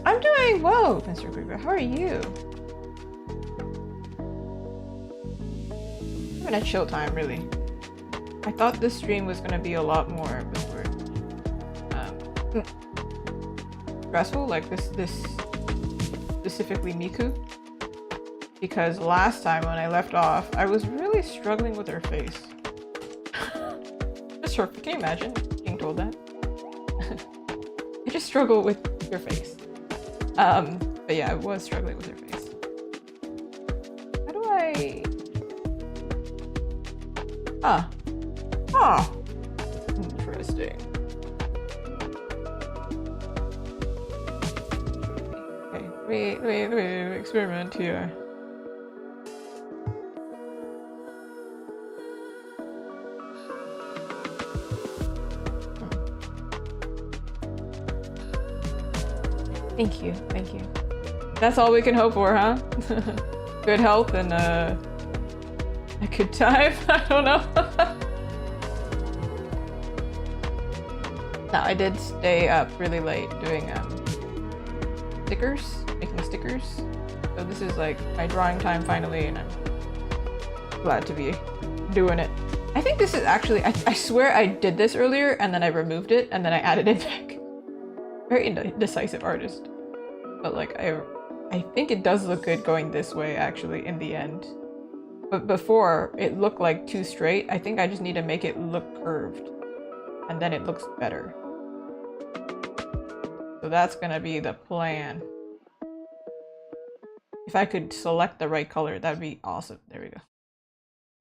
I'm doing well, Mr. Creeper. How are you? I'm having a chill time, really. I thought this stream was gonna be a lot more stressful, like this specifically Miku. Because last time when I left off, I was really struggling with her face. Just her, can you imagine being told that? I just struggle with your face. But yeah, I was struggling with her face. How do I... Interesting. Okay, wait, experiment here. Thank you. That's all we can hope for, huh? Good health and a good time? I don't know. No, I did stay up really late doing making stickers. So this is like my drawing time finally, and I'm glad to be doing it. I think this is actually, I swear I did this earlier and then I removed it and then I added it back. Very indecisive artist. But like, I think it does look good going this way actually in the end. But before, it looked like too straight. I think I just need to make it look curved. And then it looks better. So that's gonna be the plan. If I could select the right color, that'd be awesome. There we go.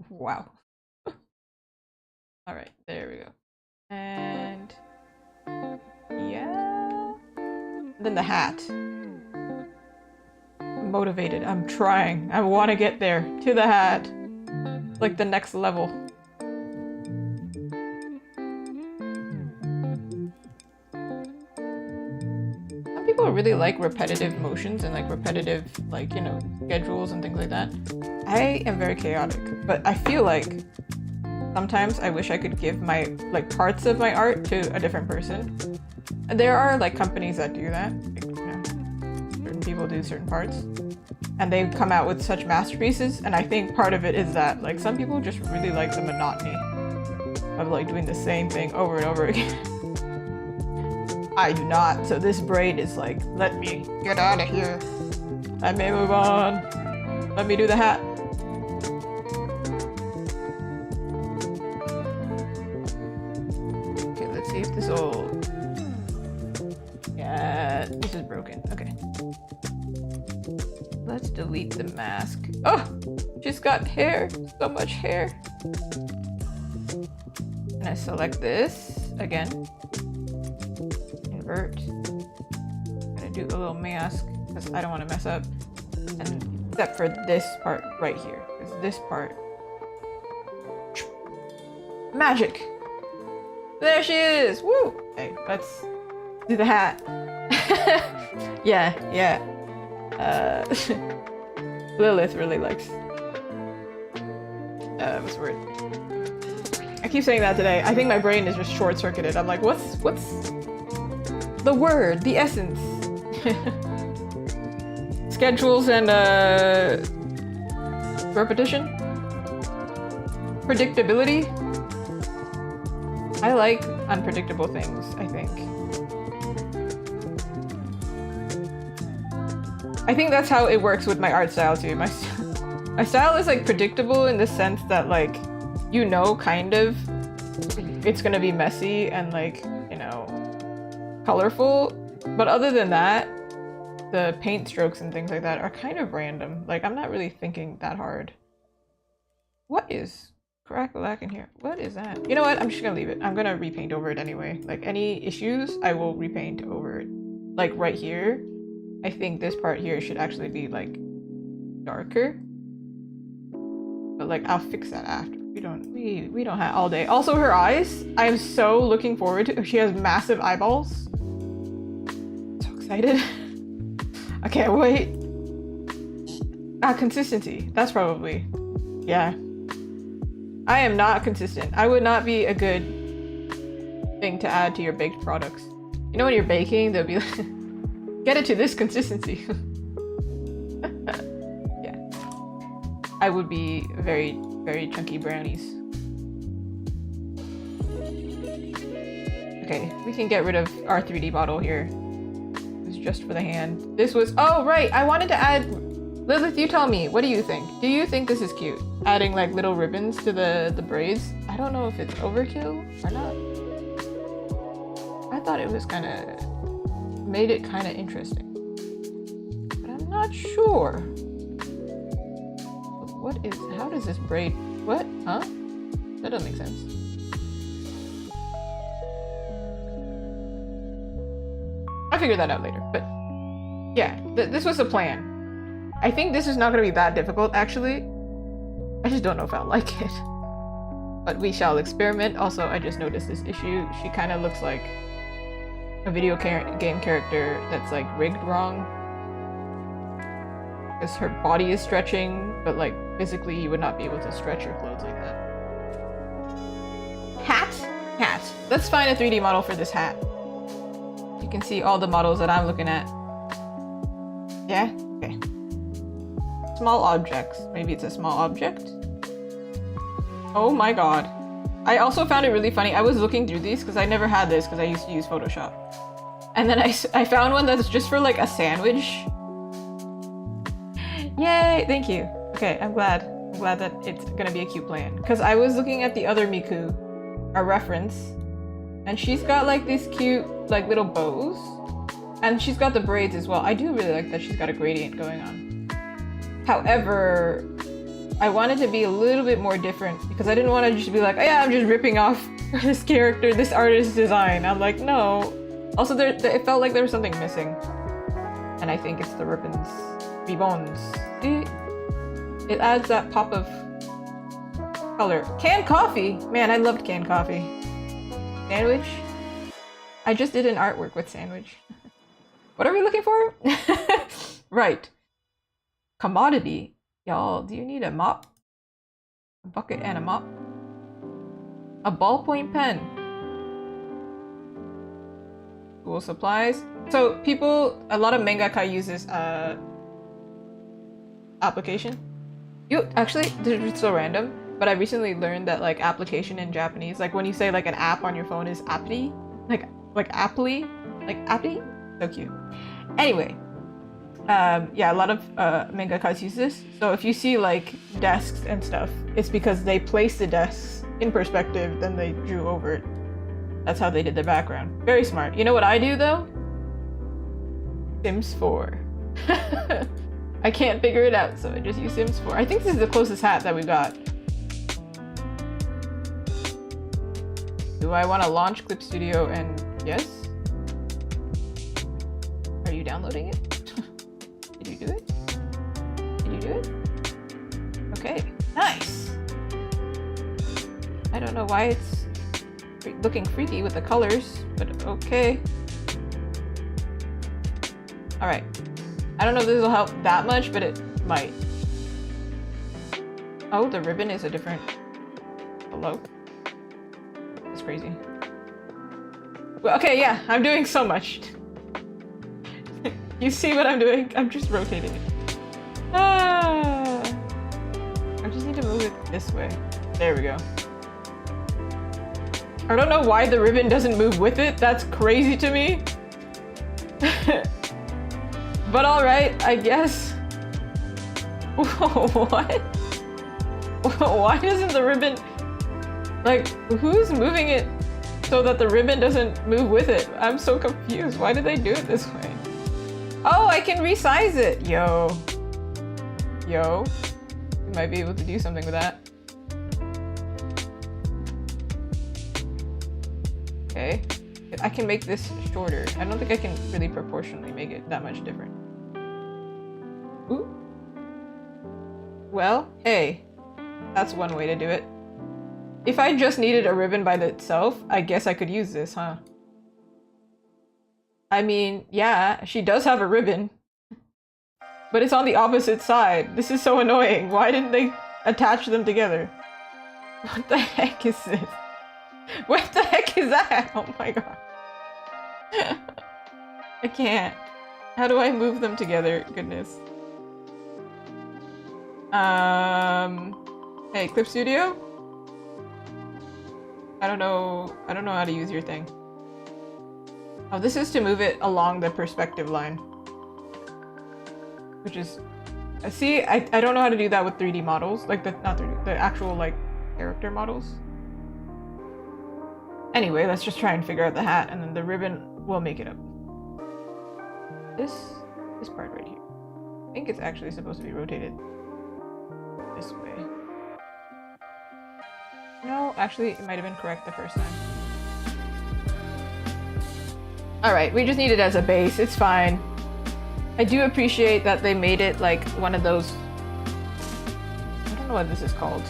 Wow. Alright, there we go. And... yeah... and then the hat. I'm motivated. I'm trying. I want to get there. To the hat. Like the next level. Some people really like repetitive motions and like repetitive, like, you know, schedules and things like that. I am very chaotic, but I feel like sometimes I wish I could give my, like, parts of my art to a different person. And there are, like, companies that do that. Like, you know, certain people do certain parts. And they come out with such masterpieces, and I think part of it is that, like, some people just really like the monotony of, like, doing the same thing over and over again. I do not, so this braid is like, let me get out of here. I may move on. Let me do the hat. Okay, let's see if this will... yeah, this is broken. Okay. Let's delete the mask. Oh! She's got hair! So much hair! And I select this again. Invert. I'm gonna do a little mask because I don't want to mess up. And except for this part right here. Because this part... magic! There she is! Woo! Okay, let's do the hat. yeah. Lilith really likes... what's the word? I keep saying that today. I think my brain is just short-circuited. I'm like, what's the word? The essence? Schedules and, repetition? Predictability? I like unpredictable things, I think. I think that's how it works with my art style too. My style is like predictable in the sense that, like, you know, kind of, it's gonna be messy and, like, you know, colorful. But other than that, the paint strokes and things like that are kind of random. Like, I'm not really thinking that hard. What is crack-a-lack in here? What is that? You know what? I'm just gonna leave it. I'm gonna repaint over it anyway. Like, any issues, I will repaint over it. Like, right here, I think this part here should actually be, like, darker. But, like, I'll fix that after. We don't have all day. Also, her eyes, I am so looking forward to. She has massive eyeballs. So excited. I can't wait. Consistency. That's probably, yeah. I am not consistent. I would not be a good thing to add to your baked products. You know when you're baking, they'll be like, get it to this consistency. Yeah. I would be very, very chunky brownies. Okay, we can get rid of our 3D bottle here. It's just for the hand. This was, oh right, I wanted to add, Lilith, you tell me, what do you think? Do you think this is cute? Adding like little ribbons to the braids? I don't know if it's overkill or not. I thought it was kind of, made it kind of interesting. But I'm not sure. What is, how does this braid, what? Huh? That doesn't make sense. I'll figure that out later, but yeah, this was the plan. I think this is not going to be that difficult, actually. I just don't know if I'll like it. But we shall experiment. Also, I just noticed this issue. She kind of looks like a video game character that's like rigged wrong. Because her body is stretching, but like physically you would not be able to stretch your clothes like that. Hat? Hat. Let's find a 3D model for this hat. You can see all the models that I'm looking at. Yeah? Okay. Small objects. Maybe it's a small object? Oh my god. I also found it really funny. I was looking through these because I never had this because I used to use Photoshop. And then I found one that's just for like a sandwich. Yay! Thank you. Okay, I'm glad. I'm glad that it's gonna be a cute plan. Because I was looking at the other Miku, a reference, and she's got like these cute like little bows. And she's got the braids as well. I do really like that she's got a gradient going on. However, I wanted to be a little bit more different because I didn't want to just be like, oh yeah, I'm just ripping off this character, this artist's design. I'm like, no. Also, it felt like there was something missing. And I think it's the ribbons. Ribbons. See? It adds that pop of color. Canned coffee! Man, I loved canned coffee. Sandwich? I just did an artwork with sandwich. What are we looking for? Right. Commodity. Y'all, do you need a mop? A bucket and a mop? A ballpoint pen. School supplies. So people, a lot of mangaka uses application. Actually, this is so random, but I recently learned that like application in Japanese, like when you say like an app on your phone is apply, like apply, like apply. So cute. Anyway, yeah, a lot of mangakas use this. So if you see like desks and stuff, it's because they placed the desks in perspective, then they drew over it. That's how they did the background. Very smart. You know what I do though? Sims 4. I can't figure it out, so I just use Sims 4. I think this is the closest hat that we got. Do I want to launch Clip Studio and yes? Are you downloading it? Did you do it? Did you do it? Okay, nice! I don't know why it's looking freaky with the colors, but okay. Alright. I don't know if this will help that much, but it might. Oh, the ribbon is a different... Hello? It's crazy. Well, okay, yeah, I'm doing so much. You see what I'm doing? I'm just rotating it. Ah! I just need to move it this way. There we go. I don't know why the ribbon doesn't move with it. That's crazy to me. But alright, I guess. What? Why doesn't the ribbon... Like, who's moving it so that the ribbon doesn't move with it? I'm so confused. Why did they do it this way? Oh, I can resize it! Yo. Yo. We might be able to do something with that. Okay. I can make this shorter. I don't think I can really proportionally make it that much different. Ooh. Well, hey. That's one way to do it. If I just needed a ribbon by itself, I guess I could use this, huh? I mean, yeah, she does have a ribbon. But it's on the opposite side. This is so annoying. Why didn't they attach them together? What the heck is this? What the heck is that? Oh my god. I can't. How do I move them together? Goodness. Hey, Clip Studio? I don't know how to use your thing. Oh, this is to move it along the perspective line. Which is... See, I don't know how to do that with 3D models. Like, not 3D, the actual, like, character models. Anyway, let's just try and figure out the hat, and then the ribbon will make it up. This part right here. I think it's actually supposed to be rotated this way. No, actually, it might have been correct the first time. Alright, we just need it as a base. It's fine. I do appreciate that they made it like one of those... I don't know what this is called.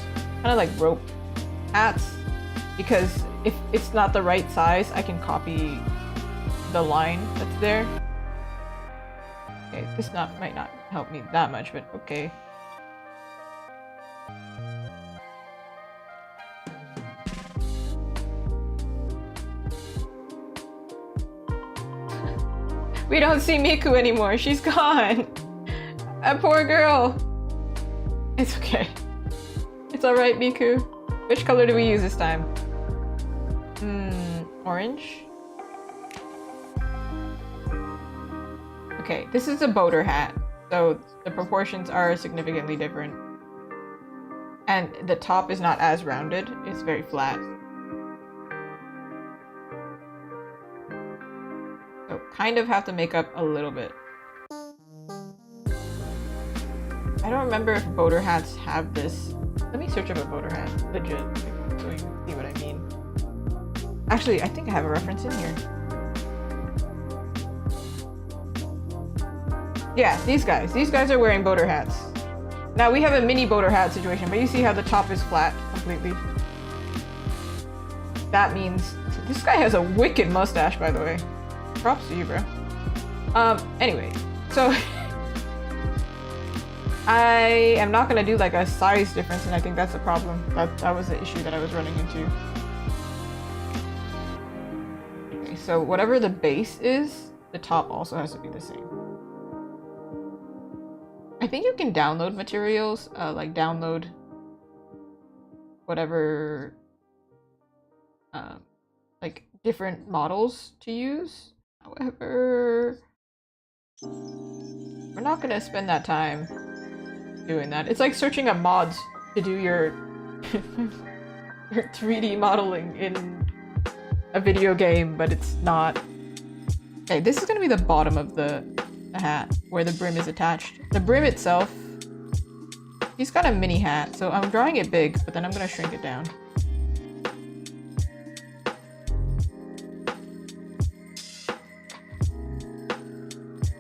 Kind of like rope hats. Because if it's not the right size, I can copy the line that's there. Okay, this might not help me that much, but okay. We don't see Miku anymore. She's gone. A poor girl. It's okay. It's alright, Miku. Which color do we use this time? Orange? Okay, this is a boater hat. So the proportions are significantly different. And the top is not as rounded. It's very flat. So kind of have to make up a little bit. I don't remember if boater hats have this. Let me search up a boater hat, legit, so you can see what I mean. Actually, I think I have a reference in here. Yeah, these guys. These guys are wearing boater hats. Now we have a mini boater hat situation, but you see how the top is flat completely. That means this guy has a wicked mustache, by the way. Props to you, bro. Anyway, so I am not gonna do like a size difference, and I think that's the problem. That was the issue that I was running into. Okay, so whatever the base is, the top also has to be the same. I think you can download materials, like download whatever, like different models to use. However, we're not gonna spend that time doing that. It's like searching up mods to do your, your 3D modeling in a video game, but it's not. Okay, this is gonna be the bottom of the hat where the brim is attached. The brim itself, he's got a mini hat, so I'm drawing it big, but then I'm gonna shrink it down.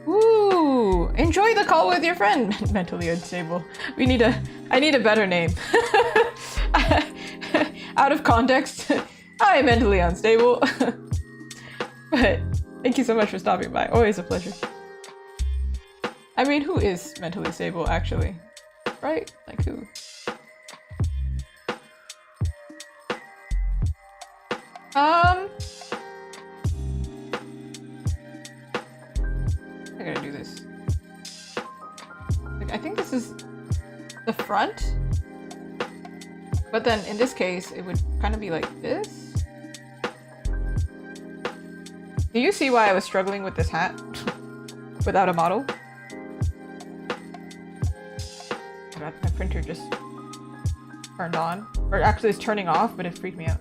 Ooh, enjoy the call with your friend. Mentally unstable. I need a better name. Out of context, I am mentally unstable. But thank you so much for stopping by. Always a pleasure. I mean, who is mentally stable, actually? Right? Like, who? I gotta do this. Like, I think this is the front. But then, in this case, it would kind of be like this. Do you see why I was struggling with this hat? Without a model? My printer just turned on. Or actually it's turning off, but it freaked me out.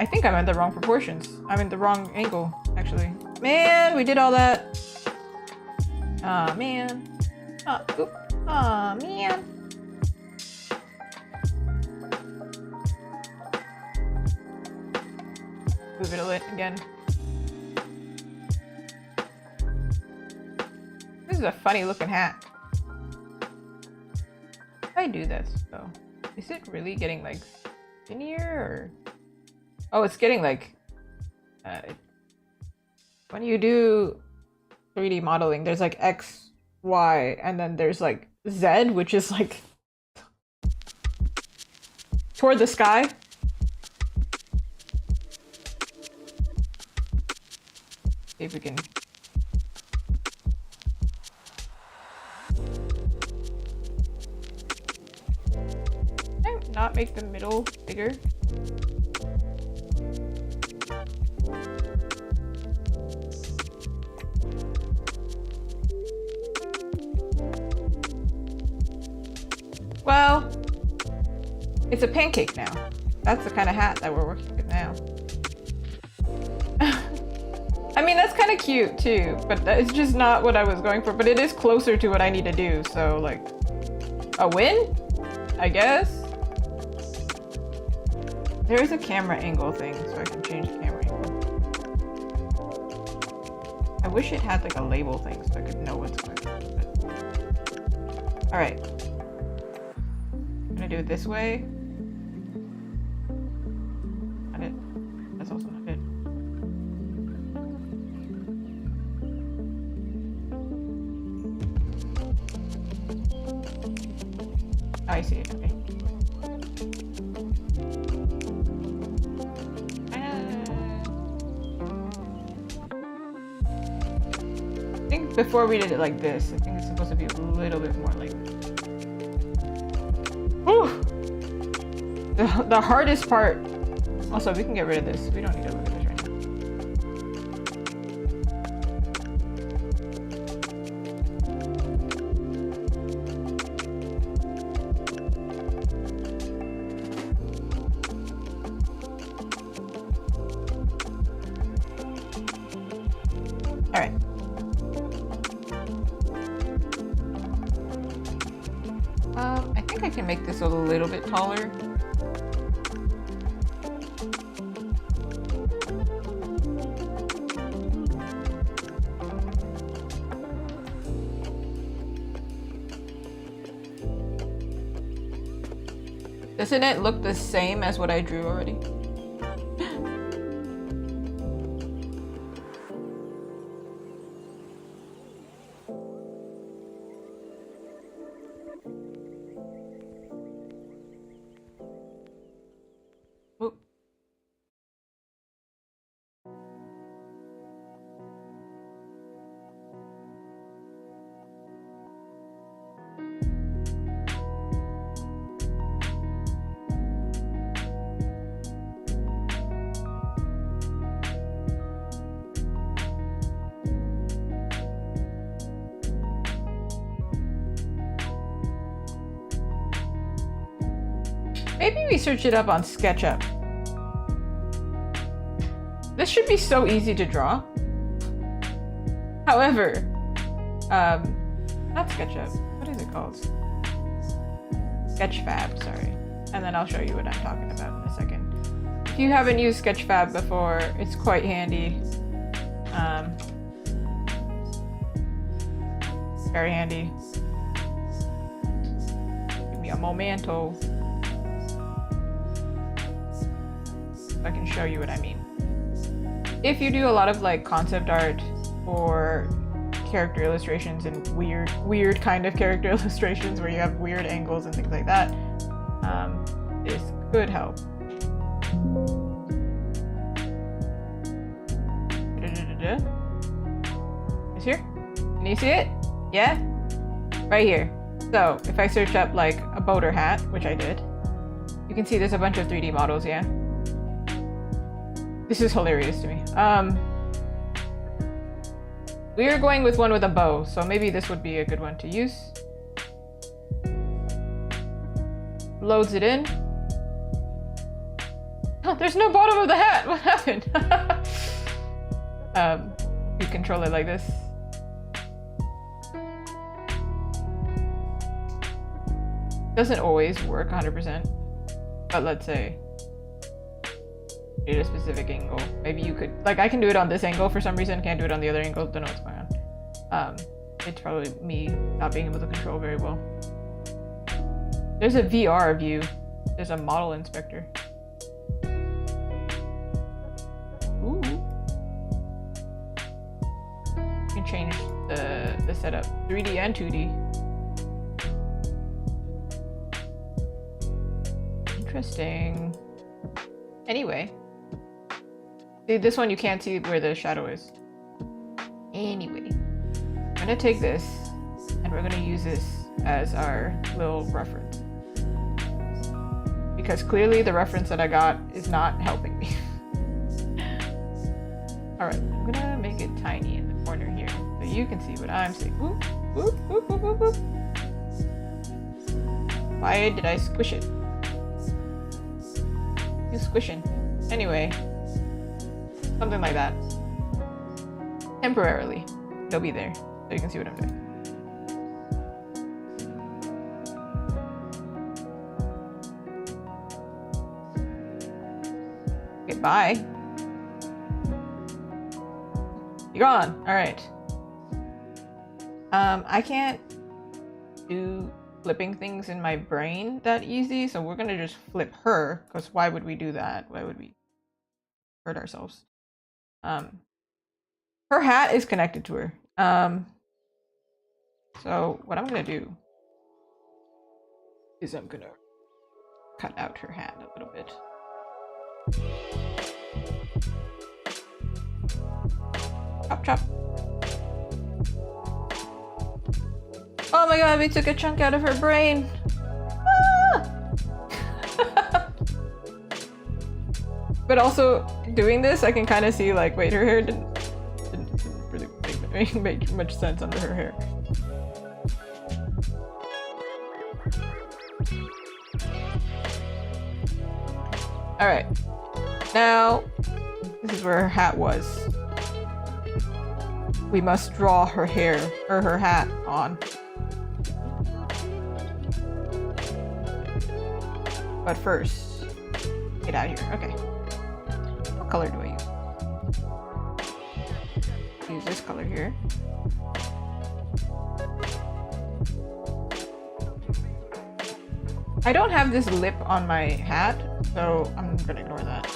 I think I'm at the wrong proportions. I'm in the wrong angle, actually. Man, we did all that. Aw, man. Aw, man. Move it a little again. This is a funny looking hat. If I do this, though, is it really getting like skinnier or? Oh, it's getting like when you do 3D modeling, there's like X, Y, and then there's like Z, which is like toward the sky. See if we can. Not make the middle bigger. Well, it's a pancake now. That's the kind of hat that we're working with now. I mean, that's kind of cute too, but it's just not what I was going for. But it is closer to what I need to do, so like a win, I guess. There is a camera angle thing, so I can change the camera angle. I wish it had like a label thing so I could know what's going on. But... Alright. I'm gonna do it this way. Not it. That's also not it. Oh, I see it. Okay. Before we did it like this, I think it's supposed to be a little bit more like. Whew! The hardest part. Also, we can get rid of this. We don't need to look at this right now. All right. I think I can make this a little bit taller. Doesn't it look the same as what I drew already? Maybe we search it up on SketchUp. This should be so easy to draw. However, not SketchUp. What is it called? Sketchfab, sorry. And then I'll show you what I'm talking about in a second. If you haven't used Sketchfab before, it's quite handy. Very handy. Give me a momento. I can show you what I mean. If you do a lot of like concept art or character illustrations and weird kind of character illustrations where you have weird angles and things like that, this could help. It's here? Can you see it? Yeah? Right here. So if I search up like a boater hat, which I did, you can see there's a bunch of 3D models, yeah? This is hilarious to me. We are going with one with a bow, so maybe this would be a good one to use. Loads it in. Oh, there's no bottom of the hat! What happened? You control it like this. Doesn't always work 100%, but let's say you need a specific angle. Maybe you could, like, I can do it on this angle for some reason, can't do it on the other angle, don't know what's going on. It's probably me not being able to control very well. There's a VR view. There's a model inspector. Ooh. You can change the setup, 3D and 2D. Interesting. Anyway. See, this one you can't see where the shadow is. Anyway. I'm gonna take this and we're gonna use this as our little reference. Because clearly the reference that I got is not helping me. Alright, I'm gonna make it tiny in the corner here so you can see what I'm seeing. Whoop, whoop, whoop, whoop, whoop, whoop. Why did I squish it? You squishing. Anyway, something like that. Temporarily, it'll be there so you can see what I'm doing. Okay, bye. You're gone. All right. I can't do flipping things in my brain that easy, so we're gonna just flip her, because why would we do that? Why would we hurt ourselves? Her hat is connected to her. So what I'm gonna do is I'm gonna cut out her hat a little bit. Chop chop. Oh my god, we took a chunk out of her brain. Ah! But also, doing this, I can kind of see, like, wait, her hair didn't really make much sense under her hair. Alright. Now, this is where her hat was. We must draw her hair, or her hat, on. But first, get out of here. Okay. What color do I use? Use this color here. I don't have this lip on my hat, so I'm gonna ignore that.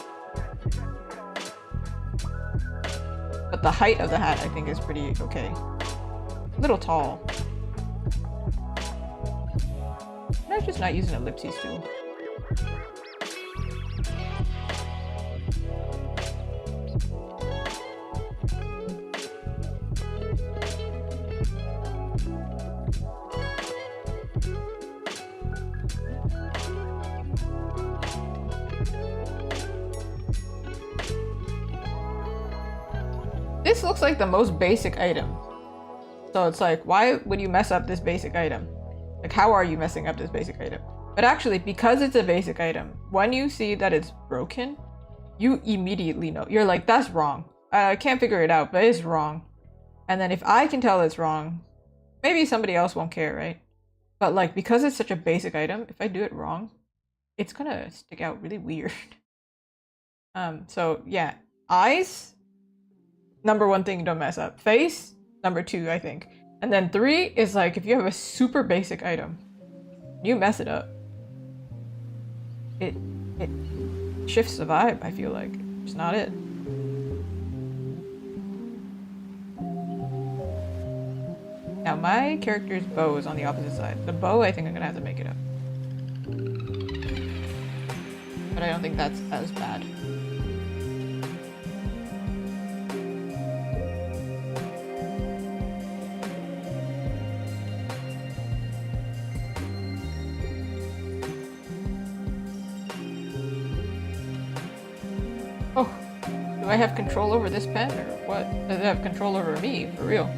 But the height of the hat, I think, is pretty okay. A little tall. I'm just not using ellipses tool. This looks like the most basic item. So it's like, why would you mess up this basic item? Like, how are you messing up this basic item? But actually, because it's a basic item, when you see that it's broken, you immediately know. You're like, that's wrong. I can't figure it out, but it's wrong. And then if I can tell it's wrong, maybe somebody else won't care, right? But like, because it's such a basic item, if I do it wrong, it's gonna stick out really weird. So yeah, eyes, number one thing, don't mess up. Face, number two, I think. And then three is like, if you have a super basic item, you mess it up. It shifts the vibe, I feel like. It's not it. Now my character's bow is on the opposite side. The bow, I think I'm gonna have to make it up. But I don't think that's as bad. Oh, do I have control over this pen or what? Does it have control over me, for real?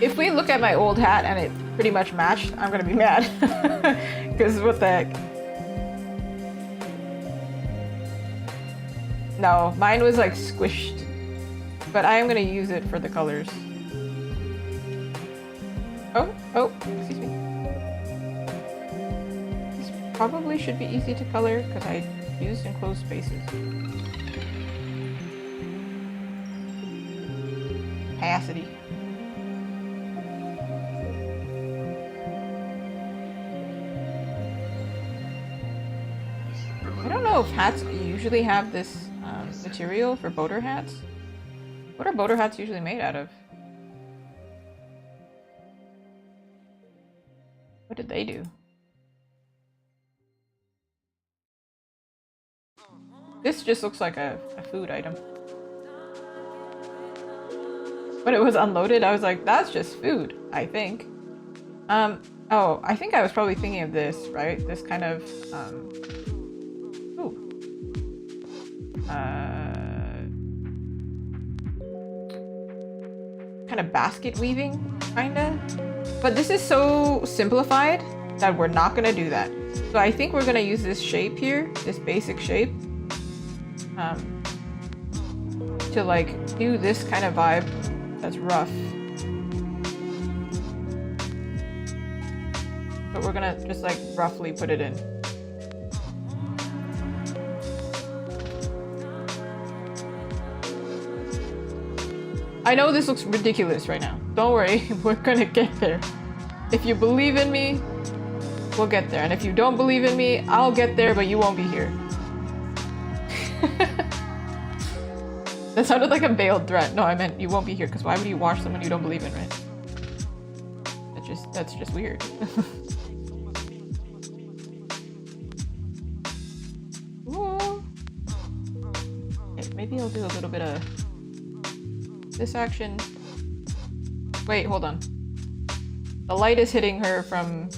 if we look at my old hat and it pretty much matched, I'm gonna be mad. Because what the heck? No, mine was like squished. But I am gonna use it for the colors. Oh, excuse me. This probably should be easy to color because I used enclosed spaces. Opacity. I don't know if hats usually have this material for boater hats. What are boater hats usually made out of? What did they do? This just looks like a food item. When it was unloaded, I was like, that's just food, I think. Oh, I think I was probably thinking of this, right? This kind of, kind of basket weaving, kinda. But this is so simplified that we're not gonna do that. So I think we're gonna use this shape here, this basic shape, to like do this kind of vibe that's rough. But we're gonna just like roughly put it in. I know this looks ridiculous right now. Don't worry, we're gonna get there. If you believe in me, we'll get there. And if you don't believe in me, I'll get there, but you won't be here. That sounded like a veiled threat. No, I meant you won't be here, because why would you watch someone you don't believe in, right? That's just weird. Okay, maybe I'll do a little bit of this action. Wait, hold on. The light is hitting her from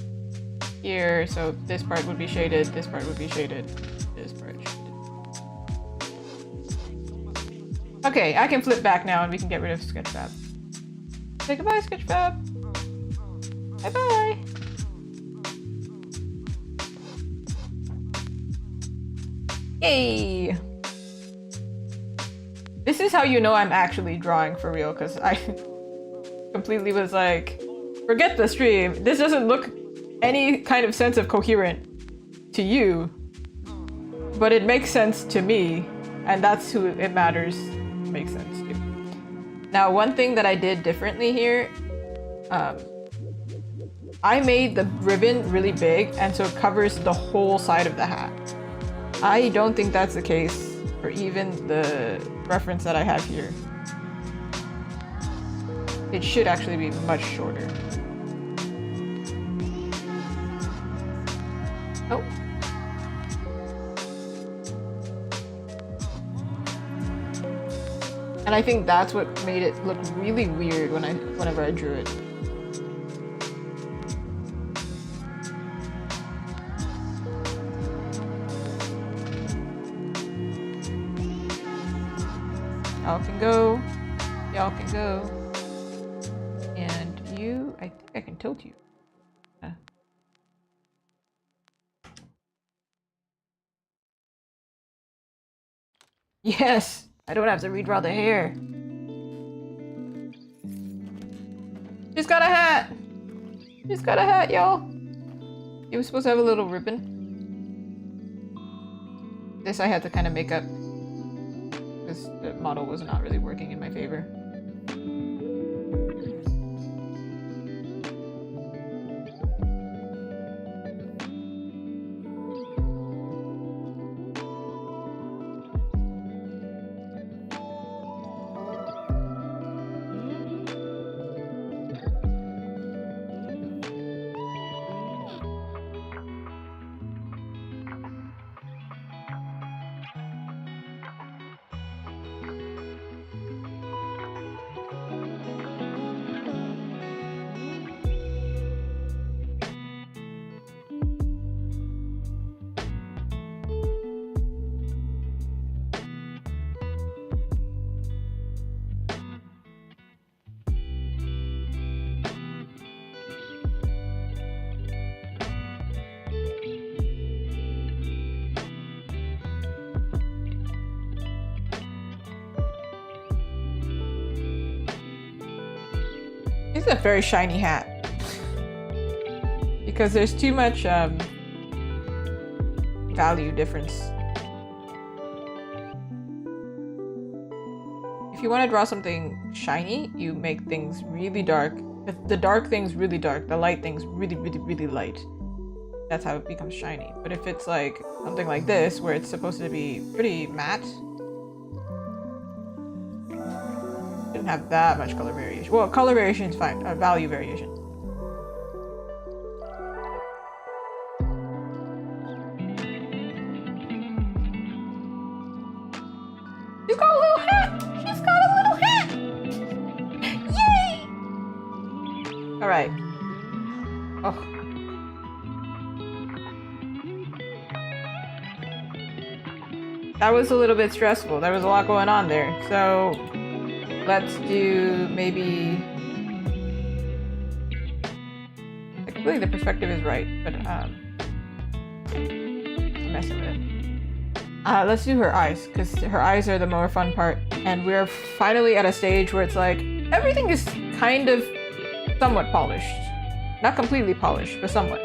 here, so this part would be shaded, this part would be shaded, this part shaded. Okay, I can flip back now and we can get rid of Sketchfab. Say goodbye, Sketchfab. Bye-bye. Yay! This is how you know I'm actually drawing for real, because I completely was like, forget the stream. This doesn't look any kind of sense of coherent to you, but it makes sense to me, and that's who it matters makes sense to. Now, one thing that I did differently here, I made the ribbon really big, and so it covers the whole side of the hat. I don't think that's the case for even the reference that I have here. It should actually be much shorter. Oh. And I think that's what made it look really weird whenever I drew it. Y'all can go. Y'all can go. And you, I think I can tilt you. Yes! I don't have to redraw the hair. She's got a hat! She's got a hat, y'all! It was supposed to have a little ribbon. This I had to kind of make up, because the model was not really working in my favor. This is a very shiny hat. Because there's too much value difference. If you want to draw something shiny, you make things really dark. If the dark thing's really dark, the light thing's really, really, really light. That's how it becomes shiny. But if it's like something like this, where it's supposed to be pretty matte, didn't have that much color variation. Well, color variation is fine. Value variation. She's got a little hat! She's got a little hat! Yay! Alright. Oh. That was a little bit stressful. There was a lot going on there. So let's do maybe... I completely the perspective is right, but I'm messing with it. Let's do her eyes, because her eyes are the more fun part. And we're finally at a stage where it's like, everything is kind of somewhat polished. Not completely polished, but somewhat.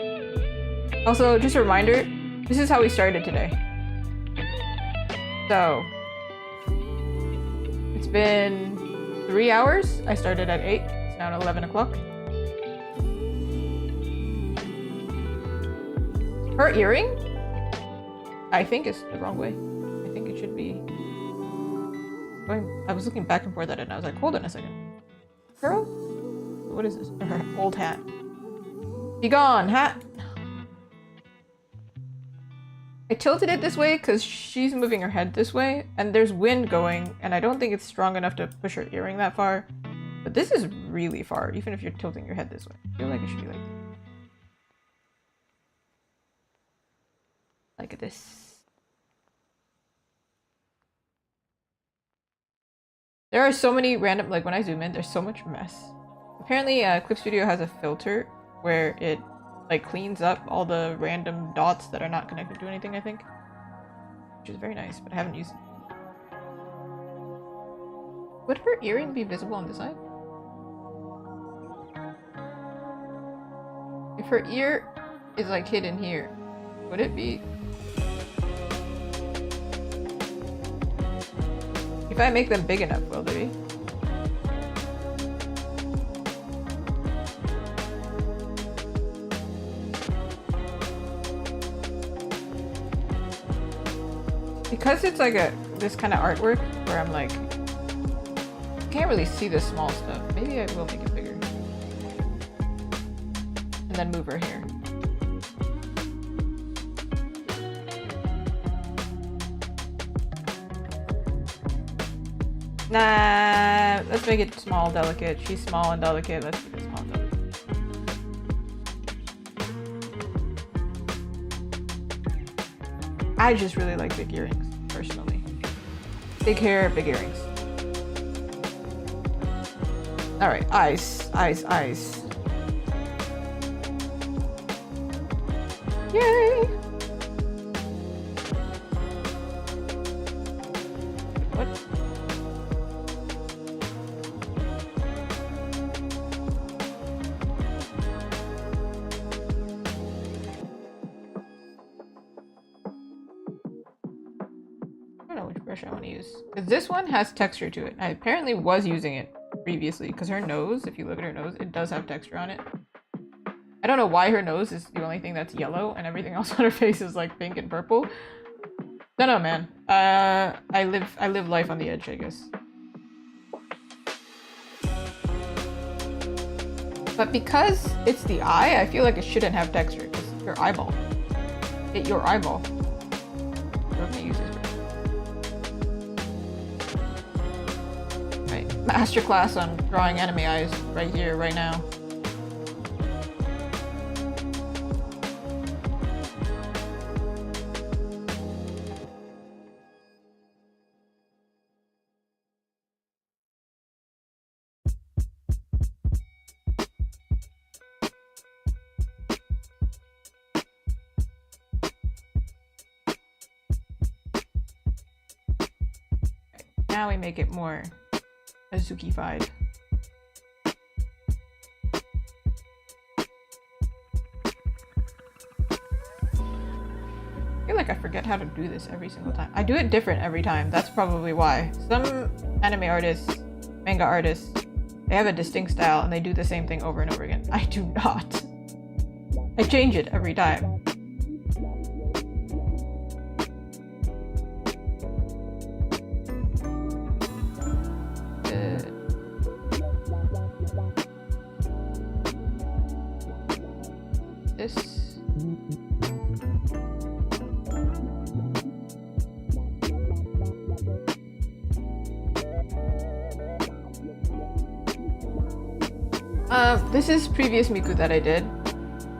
Also, just a reminder, this is how we started today. So, it's been 3 hours. I started at 8. It's now 11 o'clock. Her earring, I think, is the wrong way. I think it should be going. I was looking back and forth at it and I was like, hold on a second. Girl? What is this? Her old hat. Be gone, hat! I tilted it this way because she's moving her head this way, and there's wind going, and I don't think it's strong enough to push her earring that far. But this is really far, even if you're tilting your head this way. I feel like it should be like this. There are so many random, like when I zoom in, there's so much mess. Apparently, Clip Studio has a filter where it like cleans up all the random dots that are not connected to anything, I think. Which is very nice, but I haven't used it. Would her earring be visible on this side? If her ear is like hidden here, would it be? If I make them big enough, will they be? Because it's like this kind of artwork where I'm like, I can't really see the small stuff. Maybe I will make it bigger. And then move her hair. Nah, let's make it small, delicate. She's small and delicate. Let's keep it small and delicate. I just really like big earrings, personally. Big hair, big earrings. Alright, eyes, eyes, eyes. Yay! What? I don't know which brush I want to use. Because this one has texture to it. I apparently was using it previously. Because her nose, if you look at her nose, it does have texture on it. I don't know why her nose is the only thing that's yellow and everything else on her face is like pink and purple. Don't know, man. I live life on the edge, I guess. But because it's the eye, I feel like it shouldn't have texture. It's your eyeball. Hit your eyeball. I'm gonna use this. Right, masterclass on drawing anime eyes right here, right now. Now we make it more Azuki-fied. like I forget how to do this every single time. I do it different every time. That's probably why. Some anime artists, manga artists, they have a distinct style and they do the same thing over and over again. I do not. I change it every time. This. This is previous Miku that I did,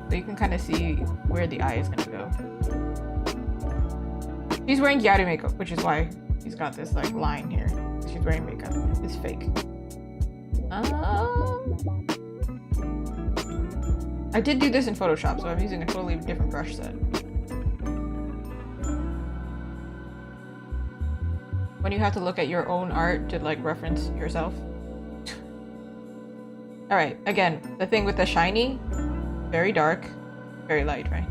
so you can kind of see where the eye is gonna go. She's wearing gyaru makeup, which is why she's got this like line here. She's wearing makeup. It's fake. I did do this in Photoshop, so I'm using a totally different brush set. When you have to look at your own art to like reference yourself. Alright, again, the thing with the shiny, very dark, very light, right?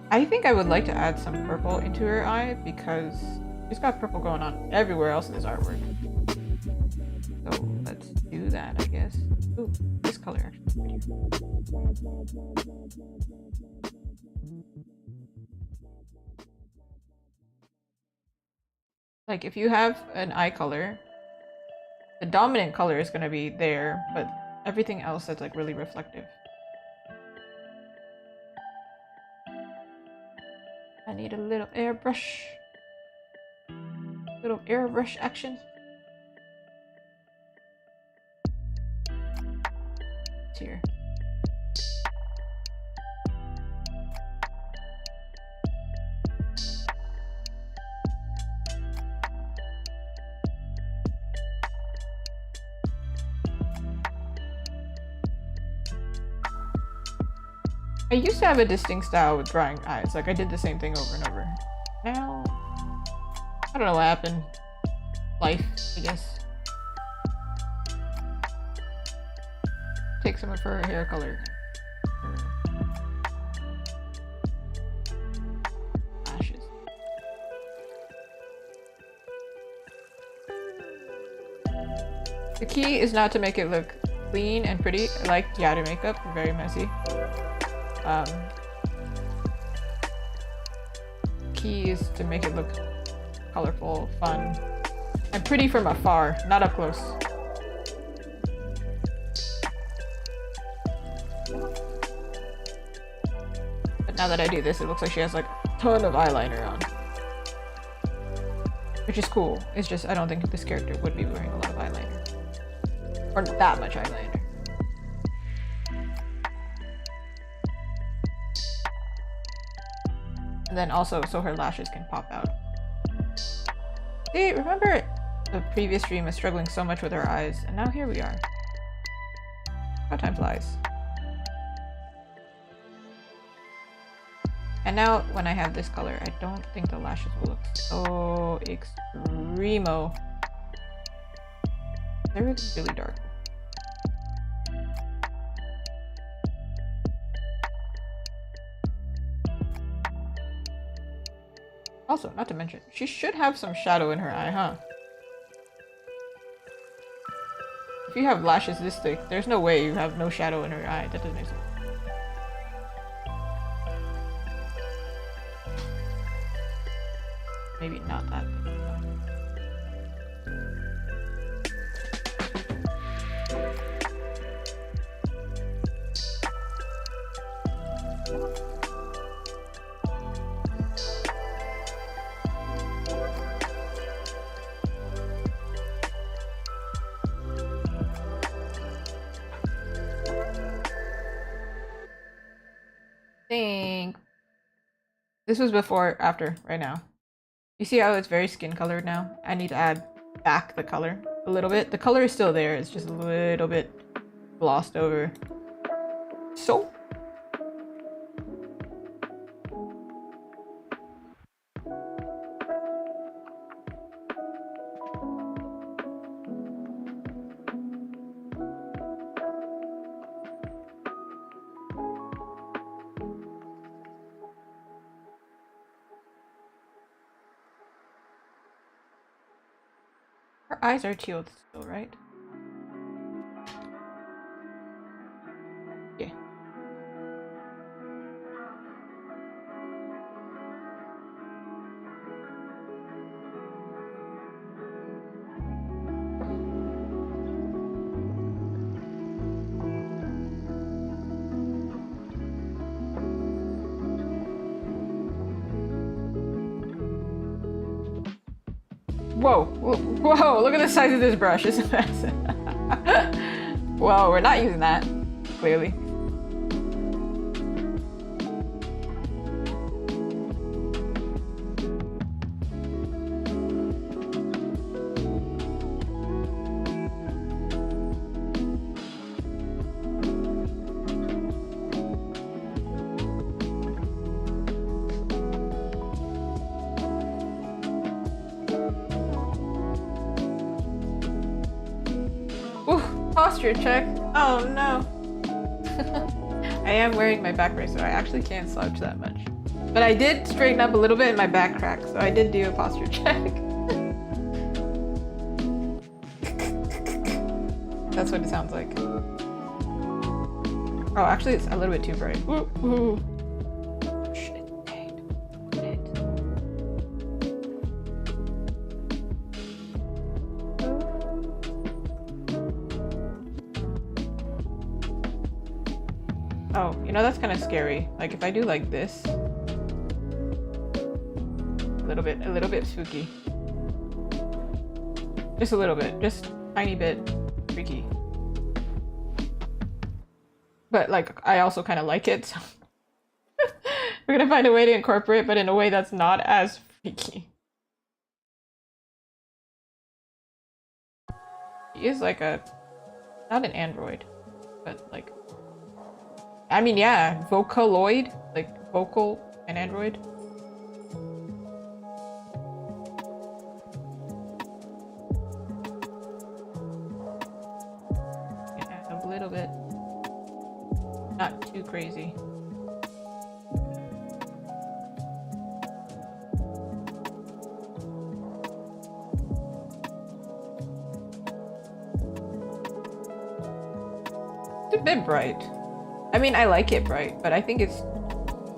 I think I would like to add some purple into her eye because she's got purple going on everywhere else in this artwork. So let's do that, I guess. Ooh, this color actually. Like if you have an eye color, the dominant color is going to be there, but everything else that's like really reflective. I need a little airbrush. Little airbrush action. It's here. I used to have a distinct style with drawing eyes. Like I did the same thing over and over. Now, I don't know what happened. Life, I guess. Take some of her hair color. Lashes. The key is not to make it look clean and pretty. I like gyaru makeup, very messy. Key is to make it look colorful, fun, and pretty from afar, not up close. But now that I do this, it looks like she has like a ton of eyeliner on. Which is cool. It's just I don't think this character would be wearing a lot of eyeliner. Or that much eyeliner. And then also so her lashes can pop out. See, remember the previous stream was struggling so much with her eyes, and now here we are. How time flies. And now when I have this color, I don't think the lashes will look so extremo. They're really dark. Also, not to mention, she should have some shadow in her eye, huh? If you have lashes this thick, there's no way you have no shadow in her eye. That doesn't make sense. Maybe not that thick. Think this was before, after, right now. You see how it's very skin colored now? I need to add back the color a little bit. The color is still there, it's just a little bit glossed over. So Her eyes are tealed still, right? Yeah. Whoa, whoa, look at the size of this brush, it's massive. Whoa, we're not using that, clearly. Posture check. Oh no. I am wearing my back brace, so I actually can't slouch that much. But I did straighten up a little bit and my back cracked, so I did do a posture check. That's what it sounds like. Oh, actually it's a little bit too bright. Ooh, ooh. Oh, you know, that's kind of scary. Like if I do like this, a little bit spooky. Just a little bit, just tiny bit freaky. But like, I also kind of like it, so we're gonna find a way to incorporate, but in a way that's not as freaky. He is like a, not an android, but like, I mean, yeah, Vocaloid, like vocal and android. Yeah, a little bit. Not too crazy. It's a bit bright. I mean, I like it bright, but I think it's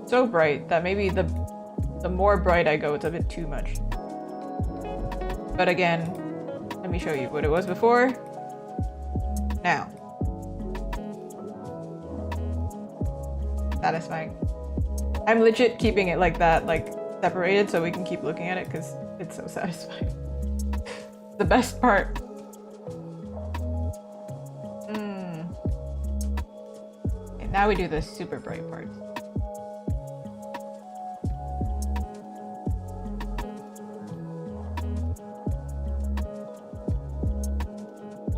so bright that maybe the more bright I go, it's a bit too much. But again, let me show you what it was before. Now. Satisfying. I'm legit keeping it like that, like separated, so we can keep looking at it because it's so satisfying. The best part. Now we do the super bright parts.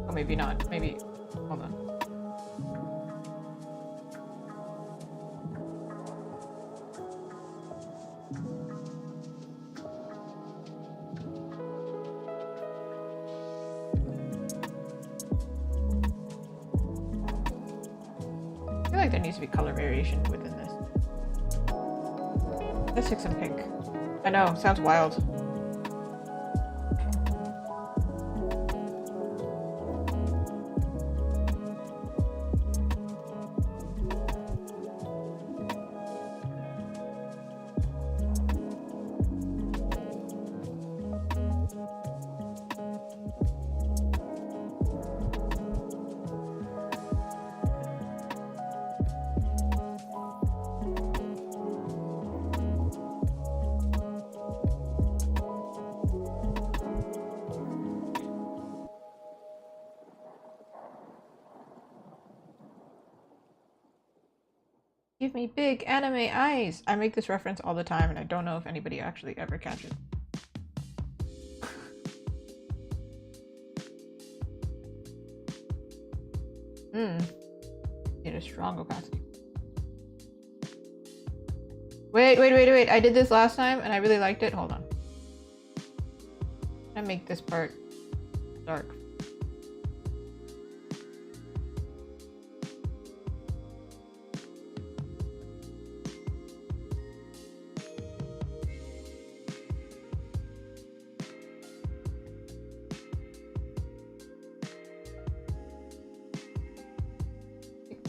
Oh, maybe not. Maybe. Hold on. I feel like there needs to be color variation within this. Let's take some pink. I know, sounds wild. Give me big anime eyes! I make this reference all the time and I don't know if anybody actually ever catches it. Need a strong opacity. Wait. I did this last time and I really liked it. Hold on. I'm gonna make this part dark.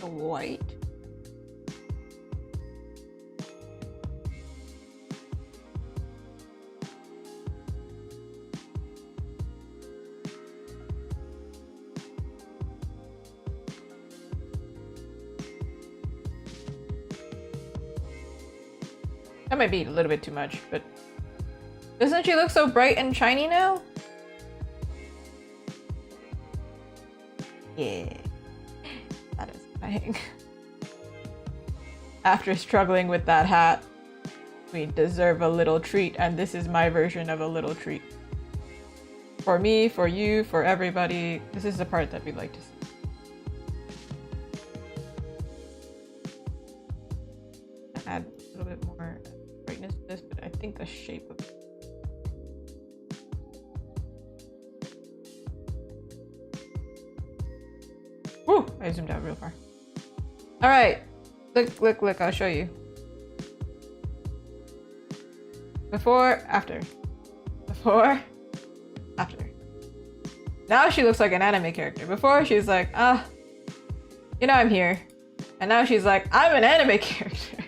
the white. That might be a little bit too much, but doesn't she look so bright and shiny now? Yeah, satisfying. After struggling with that hat, we deserve a little treat, and this is my version of a little treat. For me, for you, for everybody, this is the part that we like to see. Add a little bit more brightness to this, but I think the shape of it. Woo! I zoomed out real far. Alright. Look, I'll show you. Before, after. Before, after. Now she looks like an anime character. Before, she was like, you know I'm here. And now she's like, I'm an anime character.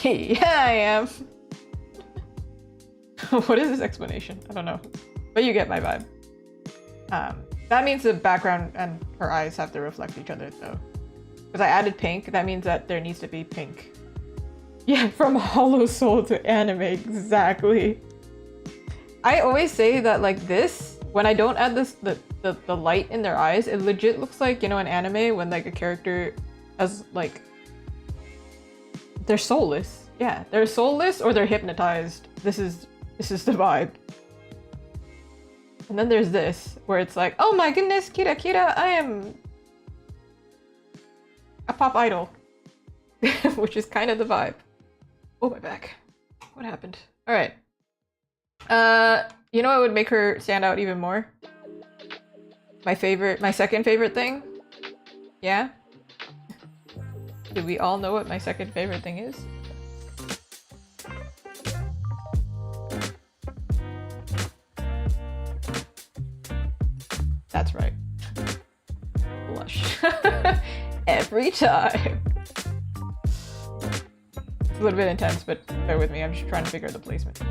Yeah, I am. What is this explanation? I don't know. But you get my vibe. That means the background and her eyes have to reflect each other, though. Because I added pink, that means that there needs to be pink. Yeah, from Hollow Soul to anime, exactly. I always say that like this, when I don't add this, the light in their eyes, it legit looks like, you know, an anime when like a character has like, they're soulless. Yeah, they're soulless or they're hypnotized. This is the vibe. And then there's this, where it's like, oh my goodness, Kira, I am a pop idol. Which is kind of the vibe. Oh, my back. What happened? Alright. You know what would make her stand out even more? My second favorite thing? Yeah? Do we all know what my second favorite thing is? That's right. Blush. Every time. It's a little bit intense, but bear with me. I'm just trying to figure out the placement.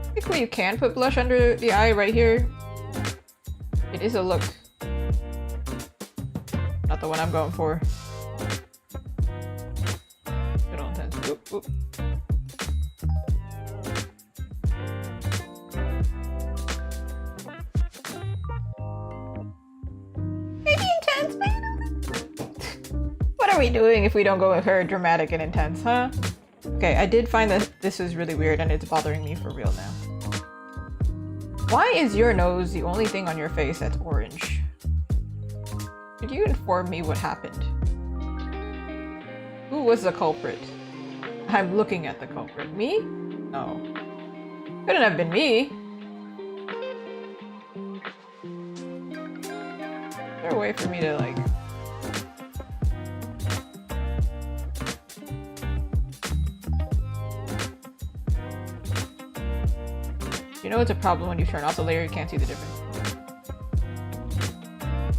I think where you can put blush under the eye right here. It is a look. Not the one I'm going for. Oop, oop. Maybe intense, man. What are we doing if we don't go with her dramatic and intense, huh? Okay, I did find that this is really weird and it's bothering me for real now. Why is your nose the only thing on your face that's orange? Could you inform me what happened? Who was the culprit? I'm looking at the culprit. Me? No. Couldn't have been me. Is there a way for me to, like... You know it's a problem when you turn off the layer, you can't see the difference.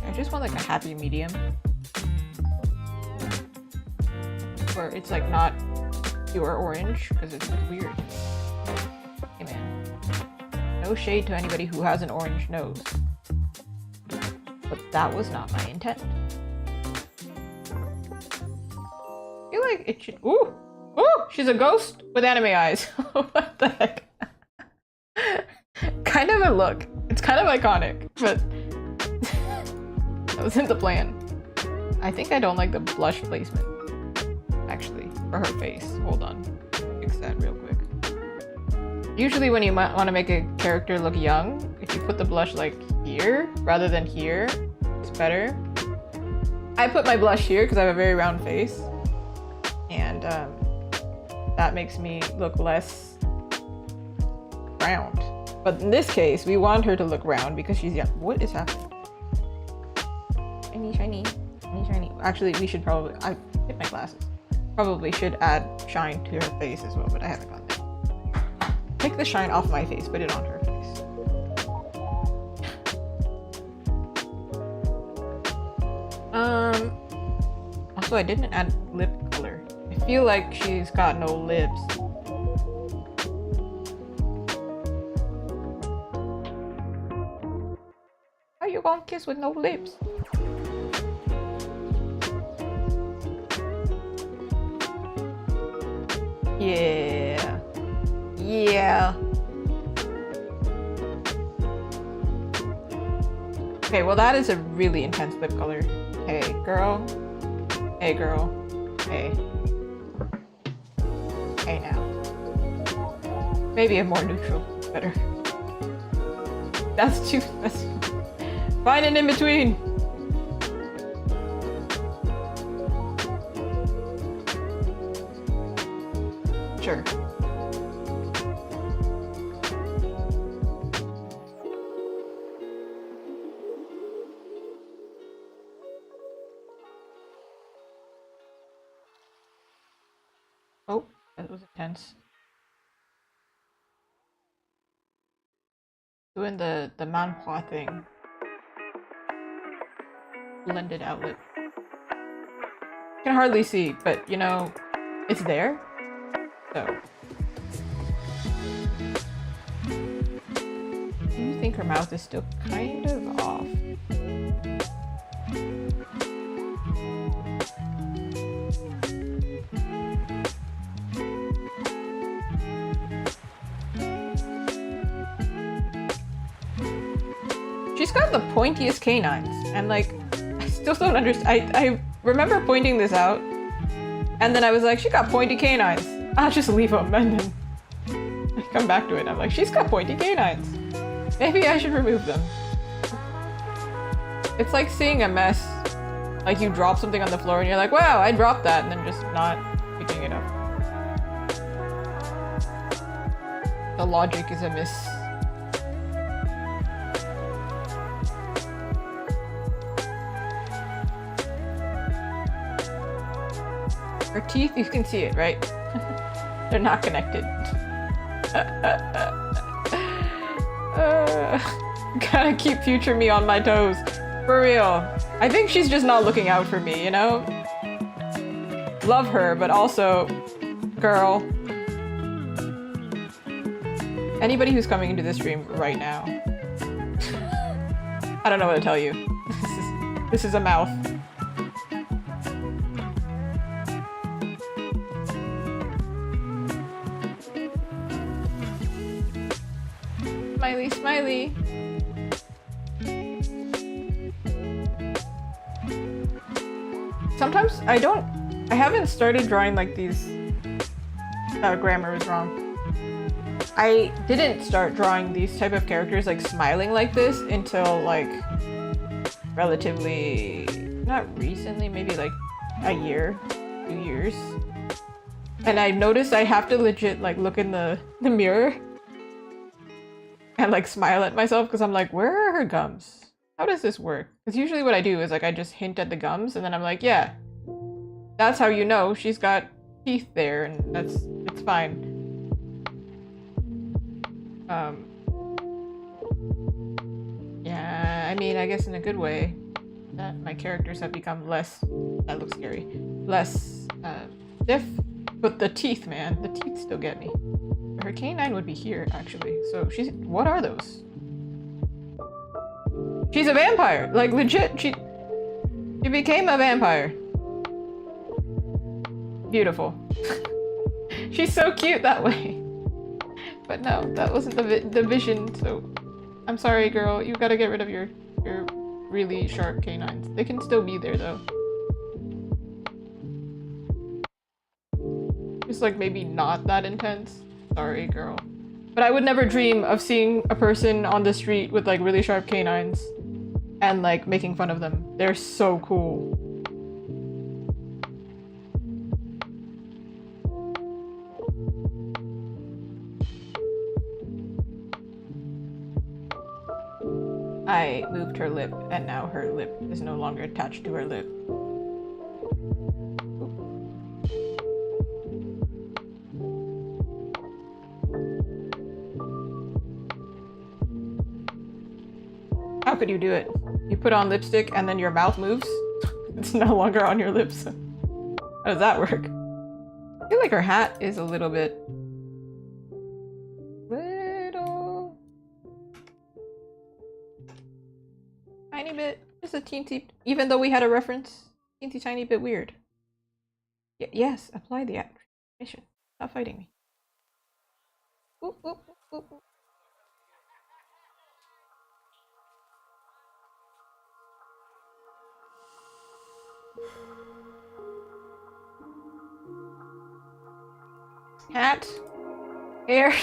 I just want, like, a happy medium. Where it's, like, not... pure orange, because it's weird. Hey man. No shade to anybody who has an orange nose. But that was not my intent. I feel like it should... Ooh! Ooh! She's a ghost with anime eyes. What the heck? Kind of a look. It's kind of iconic, but... that wasn't the plan. I think I don't like the blush placement. Actually, for her face. Hold on. Fix that real quick. Usually when you might want to make a character look young, if you put the blush like here rather than here, it's better. I put my blush here because I have a very round face. And that makes me look less round. But in this case, we want her to look round because she's young. What is happening? Shiny, shiny, shiny, shiny. Actually, we should probably... I hit my glasses. Probably should add shine to her face as well, but I haven't gone there. take the shine off my face, put it on her face. Also, I didn't add lip color. I feel like she's got no lips. How you gonna kiss with no lips? Yeah. Yeah. Okay, well that is a really intense lip color. Hey, girl. Hey, girl. Hey. Hey now. Maybe a more neutral. Better. That's find an in between. Sure. Oh, that was intense. Doing the manhua thing. Blended outlet. Can hardly see, but you know, it's there. So. Do you think her mouth is still kind of off? She's got the pointiest canines, and like, I still don't understand. I remember pointing this out, and then I was like, she got pointy canines. I'll just leave them, and then I come back to it, and I'm like, she's got pointy canines. Maybe I should remove them. It's like seeing a mess. Like you drop something on the floor, and you're like, wow, I dropped that, and then just not picking it up. The logic is amiss. Her teeth, you can see it, right? They're not connected. Gotta keep future me on my toes. For real. I think she's just not looking out for me, you know? Love her, but also, girl. Anybody who's coming into this stream right now. I don't know what to tell you. This is a mouth. Smiley, smiley. Sometimes I haven't started drawing like these. Grammar is wrong. I didn't start drawing these type of characters like smiling like this until like relatively, not recently, maybe like a year, 2 years. And I noticed I have to legit like look in the mirror and like smile at myself because I'm like, where are her gums? How does this work? Because usually what I do is like I just hint at the gums and then I'm like, yeah, that's how you know she's got teeth there, and it's fine. Yeah, I mean, I guess in a good way that my characters have become less, that looks scary, less stiff, but the teeth, man, the teeth still get me. Her canine would be here, actually. So she's, what are those? She's a vampire! Like, legit, she became a vampire. Beautiful. She's so cute that way. But no, that wasn't the vision, so I'm sorry, girl. You gotta get rid of your really sharp canines. They can still be there, though. Just like maybe not that intense. Sorry, girl. But I would never dream of seeing a person on the street with like really sharp canines and like making fun of them. They're so cool. I moved her lip, and now her lip is no longer attached to her lip. could you do it? You put on lipstick and then your mouth moves? It's no longer on your lips. How does that work? I feel like her hat is a little bit... Tiny bit. Just a teensy... Even though we had a reference, teensy tiny bit weird. Yes, apply the animation. Stop fighting me. Ooh, ooh, ooh, ooh. Hat. Hair.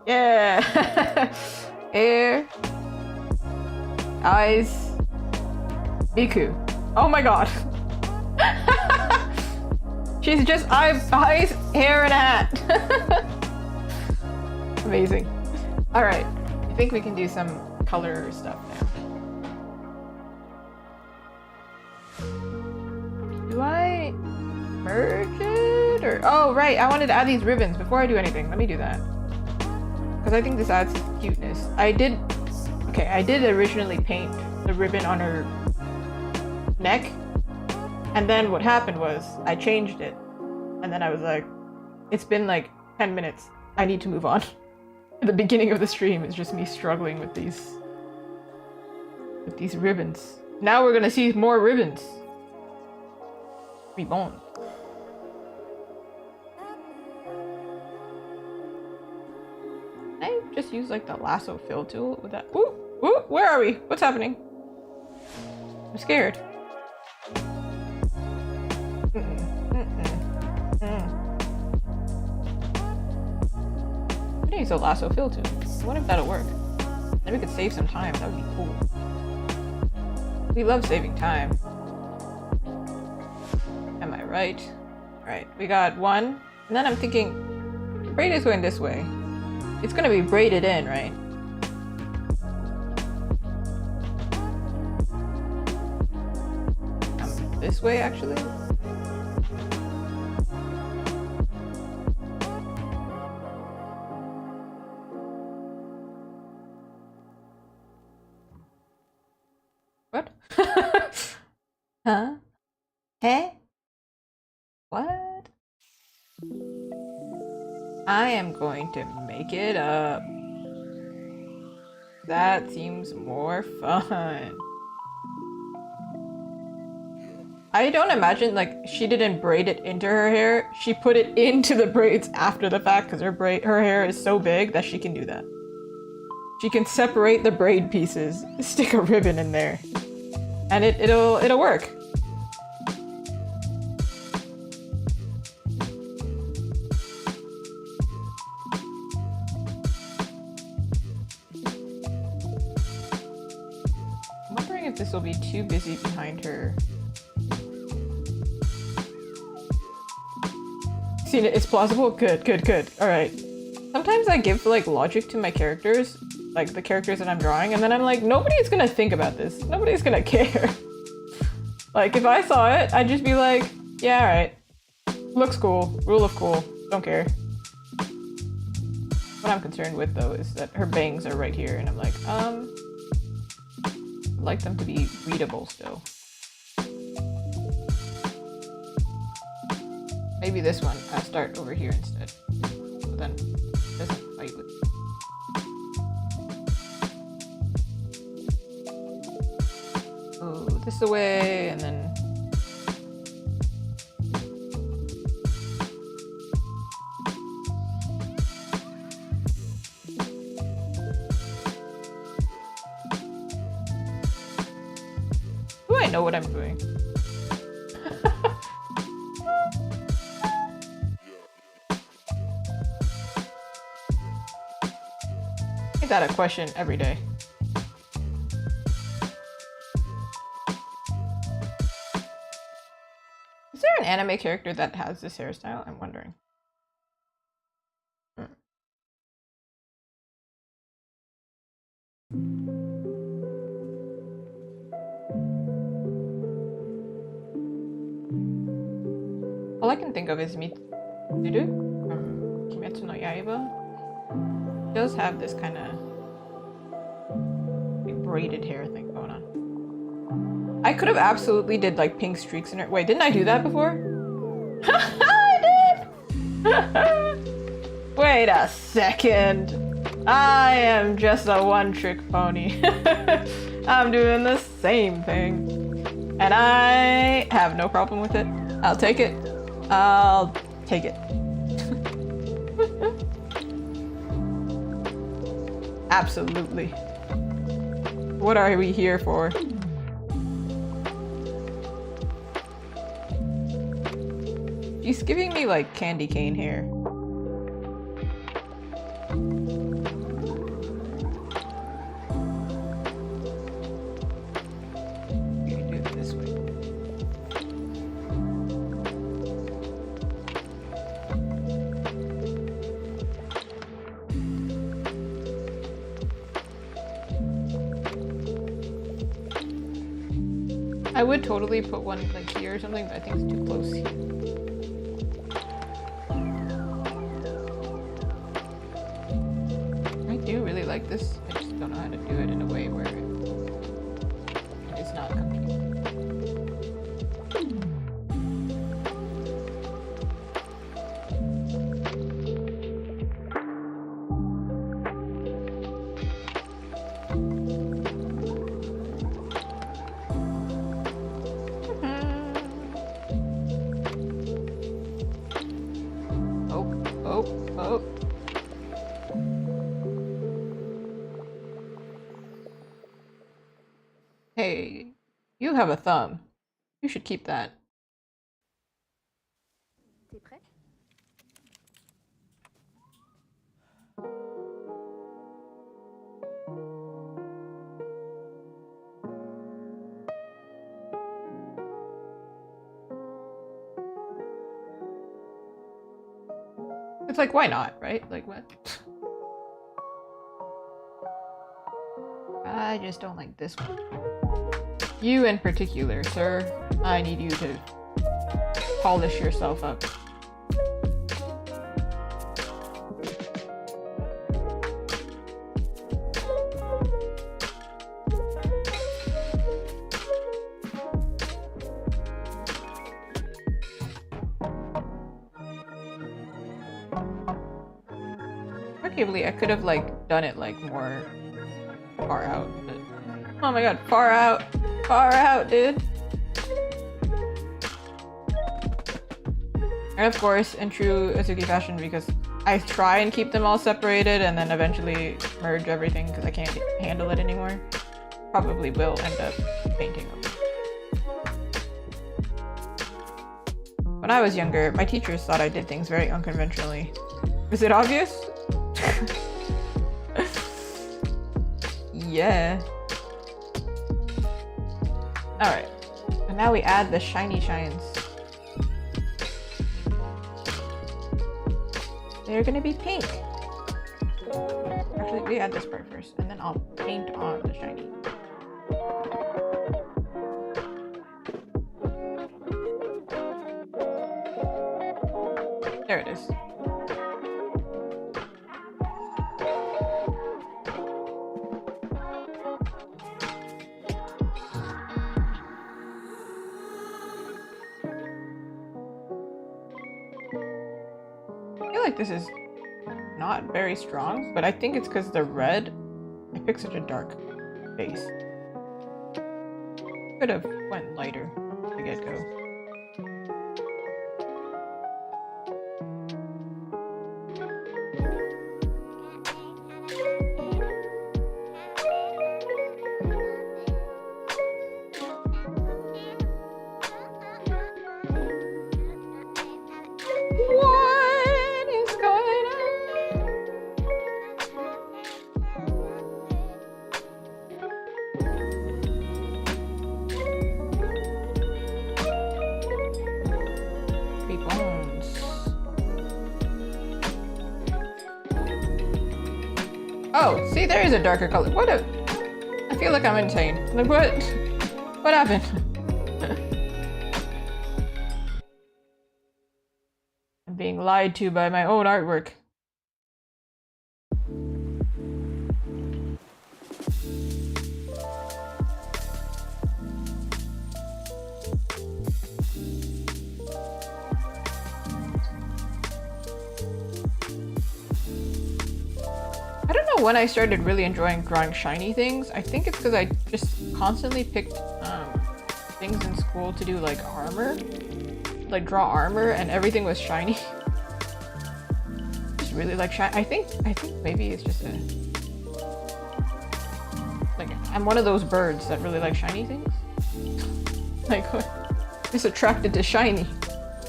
Yeah. Hair. Eyes. Miku. Oh my god. She's just eyes, hair, and a hat. Amazing. Alright. I think we can do some color stuff now. Do I merge it? Or oh right, I wanted to add these ribbons before I do anything. Let me do that. Because I think this adds cuteness. I did originally paint the ribbon on her neck. And then what happened was I changed it. And then I was like, it's been like 10 minutes. I need to move on. The beginning of the stream is just me struggling with these ribbons. Now we're gonna see more ribbons. Ribbon. I just use like the lasso fill tool with that. Ooh, ooh, where are we? What's happening? I'm scared. I'm gonna use a lasso fill tool. I wonder if that'll work. Then we could save some time. That would be cool. We love saving time. Am I right? Alright, we got one. And then I'm thinking, braid is going this way. It's gonna be braided in, right? This way, actually? What? Huh? Hey? What? I am going to make it up. That seems more fun. I don't imagine, like, she didn't braid it into her hair. She put it into the braids after the fact because her hair is so big that she can do that. She can separate the braid pieces, stick a ribbon in there, and it'll work. I'm wondering if this will be too busy behind her. Seen it, it's plausible? Good, good, good. Alright. Sometimes I give like logic to my characters, like the characters that I'm drawing, and then I'm like, nobody's gonna think about this. Nobody's gonna care. Like if I saw it, I'd just be like, yeah, alright. Looks cool. Rule of cool. Don't care. What I'm concerned with though is that her bangs are right here, and I'm like, I'd like them to be readable still. Maybe this one, I'll start over here instead. So then it doesn't fight with me. Oh, this away, and then... Do I know what I'm doing? That a question every day. Is there an anime character that has this hairstyle? I'm wondering. All I can think of is Mitsuru from Kimetsu no Yaiba. does have this kind of like braided hair thing going on. I could have absolutely did like pink streaks in her. Wait, didn't I do that before? I did! Wait a second. I am just a one-trick pony. I'm doing the same thing. And I have no problem with it. I'll take it. I'll take it. Absolutely. What are we here for? She's giving me like candy cane hair. You can do it this way. I would totally put one like here or something, but I think it's too close here. I do really like this. I just don't know how to do it in a way where it's not competing. Oh. Hey, you have a thumb. You should keep that. T'es prêt? It's like, why not, right? Like, what? I just don't like this one. You in particular, sir. I need you to polish yourself up. Arguably, I could have like done it like more far out, but oh my god, far out, dude. And of course, in true Azuki fashion, because I try and keep them all separated and then eventually merge everything because I can't handle it anymore, probably will end up painting them. When I was younger, my teachers thought I did things very unconventionally. Is it obvious? Yeah. Alright. And now we add the shiny shines. They're gonna be pink. Actually, we add this part first, and then I'll paint on the shiny. There it is. Like this is not very strong, but I think it's because the red, I picked such a dark base. Could have went lighter to get-go. Oh, see, there is a darker color. What a... I feel like I'm insane. Like, what? What happened? I'm being lied to by my own artwork. don't know when I started really enjoying drawing shiny things. I think it's because I just constantly picked things in school to do like armor. Like draw armor and everything was shiny. Just really like shiny. I think maybe it's just like I'm one of those birds that really like shiny things. Like just attracted to shiny.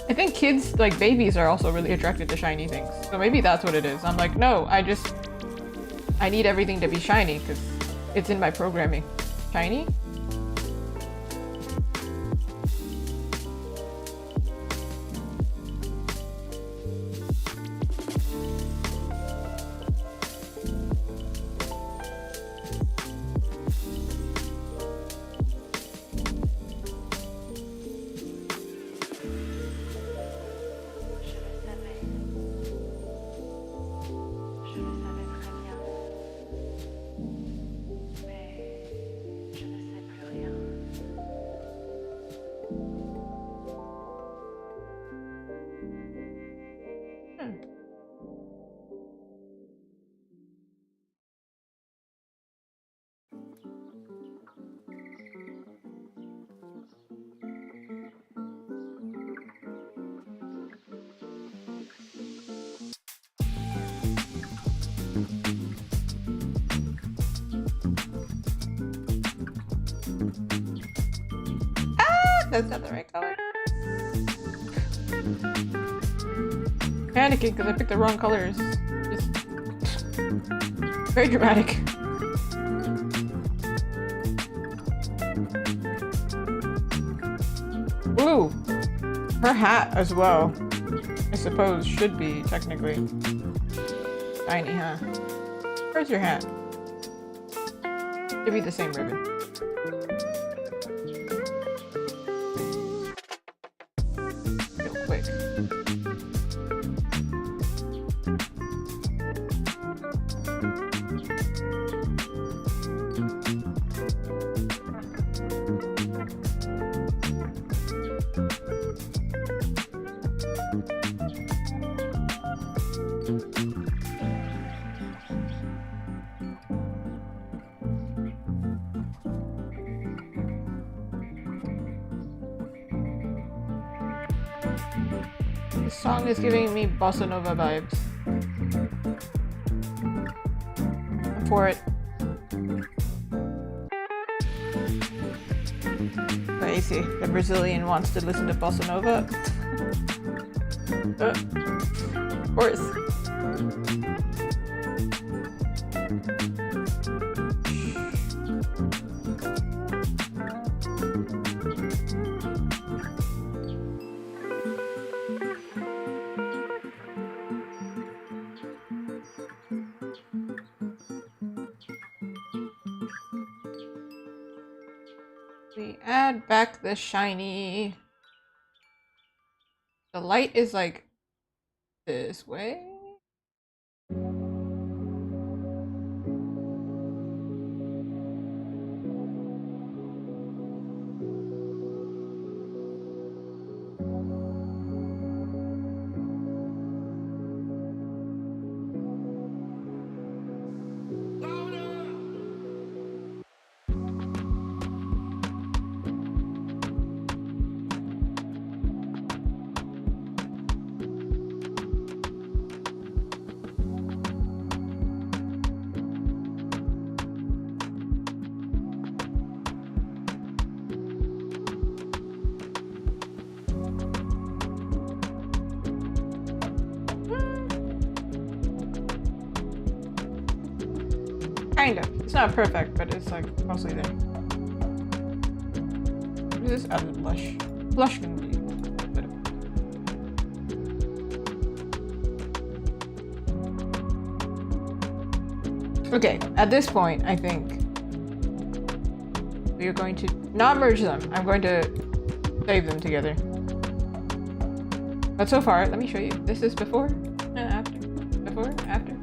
I think kids, like babies, are also really attracted to shiny things. So maybe that's what it is. I'm like, no, I need everything to be shiny because it's in my programming. Shiny? That's not the right color. Panicking because I picked the wrong colors. Just very dramatic. Ooh, her hat as well. I suppose should be technically shiny, huh? Where's your hat? Should be the same ribbon. This song is giving me bossa nova vibes. I'm for it. Crazy. The Brazilian wants to listen to bossa nova. Of course. We add back the shiny. The light is like this way. Kind of. It's not perfect, but it's like mostly there. What is this? Added blush. Blush can be better. Okay, at this point, I think we are going to not merge them. I'm going to save them together. But so far, let me show you. This is before and after. Before, after.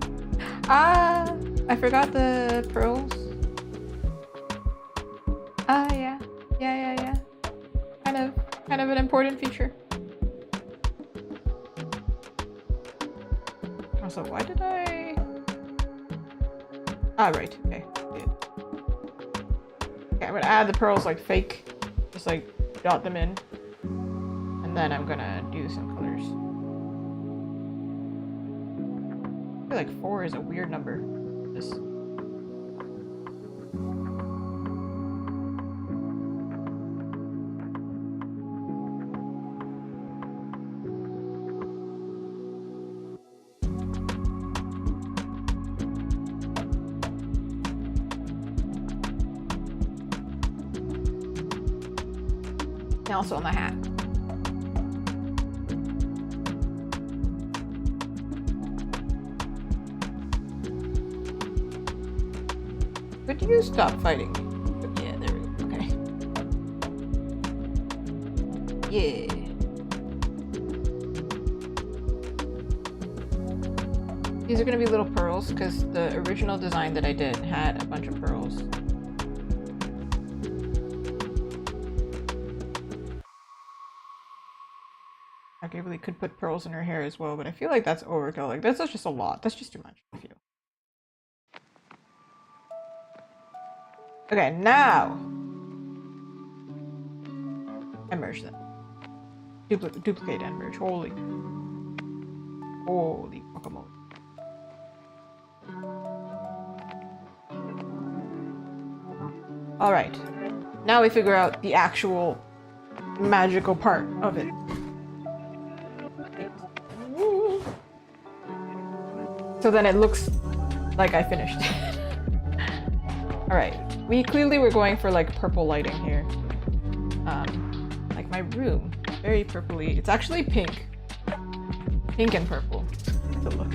Ah! I forgot the pearls. Ah, yeah. Yeah. Kind of an important feature. Also, why did I... Ah, right. Okay. Good. Okay, I'm gonna add the pearls like fake. Just like dot them in. And then I'm gonna do some colors. I feel like 4 is a weird number. This. And also on the hat. Could you stop fighting me? Yeah, there we go. Okay. Yeah. These are gonna be little pearls because the original design that I did had a bunch of pearls. I really could put pearls in her hair as well, but I feel like that's overkill. Like, that's just a lot. That's just too much, I feel. Okay, now and merge them. Duplicate and merge. Holy guacamole. Alright. Now we figure out the actual magical part of it. So then it looks like I finished. Alright. We clearly were going for like purple lighting here. Like my room. Very purpley. It's actually pink. Pink and purple. So look.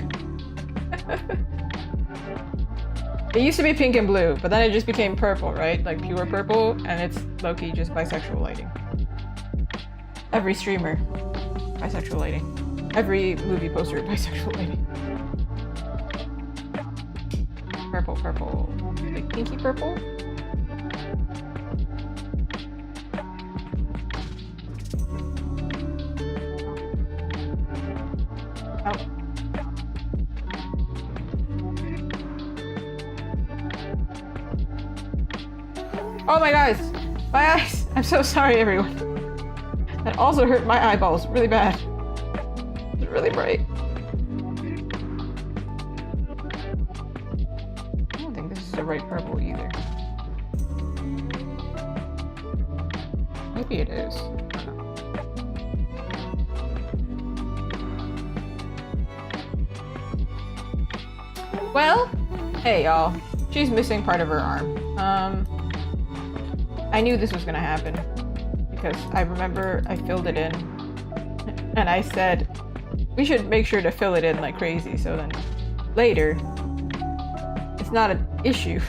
It used to be pink and blue, but then it just became purple, right? Like pure purple, and it's low-key just bisexual lighting. Every streamer, bisexual lighting. Every movie poster, bisexual lighting. Purple, purple. Like pinky purple? Oh. Oh my guys! My eyes! I'm so sorry, everyone. That also hurt my eyeballs really bad. It's really bright. I don't think this is the right purple either. Maybe it is. I don't know. Well, hey y'all. She's missing part of her arm. I knew this was gonna happen because I remember I filled it in and I said we should make sure to fill it in like crazy so then later it's not an issue.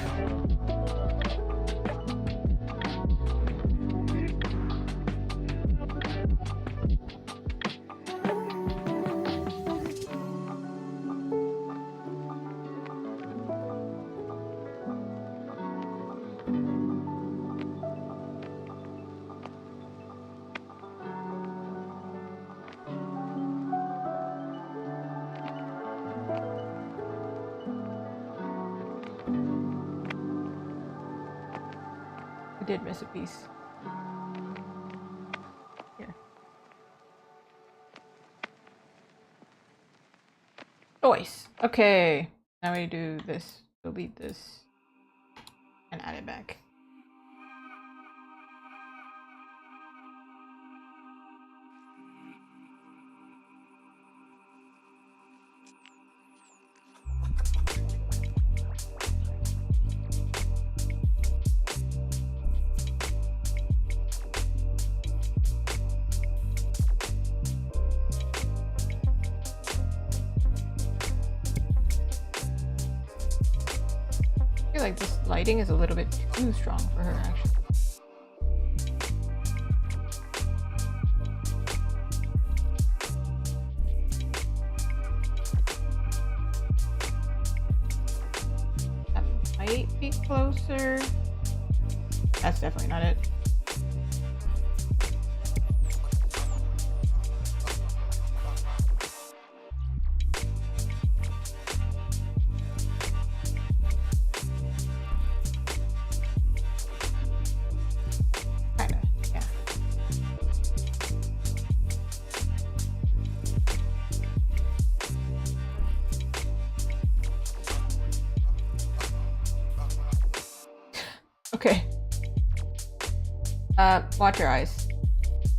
I did miss a piece. Here. Choice. Okay. Now we do this. Delete this. And add it back. I feel like this lighting is a little bit too strong for her, actually. That might be closer. That's definitely not it. Okay. Watch your eyes.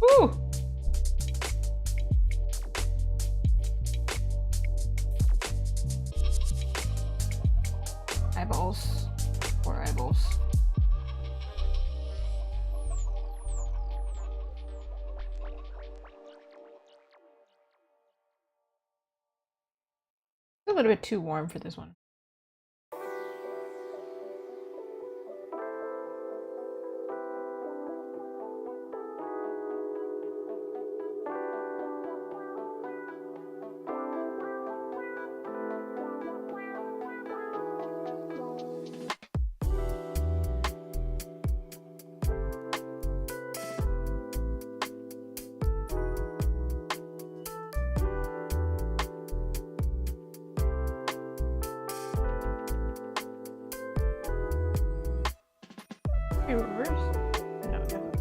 Woo! Eyeballs. 4 eyeballs. A little bit too warm for this one. Reverse? No, no.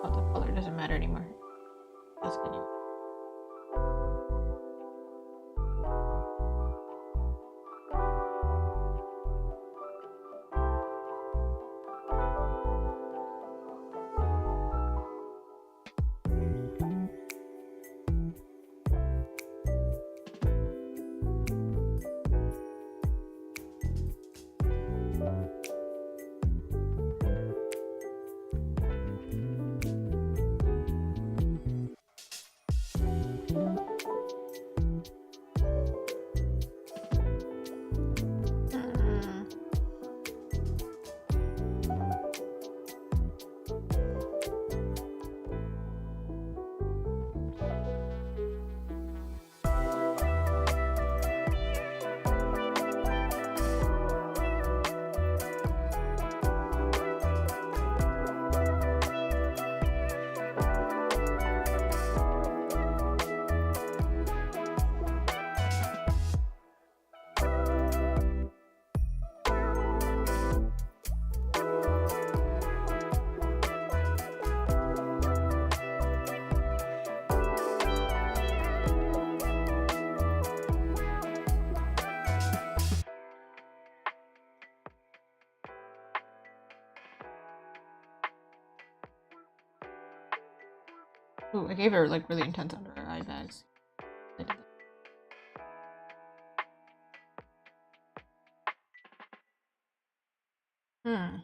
Oh, the color doesn't matter anymore. That's good. Ooh, I gave her like really intense under her eye bags. I did that. Hmm.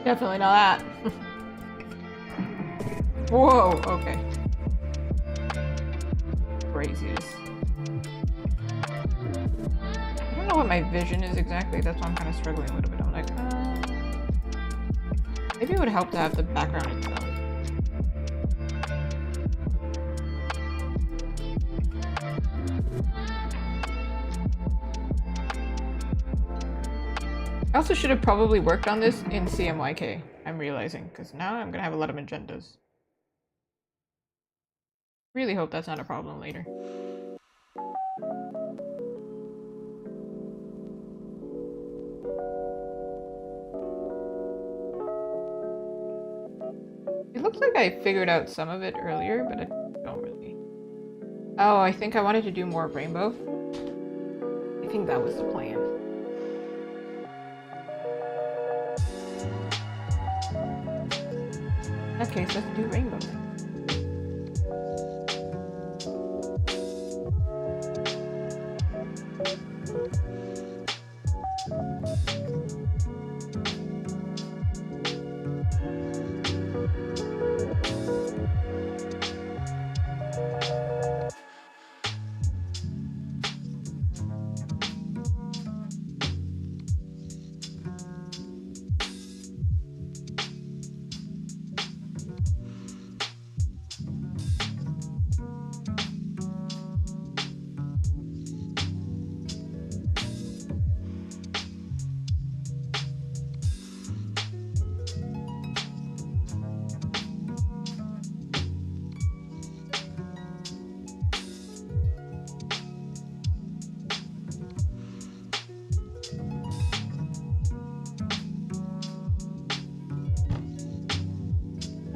Definitely not that. Whoa, okay. Craziness. I don't know what my vision is exactly, that's why I'm kind of struggling a little bit. I'm like, Maybe it would help to have the background itself. I also should have probably worked on this in CMYK, I'm realizing, because now I'm gonna have a lot of magentas. Really hope that's not a problem later. It looks like I figured out some of it earlier, but I don't really. Oh, I think I wanted to do more rainbow. I think that was the plan. In that case, let's do rainbow.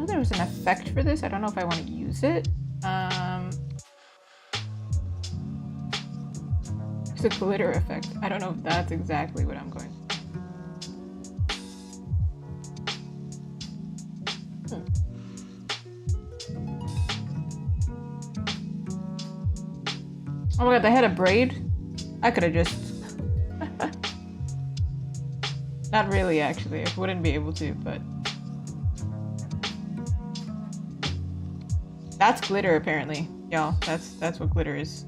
There was an effect for this. I don't know if I want to use it. It's a glitter effect. I don't know if that's exactly what I'm going for. Oh my god, they had a braid? I could have just... Not really, actually. I wouldn't be able to, but... That's glitter, apparently. Y'all, that's what glitter is.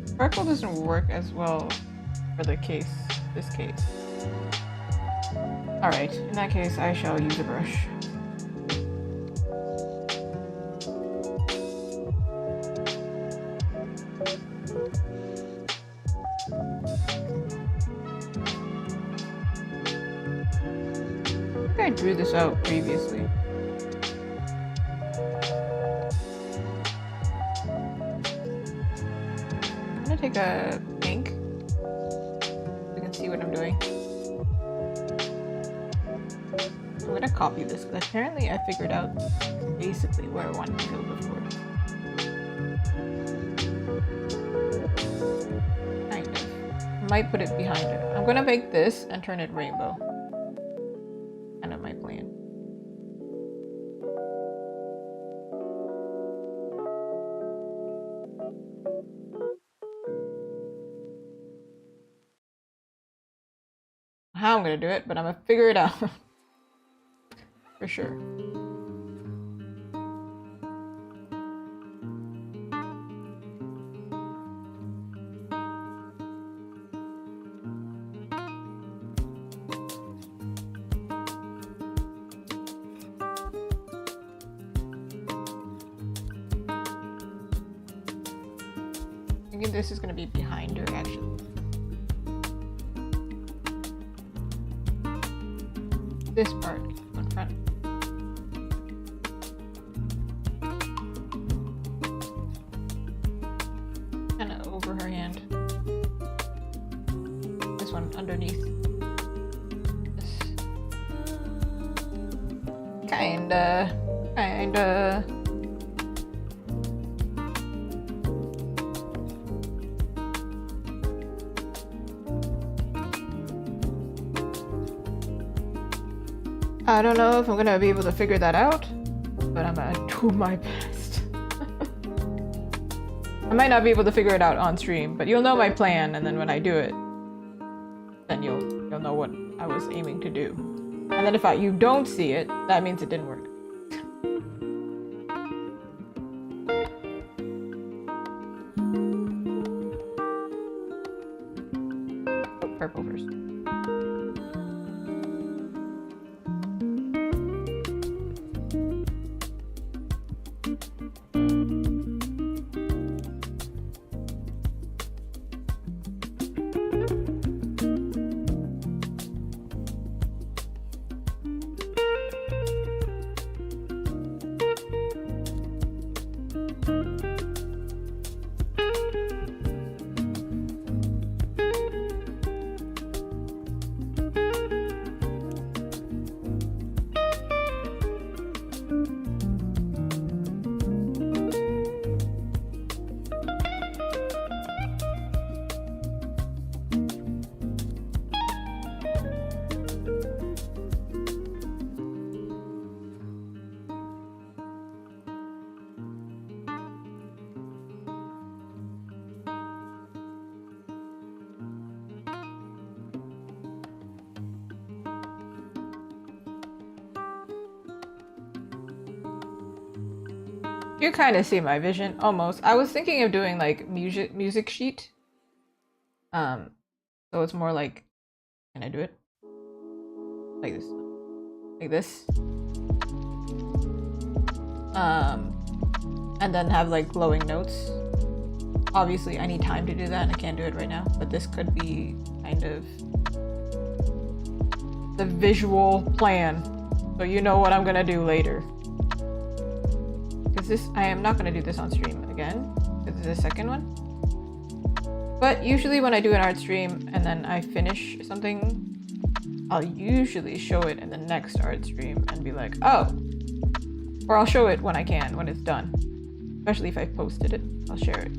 Sparkle doesn't work as well for this case. Alright, in that case, I shall use a brush. I drew this out previously. I'm gonna take a pink so you can see what I'm doing. I'm gonna copy this because apparently I figured out basically where I wanted to go before. Kind of. Might put it behind it. I'm gonna make this and turn it rainbow. Kind of my plan. How I'm gonna do it, but I'm gonna figure it out. For sure. I think this is gonna be behind her, actually. This part in front. Kind of over her hand. This one underneath. This. Kinda. I don't know if I'm gonna be able to figure that out, but I'm gonna do my best. I might not be able to figure it out on stream, but you'll know my plan, and then when I do it, then you'll know what I was aiming to do. And then if you don't see it, that means it didn't work. You kind of see my vision, almost. I was thinking of doing like music sheet. So it's more like, can I do it? Like this. Like this. And then have like glowing notes. Obviously I need time to do that and I can't do it right now, but this could be kind of the visual plan. So you know what I'm gonna do later. Because this, I am not gonna do this on stream again. This is the second one. But usually when I do an art stream and then I finish something, I'll usually show it in the next art stream and be like, oh, or I'll show it when I can, when it's done. Especially if I posted it, I'll share it.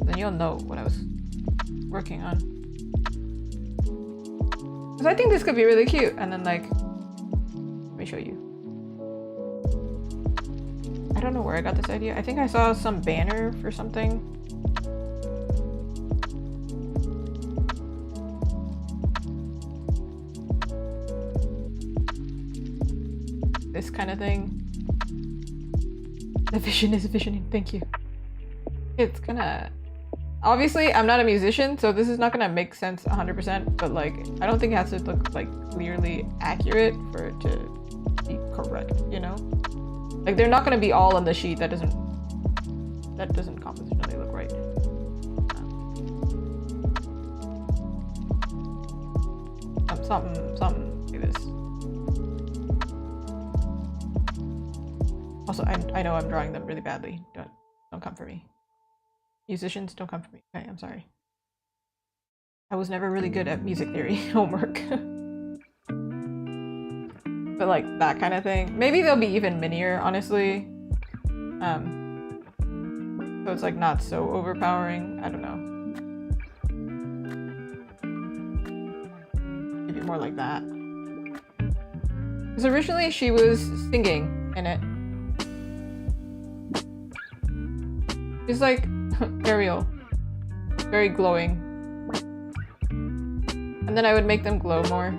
Then you'll know what I was working on. Because I think this could be really cute. And then like, let me show you. I don't know where I got this idea. I think I saw some banner for something. This kind of thing. The vision is visioning, thank you. It's gonna... Obviously, I'm not a musician, so this is not gonna make sense 100%, but like, I don't think it has to look like clearly accurate for it to be correct, you know? Like, they're not gonna be all on the sheet. That doesn't compositionally look right. Something like this. Also, I know I'm drawing them really badly. Don't come for me. Musicians, don't come for me. Okay, I'm sorry. I was never really good at music theory homework. But like that kind of thing. Maybe they'll be even minier, honestly. So it's like not so overpowering. I don't know. Maybe more like that. Because originally she was singing in it. She's like Ariel. Very glowing. And then I would make them glow more.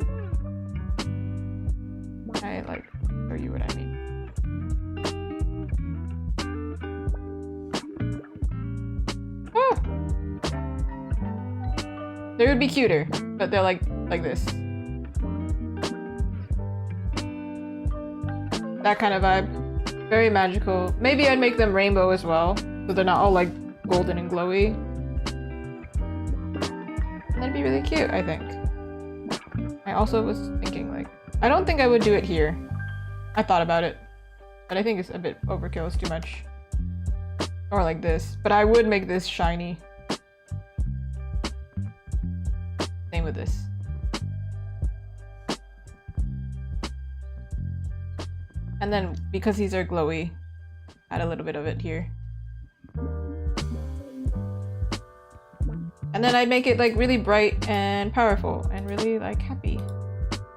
I like show you what I mean. Ah! They would be cuter, but they're like this. That kind of vibe. Very magical. Maybe I'd make them rainbow as well, so they're not all like golden and glowy. And that'd be really cute, I think. I also was thinking like, I don't think I would do it here. I thought about it, but I think it's a bit overkill, it's too much. Or like this, but I would make this shiny. Same with this. And then because these are glowy, add a little bit of it here. And then I'd make it like really bright and powerful and really like happy.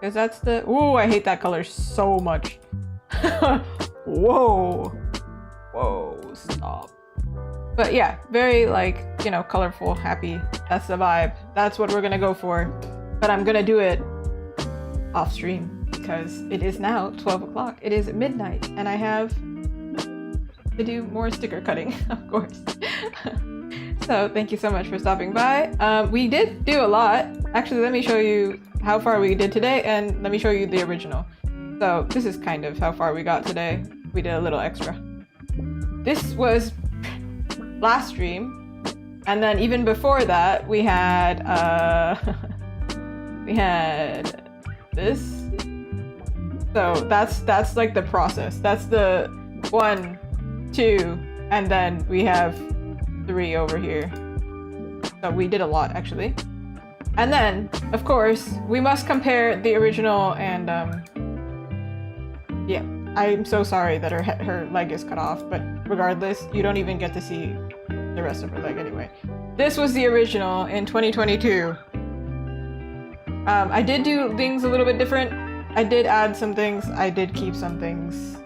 Because that's the... Ooh, I hate that color so much. Whoa. Whoa, stop. But yeah, very like, you know, colorful, happy. That's the vibe. That's what we're gonna go for. But I'm gonna do it off stream because it is now 12 o'clock. It is midnight and I have to do more sticker cutting, of course. So thank you so much for stopping by. We did do a lot. Actually, let me show you how far we did today and let me show you the original. So this is kind of how far we got today. We did a little extra. This was last stream. And then even before that, we had this. So that's like the process. That's the 1, 2, and then we have 3 over here. So we did a lot actually. And then, of course, we must compare the original and yeah, I'm so sorry that her leg is cut off, but regardless, you don't even get to see the rest of her leg anyway. This was the original in 2022. I did do things a little bit different. I did add some things, I did keep some things.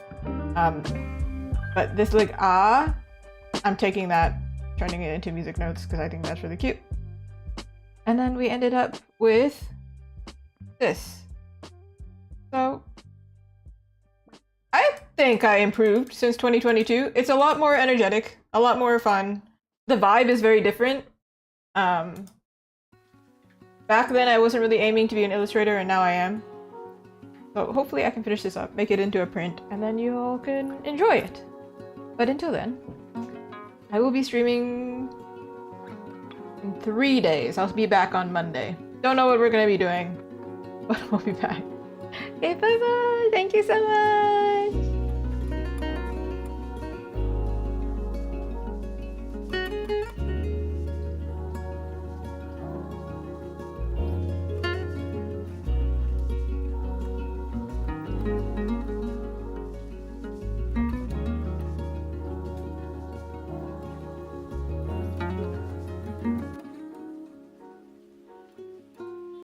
But this like I'm taking that, turning it into music notes because I think that's really cute. And then we ended up with this. So I think I improved since 2022. It's a lot more energetic, a lot more fun. The vibe is very different. Back then I wasn't really aiming to be an illustrator, and now I am. So hopefully I can finish this up, make it into a print, and then you all can enjoy it. But until then, I will be streaming in 3 days. I'll be back on Monday. Don't know what we're gonna be doing, but we'll be back. Okay, bye bye! Thank you so much!